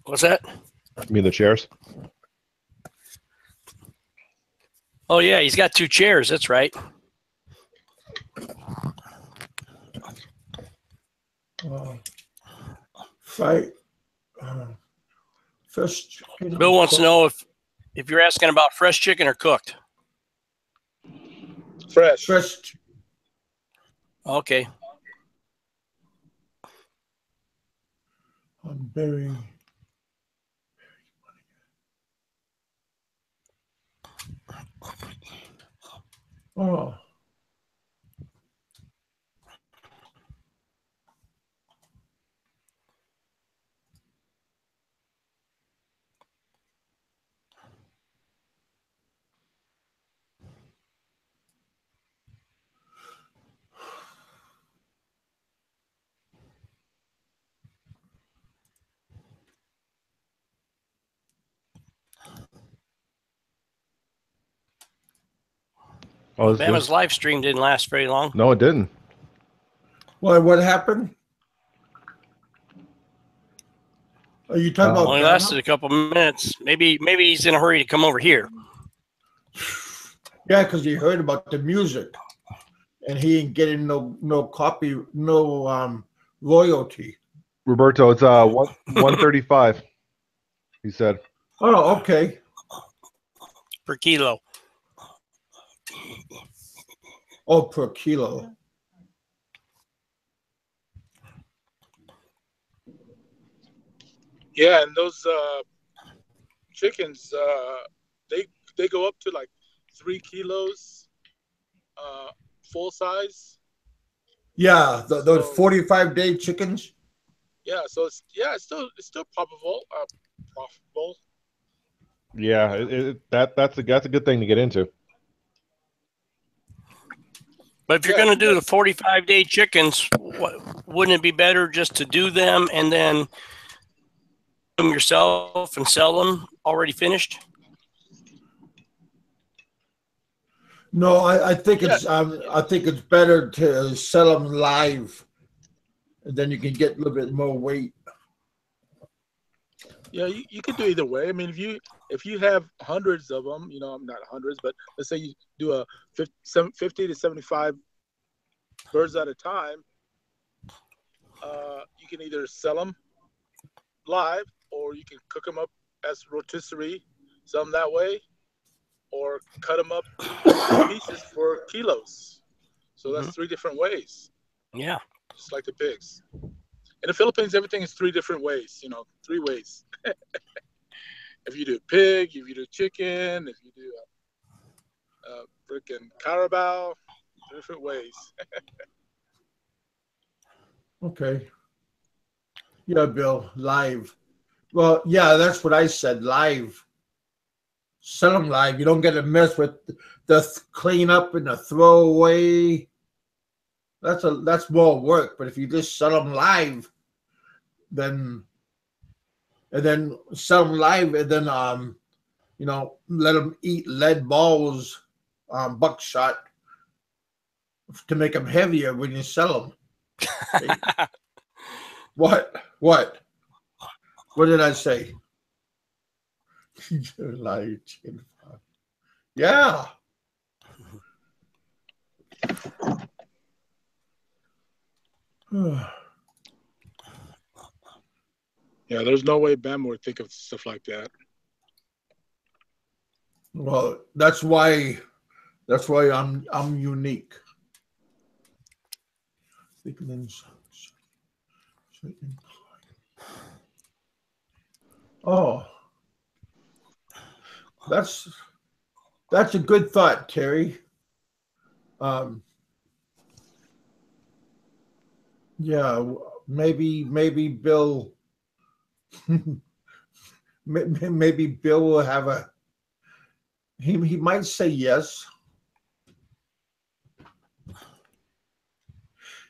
Speaker 4: What's that?
Speaker 1: You mean the chairs?
Speaker 4: Oh yeah, he's got 2 chairs. That's right.
Speaker 3: Fight. First,
Speaker 4: Bill wants to know if you're asking about fresh chicken or cooked.
Speaker 2: Fresh.
Speaker 3: First,
Speaker 4: Okay.
Speaker 3: I'm very. Oh.
Speaker 1: Oh, this is
Speaker 4: Bama's
Speaker 1: good.
Speaker 4: live stream didn't last very long.
Speaker 1: No, it didn't.
Speaker 3: What happened? Are you talking about?
Speaker 4: Only lasted a couple minutes. Maybe he's in a hurry to come over here.
Speaker 3: Yeah, because he heard about the music, and he ain't getting no copy, no royalty.
Speaker 1: Roberto, it's 135. He said.
Speaker 3: Oh, okay.
Speaker 4: Per kilo.
Speaker 3: Oh, per kilo.
Speaker 2: Yeah, and those chickens, they go up to like 3 kilos, full size.
Speaker 3: Yeah, those 45-day chickens.
Speaker 2: Yeah, so it's still profitable. Profitable.
Speaker 1: Yeah, that's a good thing to get into.
Speaker 4: But if you're going to do the 45-day chickens, wouldn't it be better just to do them and then them yourself and sell them already finished?
Speaker 3: No, I think it's better to sell them live, and then you can get a little bit more weight.
Speaker 2: Yeah, you could do either way. I mean, if you have hundreds of them, not hundreds, but let's say you do a 50 to 75 birds at a time, you can either sell them live, or you can cook them up as rotisserie, sell them that way, or cut them up in pieces for kilos. So that's 3 different ways.
Speaker 4: Yeah.
Speaker 2: Just like the pigs. In the Philippines, everything is 3 different ways, 3 ways. If you do pig, if you do chicken, if you do freaking carabao, different ways.
Speaker 3: Okay. Yeah, Bill, live. Well, yeah, that's what I said, live. Sell them live. You don't get to mess with the cleanup and the throwaway. That's more work. But if you just sell them live, then sell them live, and then let them eat lead balls, buckshot, to make them heavier when you sell them. What did I say? Yeah.
Speaker 2: Yeah, there's no way Bam would think of stuff like that.
Speaker 3: Well, that's why I'm unique. Oh, that's a good thought, Terry. Yeah, maybe Bill. Maybe Bill will have he might say yes.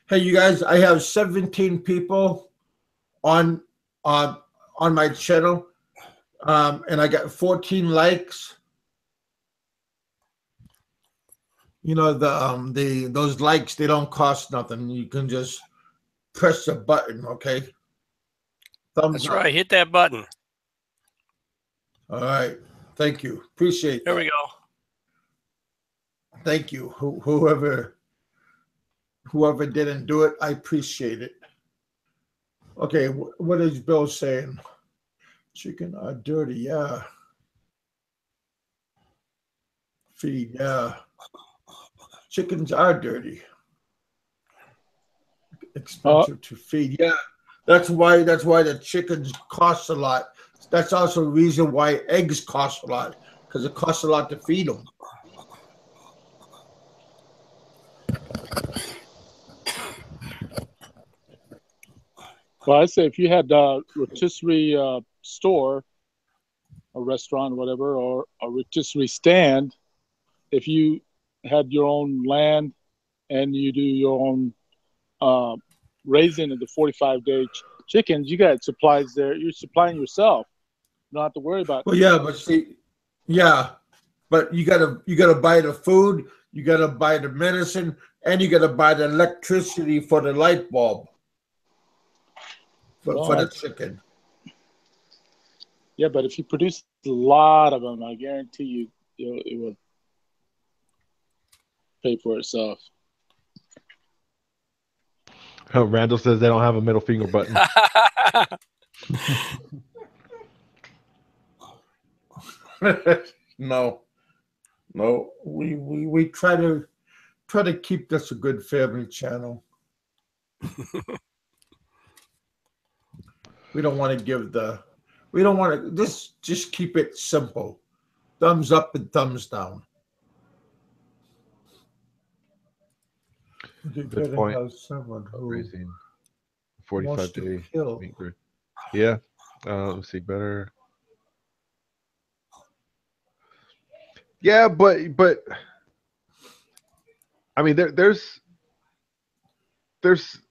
Speaker 3: Hey, you guys, I have 17 people on my channel, and I got 14 likes. You know, the those likes, they don't cost nothing. You can just press a button, okay? Thumbs
Speaker 4: That's
Speaker 3: up.
Speaker 4: right. Hit that button.
Speaker 3: All right. Thank you. Appreciate
Speaker 4: There
Speaker 3: that.
Speaker 4: we go.
Speaker 3: Thank you. Whoever didn't do it, I appreciate it. Okay, what is Bill saying? Chicken are dirty, yeah. Feed, yeah. Chickens are dirty. Expensive to feed, yeah. That's why the chickens cost a lot. That's also the reason why eggs cost a lot, because it costs a lot to feed them.
Speaker 2: Well, I say if you had a rotisserie store, a restaurant, whatever, or a rotisserie stand, if you had your own land and you do your own raising of the 45-day chickens, you got supplies there. You're supplying yourself. You don't have to worry about.
Speaker 3: Well, yeah, but see, yeah, but you gotta buy the food, you gotta buy the medicine, and you gotta buy the electricity for the light bulb for the chicken.
Speaker 2: Yeah, but if you produce a lot of them, I guarantee you, it will pay for itself.
Speaker 1: Oh, Randall says they don't have a middle finger button.
Speaker 3: No, we try to keep this a good family channel. We don't want to just keep it simple. Thumbs up and thumbs down.
Speaker 1: Good point.
Speaker 3: Have someone who
Speaker 1: Raising
Speaker 3: wants
Speaker 1: 45
Speaker 3: to
Speaker 1: day
Speaker 3: kill.
Speaker 1: meat grid. Yeah. Let's see. Better. Yeah, but I mean, there's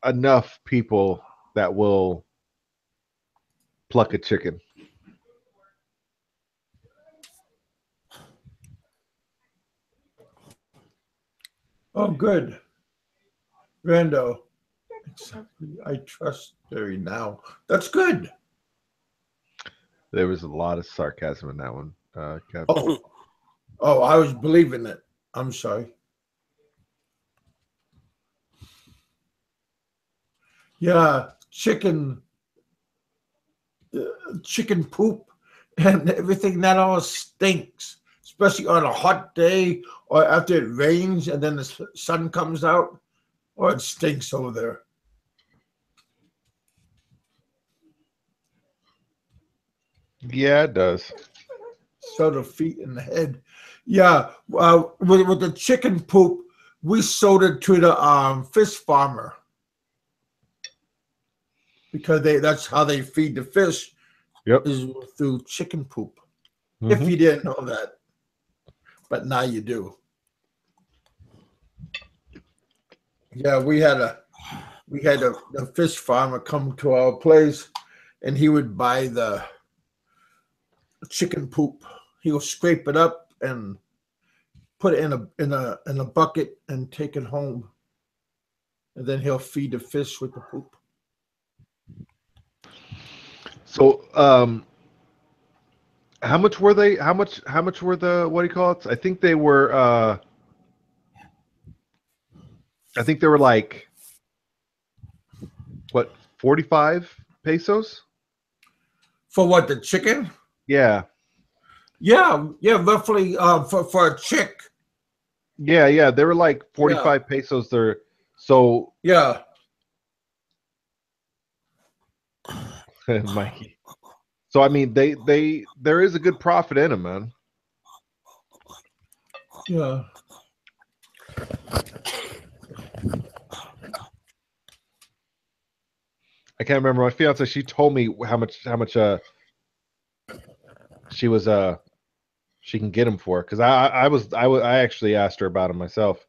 Speaker 1: enough people that will pluck a chicken.
Speaker 3: Oh, good. Rando. Exactly. I trust Barry now. That's good.
Speaker 1: There was a lot of sarcasm in that one. Kev.
Speaker 3: Oh, I was believing it. I'm sorry. Yeah, chicken poop and everything, that all stinks, especially on a hot day or after it rains and then the sun comes out. Or it stinks over there.
Speaker 1: Yeah, it does.
Speaker 3: So the feet and the head. Yeah, with the chicken poop, we sold it to the fish farmer because that's how they feed the fish.
Speaker 1: Yep.
Speaker 3: Is through chicken poop. Mm-hmm. If you didn't know that, but now you do. Yeah, we had a fish farmer come to our place, and he would buy the chicken poop. He would scrape it up and put it in a bucket and take it home, and then he'll feed the fish with the poop.
Speaker 1: So, how much were they? How much were the, what do you call it? I think they were like, what, 45 pesos?
Speaker 3: For what, the chicken?
Speaker 1: Yeah.
Speaker 3: Yeah, roughly for a chick.
Speaker 1: Yeah, they were like 45 pesos there. So
Speaker 3: yeah.
Speaker 1: Mikey. So I mean, there is a good profit in them, man.
Speaker 3: Yeah.
Speaker 1: I can't remember. My fiance, she told me how much she was she can get them for, because I actually asked her about them myself.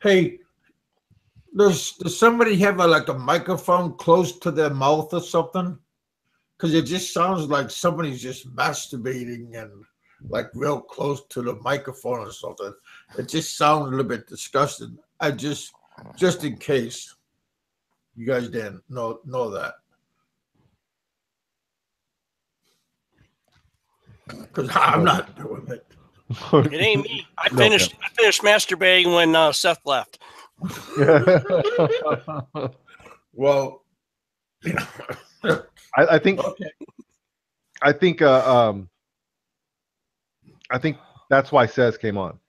Speaker 3: Hey, does somebody have a microphone close to their mouth or something? Because it just sounds like somebody's just masturbating and like real close to the microphone or something. It just sounds a little bit disgusting. I just in case you guys didn't know that. Because I'm not doing it.
Speaker 4: It ain't me. I finished masturbating when Seth left.
Speaker 3: Well,
Speaker 1: I think
Speaker 3: okay.
Speaker 1: I think that's why Says came on.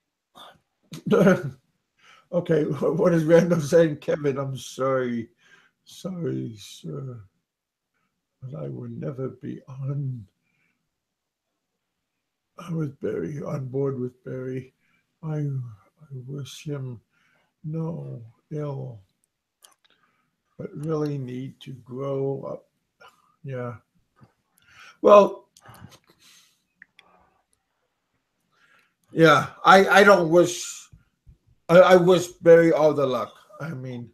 Speaker 3: Okay, what is Randall saying? Kevin, I'm sorry, sir, but I will never be on with Barry, on board with Barry. I wish him no ill, but really need to grow up. Yeah. Well, yeah, I don't wish. I wish Barry all the luck. I mean,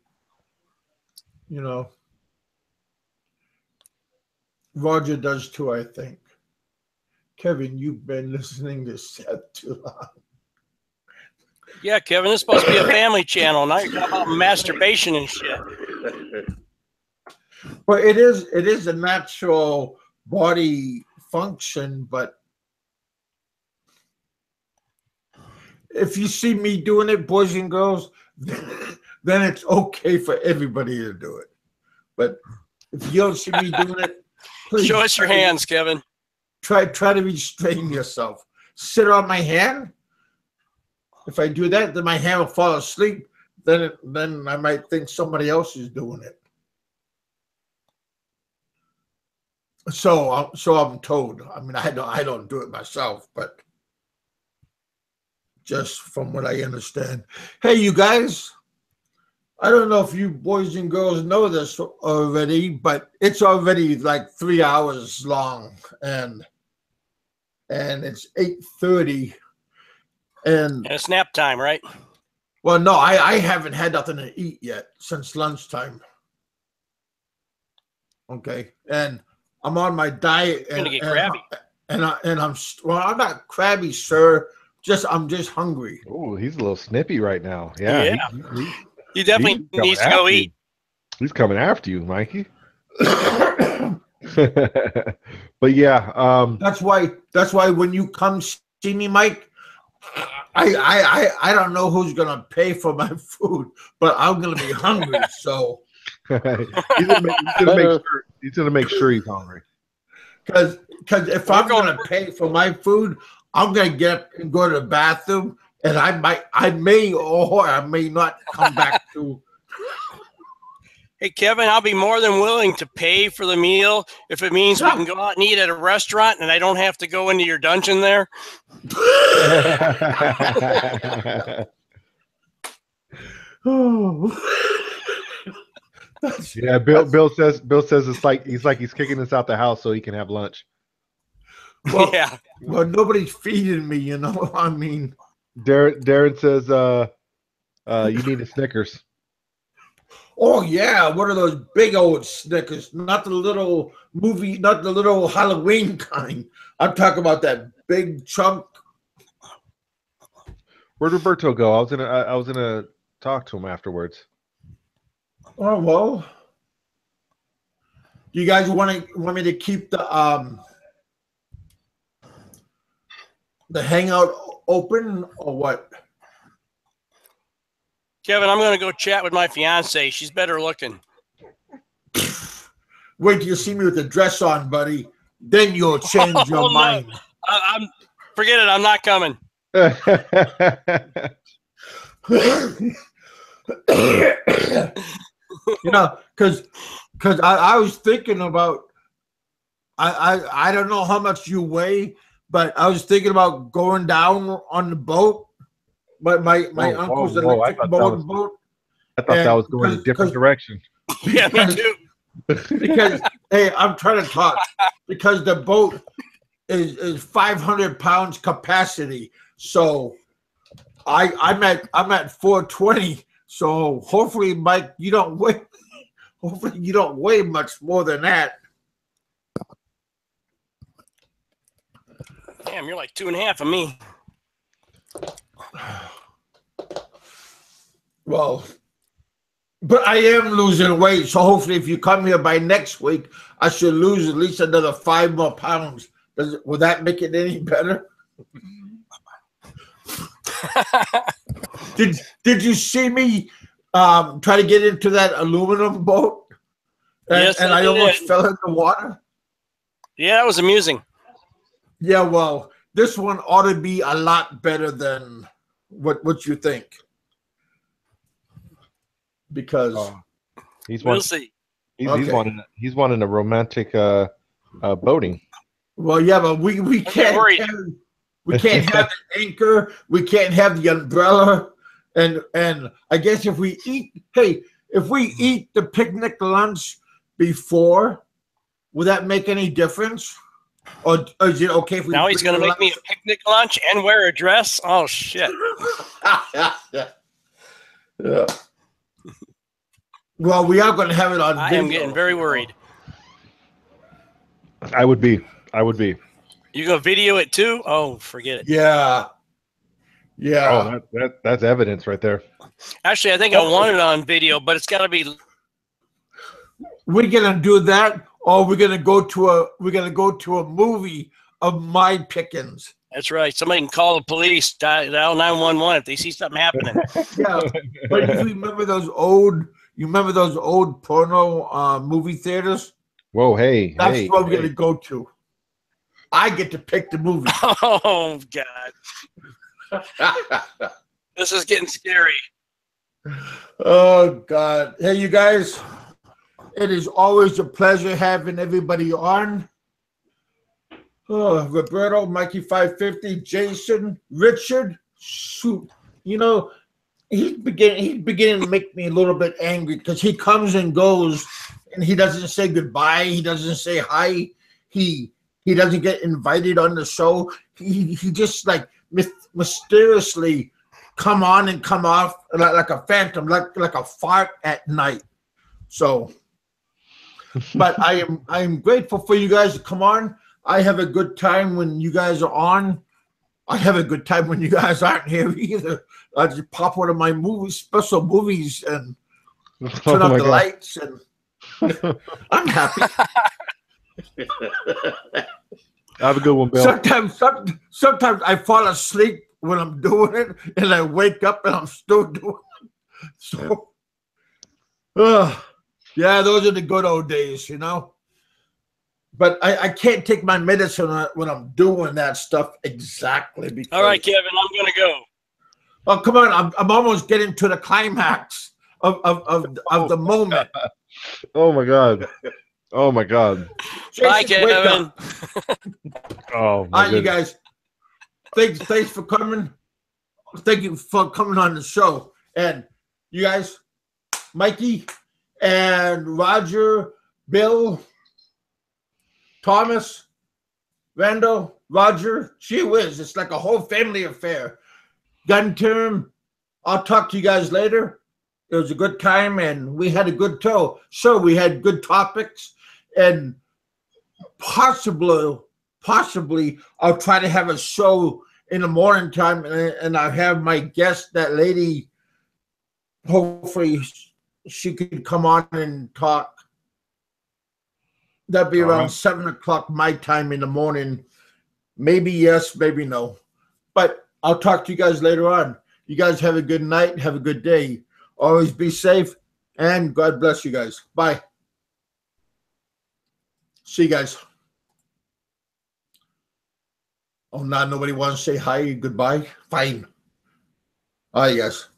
Speaker 3: you know, Roger does too, I think. Kevin, you've been listening to Seth too long.
Speaker 4: Yeah, Kevin, this is supposed to be a family channel. Now you're talking about masturbation and shit.
Speaker 3: Well, it is a natural body function, but if you see me doing it, boys and girls, then it's okay for everybody to do it. But if you don't see me doing it, please
Speaker 4: show us your hands, Kevin.
Speaker 3: Try to restrain yourself. Sit on my hand. If I do that, then my hand will fall asleep. Then I might think somebody else is doing it. So I'm told. I mean, I don't do it myself, but just from what I understand. Hey, you guys, I don't know if you boys and girls know this already, but it's already like 3 hours long, and it's 8:30, and
Speaker 4: it's nap time, right?
Speaker 3: Well, no, I haven't had nothing to eat yet since lunchtime. Okay, and I'm on my diet,
Speaker 4: You're gonna get crabby.
Speaker 3: And I'm not crabby, sir. I'm just hungry.
Speaker 1: Oh, he's a little snippy right now. Yeah.
Speaker 4: Yeah. He definitely needs to go eat.
Speaker 1: He's coming after you, Mikey. But yeah,
Speaker 3: that's why when you come see me, Mike, I don't know who's gonna pay for my food, but I'm gonna be hungry. So
Speaker 1: he's gonna make sure he's hungry.
Speaker 3: Because if I'm gonna pay for my food, I'm gonna get up and go to the bathroom, and I may or I may not come back to.
Speaker 4: Hey, Kevin, I'll be more than willing to pay for the meal if it means we can go out and eat at a restaurant and I don't have to go into your dungeon there.
Speaker 1: Yeah, Bill says it's like he's kicking us out the house so he can have lunch.
Speaker 3: Well, yeah. Well, nobody's feeding me, you know. I mean,
Speaker 1: Darren says you need a Snickers.
Speaker 3: Oh yeah, what are those big old Snickers? Not the little not the little Halloween kind. I'm talking about that big chunk.
Speaker 1: Where'd Roberto go? I was gonna talk to him afterwards.
Speaker 3: Oh well. Do you guys want me to keep the hangout open or what?
Speaker 4: Kevin, I'm going to go chat with my fiance. She's better looking.
Speaker 3: Wait till you see me with the dress on, buddy. Then you'll change your mind.
Speaker 4: No. Forget it. I'm not coming.
Speaker 3: You know, because I was thinking about, I don't know how much you weigh, but I was thinking about going down on the boat. But my uncle's electric boat.
Speaker 1: I thought that was going a different direction.
Speaker 4: Yeah, me too.
Speaker 3: Because hey, I'm trying to talk. Because the boat is 500 pounds capacity. So I'm at 420. So hopefully, Mike, you don't weigh much more than that.
Speaker 4: Damn, you're like 2.5 of me.
Speaker 3: Well, but I am losing weight, so hopefully if you come here by next week, I should lose at least another 5 more pounds. Will that make it any better? Did you see me try to get into that aluminum boat?
Speaker 4: Yes,
Speaker 3: and I almost fell in the water?
Speaker 4: Yeah, that was amusing.
Speaker 3: Yeah, well, this one ought to be a lot better than what you think. Because
Speaker 4: we'll see.
Speaker 1: He's wanting a romantic boating.
Speaker 3: Well, yeah, but we can't have the anchor, we can't have the umbrella, and I guess if we eat the picnic lunch before, will that make any difference? Or is it okay if we?
Speaker 4: Now he's going to make me a picnic lunch and wear a dress. Oh shit!
Speaker 3: Yeah. Well, we are going to have it on video.
Speaker 4: I am getting very worried.
Speaker 1: I would be.
Speaker 4: You gonna video it too? Oh, forget it.
Speaker 3: Yeah.
Speaker 1: Oh, that's evidence right there.
Speaker 4: Actually, I think I want it on video, but it's got to be.
Speaker 3: We're gonna do that, or we're gonna go to a movie of my pickings.
Speaker 4: That's right. Somebody can call the police, dial 911 if they see something happening.
Speaker 3: Yeah, but you remember those old porno movie theaters?
Speaker 1: Whoa, hey,
Speaker 3: that's what we're gonna go to. I get to pick the movie.
Speaker 4: Oh God, this is getting scary.
Speaker 3: Oh God! Hey, you guys. It is always a pleasure having everybody on. Oh, Roberto, Mikey 550, Jason, Richard. Shoot, he's beginning to make me a little bit angry because he comes and goes, and he doesn't say goodbye. He doesn't say hi. He doesn't get invited on the show. He just like mysteriously come on and come off like a phantom, like a fart at night. So. But I am grateful for you guys to come on. I have a good time when you guys are on. I have a good time when you guys aren't here either. I just pop one of my special movies and turn up the lights, and I'm happy.
Speaker 1: Have a good one, Bill.
Speaker 3: Sometimes I fall asleep when I'm doing it, and I wake up and I'm still doing it. So, yeah, those are the good old days, But I can't take my medicine when I'm doing that stuff exactly. Because,
Speaker 4: all right, Kevin, I'm going to go.
Speaker 3: Oh, come on. I'm almost getting to the climax of the moment.
Speaker 1: Oh, my God. Oh, my God.
Speaker 4: Bye, Kevin.
Speaker 1: Oh, my
Speaker 3: you guys. Thanks for coming. Thank you for coming on the show. And you guys, Mikey and Roger, Bill, Thomas, Randall, Roger, gee whiz, it's like a whole family affair. Gun term, I'll talk to you guys later. It was a good time, and we had a good show. We had good topics, and possibly I'll try to have a show in the morning time, and I'll have my guest, that lady, hopefully she could come on and talk. That'd be around 7 o'clock my time in the morning. Maybe yes, maybe no. But I'll talk to you guys later on. You guys have a good night. Have a good day. Always be safe, and God bless you guys. Bye. See you guys. Oh, now nobody wants to say hi, goodbye? Fine. All right, guys.